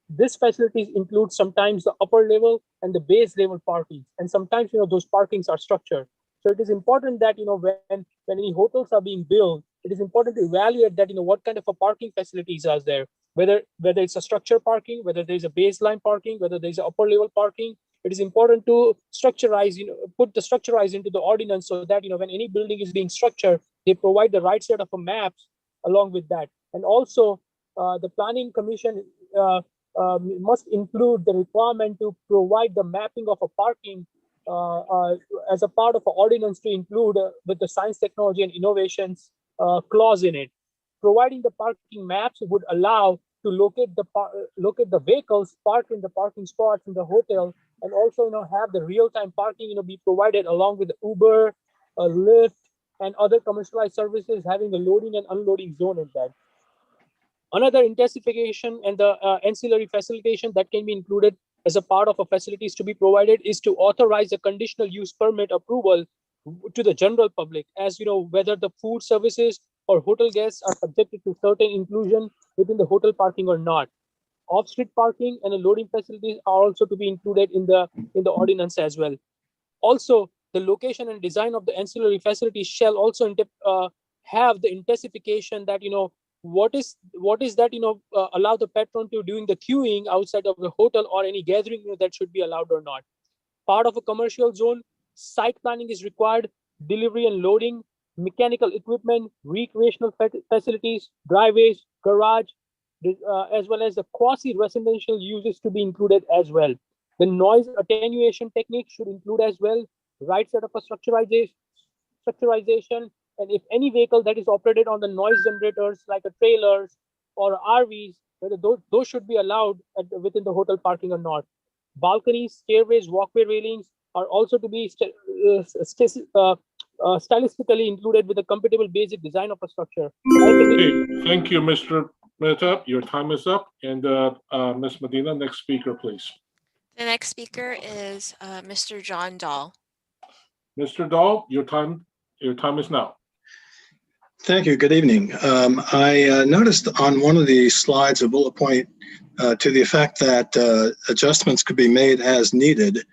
These facilities include sometimes the upper level and the base level parking, and sometimes, you know, those parkings are structured. So it is important that, you know, when any hotels are being built, it is important to evaluate that, you know, what kind of a parking facilities are there, whether it's a structured parking, whether there's a baseline parking, whether there's an upper level parking. It is important to structurize, you know, put the structurize into the ordinance so that, you know, when any building is being structured, they provide the right set of maps along with that. And also the planning commission must include the requirement to provide the mapping of a parking as a part of an ordinance to include with the science, technology, and innovations clause in it. Providing the parking maps would allow to locate the vehicles parked in the parking spots in the hotel and also, have the real-time parking, be provided along with Uber, Lyft, and other commercialized services having a loading and unloading zone in that. Another intensification and the ancillary facilitation that can be included as a part of a facilities to be provided is to authorize a conditional use permit approval to the general public, as whether the food services or hotel guests are subjected to certain inclusion within the hotel parking or not. Off-street parking and the loading facilities are also to be included in the ordinance as well. Also, the location and design of the ancillary facilities shall also have the intensification that what is that allow the patron to doing the queuing outside of the hotel or any gathering that should be allowed or not. Part of a commercial zone, site planning is required, delivery and loading, mechanical equipment, recreational facilities, driveways, garage, as well as the quasi-residential uses to be included as well. The noise attenuation technique should include as well, right set of a structurization, and if any vehicle that is operated on the noise generators like trailers or RVs, whether those should be allowed within the hotel parking or not. Balconies, stairways, walkway railings are also to be stylistically included with a compatible basic design of a structure. Okay, thank you, Mr. Mehta. Your time is up. And Ms. Medina, next speaker, please. The next speaker is Mr. John Dahl. Mr. Dahl, your time is now. Thank you. Good evening. I noticed on one of the slides a bullet point to the effect that adjustments could be made as needed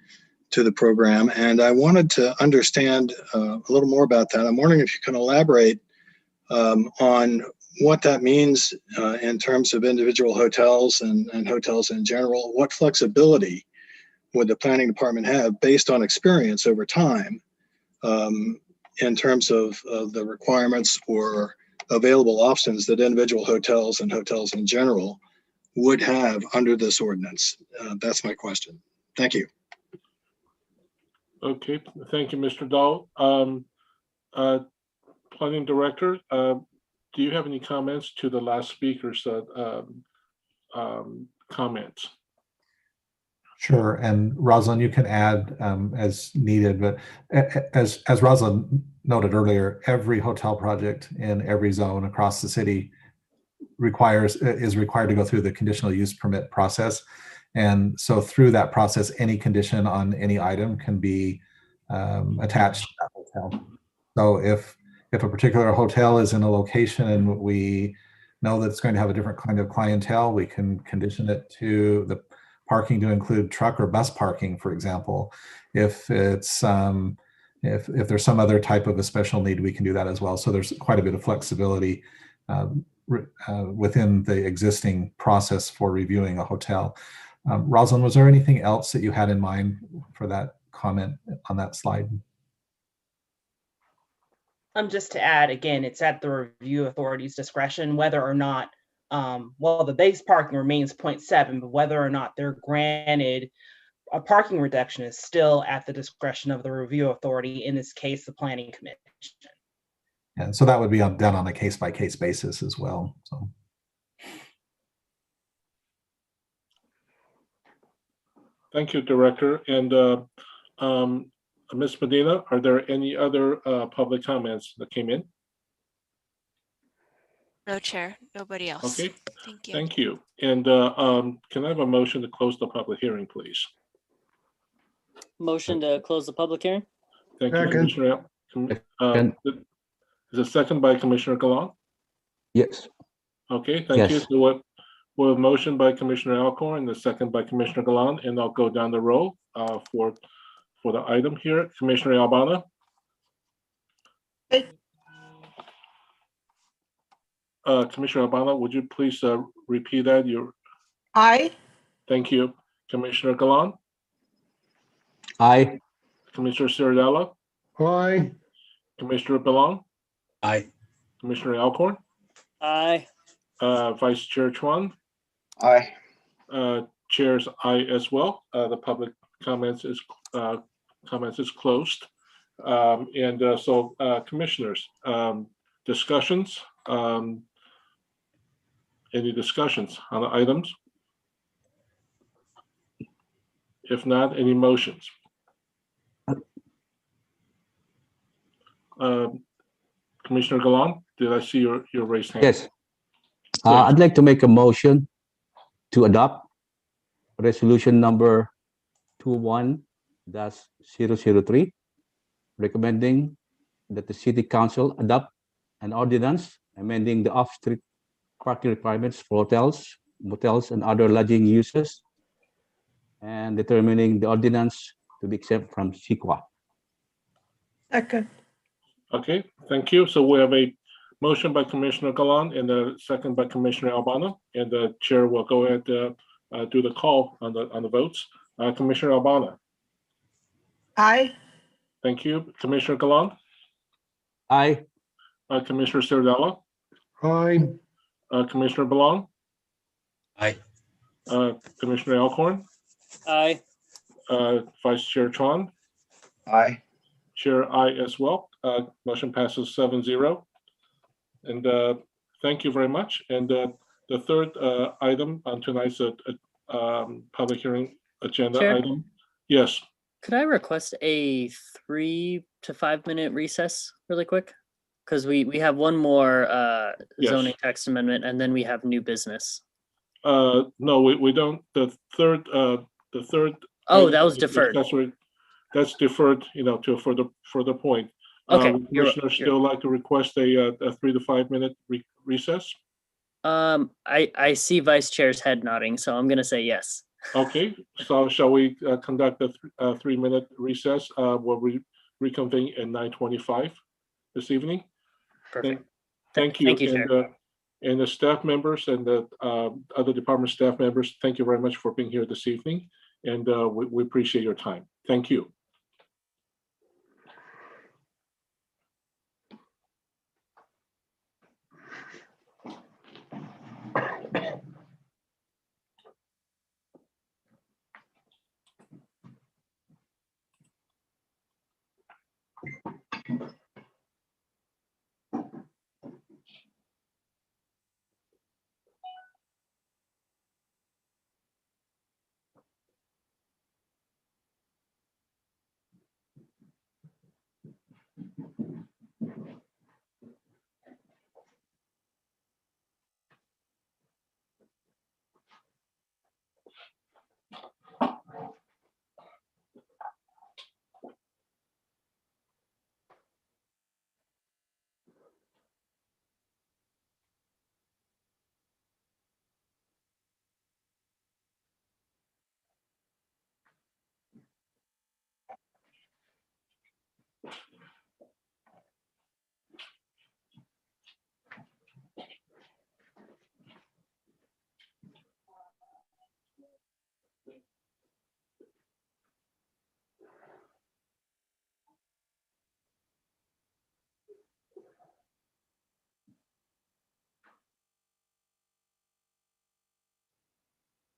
to the program, and I wanted to understand a little more about that. I'm wondering if you can elaborate on what that means in terms of individual hotels and hotels in general. What flexibility would the planning department have based on experience over time in terms of the requirements or available options that individual hotels and hotels in general would have under this ordinance? That's my question. Thank you. Okay, thank you, Mr. Dahl. Planning Director, do you have any comments to the last speaker's comments? Sure, and Rosalind, you can add as needed, but as Rosalind noted earlier, every hotel project in every zone across the city is required to go through the conditional use permit process. And so through that process, any condition on any item can be attached to that hotel. So if a particular hotel is in a location and we know that it's going to have a different kind of clientele, we can condition it to the parking to include truck or bus parking, for example. If it's if there's some other type of a special need, we can do that as well. So there's quite a bit of flexibility within the existing process for reviewing a hotel. Rosalind, was there anything else that you had in mind for that comment on that slide? Just to add, again, it's at the review authority's discretion whether or not, well, the base parking remains 0.7, but whether or not they're granted a parking reduction is still at the discretion of the review authority, in this case, the Planning Commission. And so that would be done on a case-by-case basis as well. So. Thank you, Director. And Ms. Medina, are there any other public comments that came in? No, Chair, nobody else. Okay, thank you. Thank you. And can I have a motion to close the public hearing, please? Motion to close the public hearing. Thank you, Commissioner. Is it second by Commissioner Galan? Yes. Okay, thank you. Yes. So with a motion by Commissioner Alcorn and the second by Commissioner Galan, and I'll go down the row for the item here. Commissioner Albana? Commissioner Albana, would you please repeat that? Aye. Thank you. Commissioner Galan? Aye. Commissioner Ciardella? Aye. Commissioner Belong? Aye. Commissioner Alcorn? Aye. Vice Chair Chuan? Aye. Chair's aye as well. The public comments is closed. So commissioners, discussions, any discussions on the items? If not, any motions? Commissioner Galan, did I see your raised hand? Yes. I'd like to make a motion to adopt resolution number 21-003, recommending that the city council adopt an ordinance amending the off-street parking requirements for hotels, motels, and other lodging uses, and determining the ordinance to be exempt from CEQA. Second. Okay, thank you. So we have a motion by Commissioner Galan and a second by Commissioner Albano, and the chair will go ahead to do the call on the votes. Commissioner Albano. Aye. Thank you. Commissioner Galan. Aye. Commissioner Ciardella. Aye. Commissioner Belong. Aye. Commissioner Alcorn. Aye. Vice Chair Tron. Aye. Chair, aye as well. Motion passes 7-0. And thank you very much. And the third item on tonight's public hearing agenda Chair? item. Yes. Could I request a 3 to 5 minute recess really quick? Because we have one more Yes. zoning text amendment and then we have new business. No, we don't. The third. Oh, item that was is deferred. That's deferred, to further point. Okay, Would Commissioner still like to request a 3 to 5 minute recess? I see Vice Chair's head nodding, so I'm gonna say yes. Okay, so shall we conduct a 3-minute recess? We'll reconvene at 9:25 this evening. Perfect. Thank you. Thank you, Chair. And the staff members and the other department staff members, thank you very much for being here this evening. And we appreciate your time. Thank you.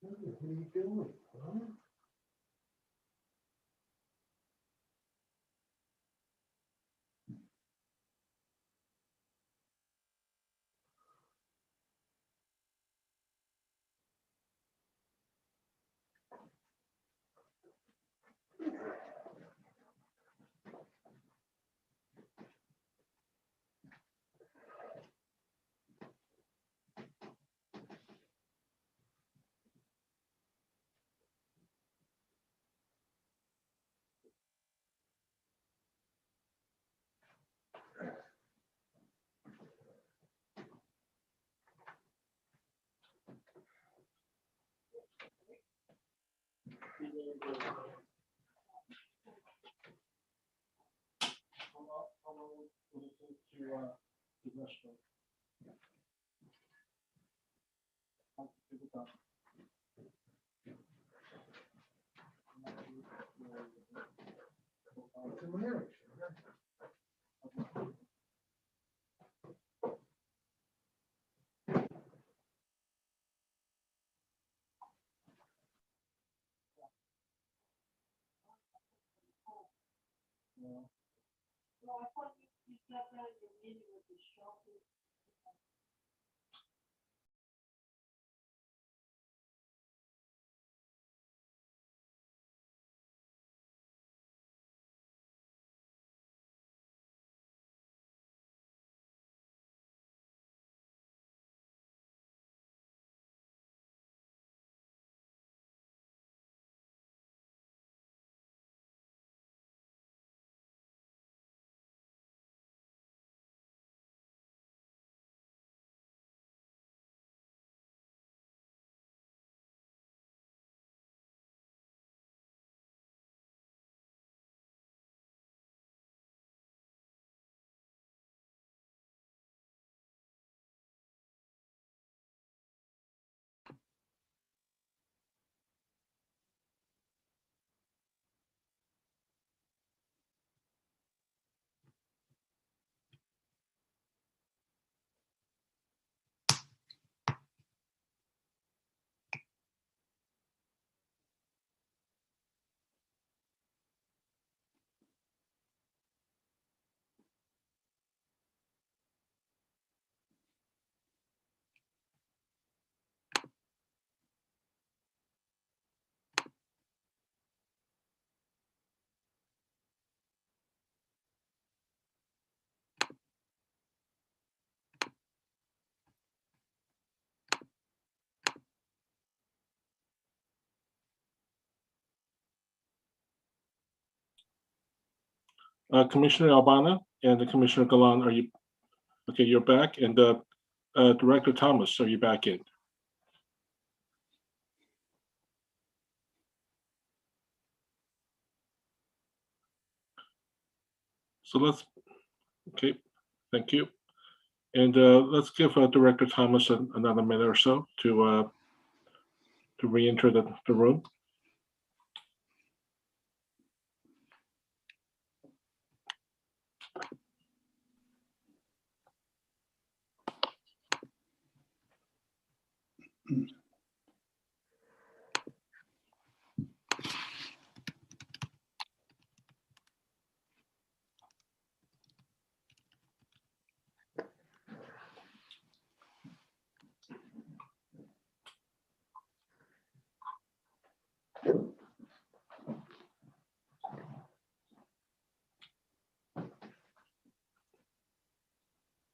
What are you doing, huh? Commissioner Albana and Commissioner Galan, are you, okay, you're back. And Director Thomas, are you back in? So let's, okay, thank you. And let's give Director Thomas another minute or so to re-enter the room.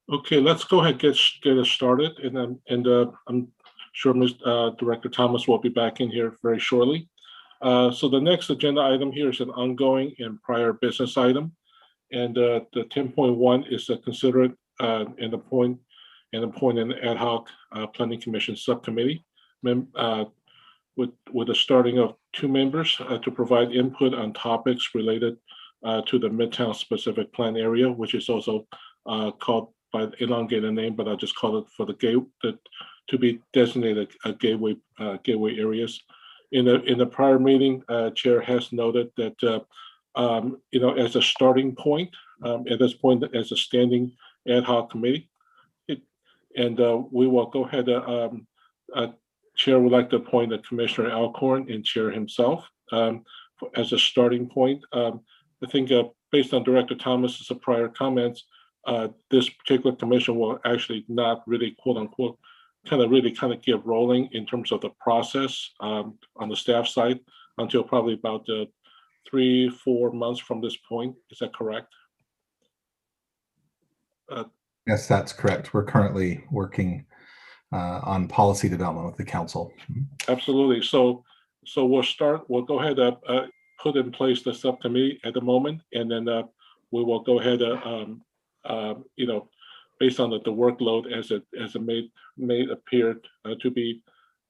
Okay, let's go ahead and get us started, and I'm sure Director Thomas will be back in here very shortly. So the next agenda item here is an ongoing and prior business item, and the 10.1 is to consider it and appoint an ad hoc planning commission subcommittee with a starting of 2 members to provide input on topics related to the Midtown specific plan area, which is also called by the elongated name, but I'll just call it for to be designated gateway areas. In the prior meeting, Chair has noted that as a starting point, at this point as a standing ad hoc committee, and we will go ahead. Chair would like to appoint Commissioner Alcorn and Chair himself as a starting point. I think based on Director Thomas's prior comments, this particular commission will actually not really, quote unquote, kind of get rolling in terms of the process on the staff side until probably about 3-4 months from this point. Is that correct? Yes, that's correct. We're currently working on policy development with the council. Absolutely. So we'll go ahead and put in place the subcommittee at the moment, and then we will go ahead based on the workload as it may appear to be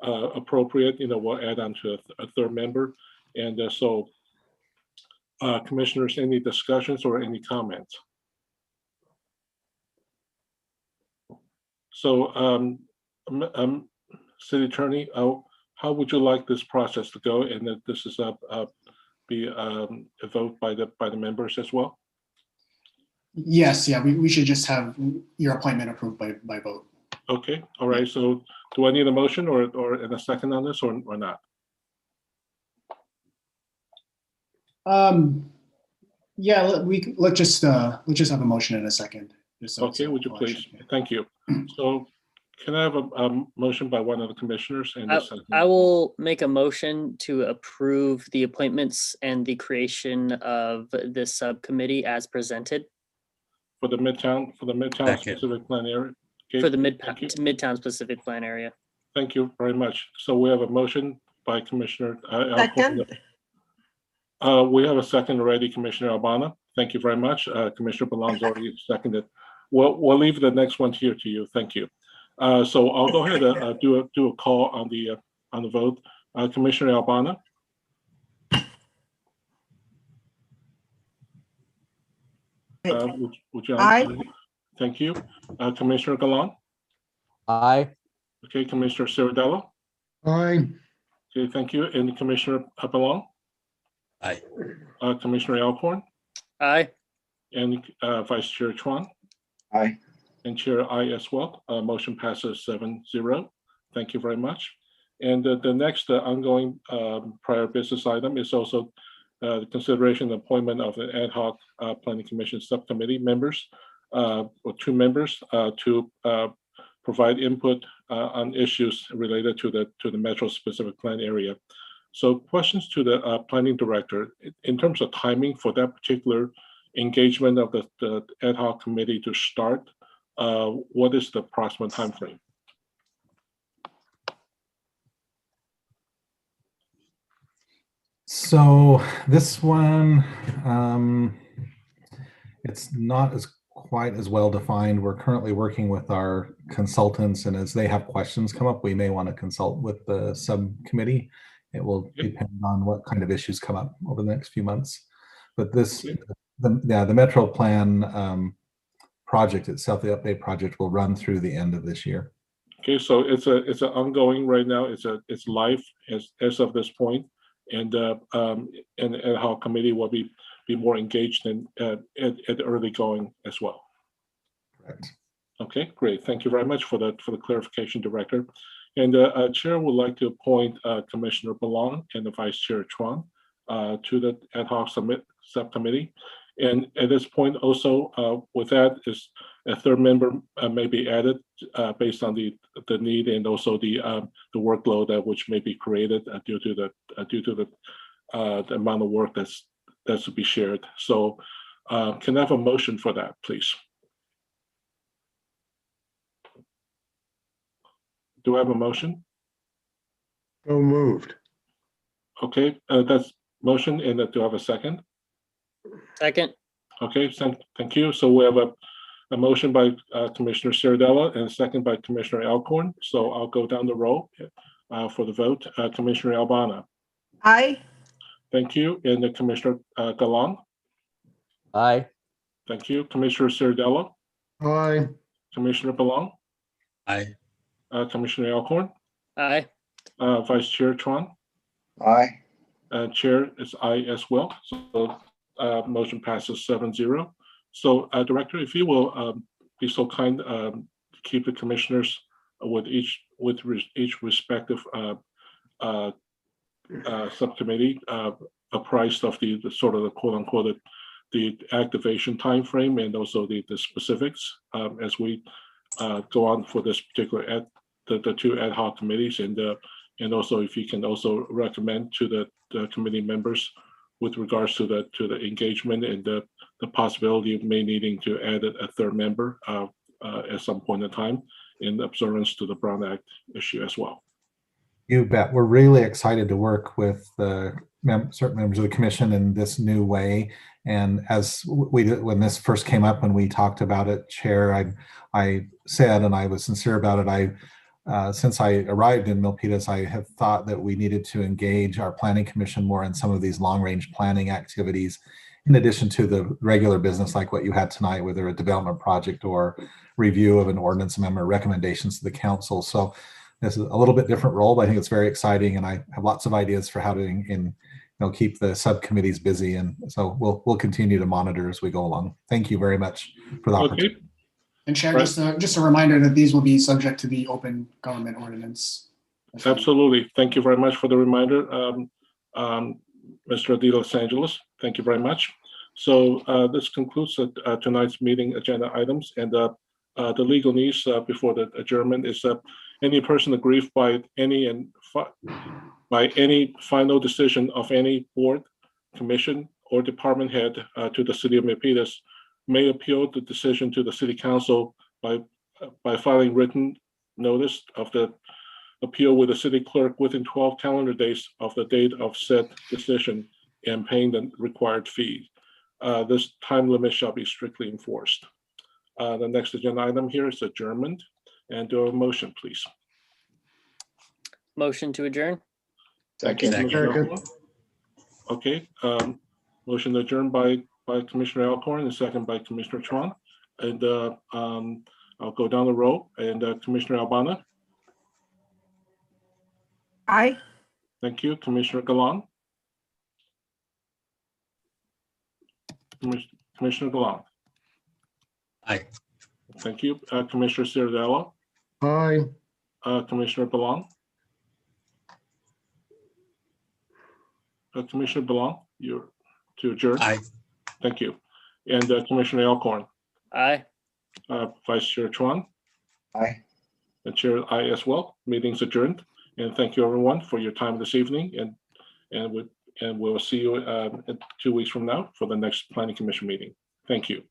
appropriate, we'll add on to a 3rd member. And so commissioners, any discussions or any comments? So City Attorney, how would you like this process to go? And that this is be a vote by the members as well? Yes, yeah, we should just have your appointment approved by vote. Okay, all right. So do I need a motion or a second on this or not? Yeah, let's just have a motion in a second. Okay, would you please? Thank you. So can I have a motion by one of the commissioners? And I will make a motion to approve the appointments and the creation of this subcommittee as presented. For the Midtown specific plan area? Okay, for the Midtown specific plan area. Thank you very much. So we have a motion by Commissioner Second. We have a second already, Commissioner Albana. Thank you very much. Commissioner Balan's already seconded. We'll leave the next one here to you. Thank you. So I'll go ahead and do a call on the vote. Commissioner Albana. Would you Aye. Thank you. Commissioner Galan. Aye. Okay, Commissioner Ciradella. Aye. Okay, thank you. And Commissioner Papillon. Aye. Commissioner Alcorn. Aye. And Vice Chair Chuan. Aye. And Chair I as well. Motion passes 7-0. Thank you very much. And the next ongoing prior business item is also the consideration and appointment of an ad hoc planning commission subcommittee members, or 2 members, to provide input on issues related to the metro specific plan area. So questions to the planning director in terms of timing for that particular engagement of the ad hoc committee to start. What is the approximate time frame? So this one, it's not as quite as well defined. We're currently working with our consultants, and as they have questions come up, we may want to consult with the subcommittee. It will depend on what kind of issues come up over the next few months. But this, the Metro Plan project itself, the update project, will run through the end of this year. Okay, so it's an ongoing right now. It's live as of this point, and how committee will be more engaged in at early going as well. Correct. Okay, great. Thank you very much for the clarification, Director. And Chair would like to appoint Commissioner Belong and the Vice Chair Chuan to the ad hoc subcommittee. And at this point, also with that, is a third member may be added based on the need and also the workload that which may be created due to the amount of work that's to be shared. So can I have a motion for that, please? Do I have a motion? So moved. Okay, that's motion, and do I have a second? Second. Okay, thank you. So we have a motion by Commissioner Ciardella and a second by Commissioner Alcorn. So I'll go down the row for the vote. Commissioner Albana. Aye. Thank you. And the Commissioner Galan. Aye. Thank you. Commissioner Ciardella. Aye. Commissioner Belong. Aye. Commissioner Alcorn. Aye. Vice Chair Chuan. Aye. Chair is aye as well. So motion passes 7-0. So Director, if you will be so kind to keep the commissioners with each respective subcommittee apprised of the sort of the quote unquote the activation time frame and also the specifics as we go on for this particular the two ad hoc committees, and also if you can also recommend to the committee members with regards to the engagement and the possibility of may needing to add a third member at some point in time in observance to the Brown Act issue as well. You bet. We're really excited to work with the certain members of the commission in this new way. And as we did when this first came up, when we talked about it, Chair, I said, and I was sincere about it, since I arrived in Milpitas, I have thought that we needed to engage our planning commission more in some of these long-range planning activities, in addition to the regular business like what you had tonight, whether a development project or review of an ordinance amendment, recommendations to the council. So this is a little bit different role, but I think it's very exciting, and I have lots of ideas for how to keep the subcommittees busy. And so we'll continue to monitor as we go along. Thank you very much for the opportunity. And Chair, just a reminder that these will be subject to the open government ordinance. Absolutely. Thank you very much for the reminder, Mr. De Los Angeles. Thank you very much. So this concludes tonight's meeting agenda items, and the legal needs before the adjournment is any person aggrieved by any final decision of any board, commission, or department head to the city of Milpitas may appeal the decision to the city council by filing written notice of the appeal with the city clerk within 12 calendar days of the date of said decision and paying the required fee. This time limit shall be strictly enforced. The next agenda item here is adjournment, and do a motion, please. Motion to adjourn. Second. Okay. Motion to adjourn by Commissioner Alcorn and second by Commissioner Chuan. And I'll go down the row. And Commissioner Albana. Aye. Thank you. Commissioner Galan. Commissioner Galan. Aye. Thank you. Commissioner Ciardella. Aye. Commissioner Belong. Commissioner Belong, you're to adjourn. Aye. Thank you. And Commissioner Alcorn. Aye. Vice Chair Chuan. Aye. And Chair, aye as well. Meeting's adjourned. And thank you everyone for your time this evening. And we'll see you 2 weeks from now for the next Planning Commission meeting. Thank you.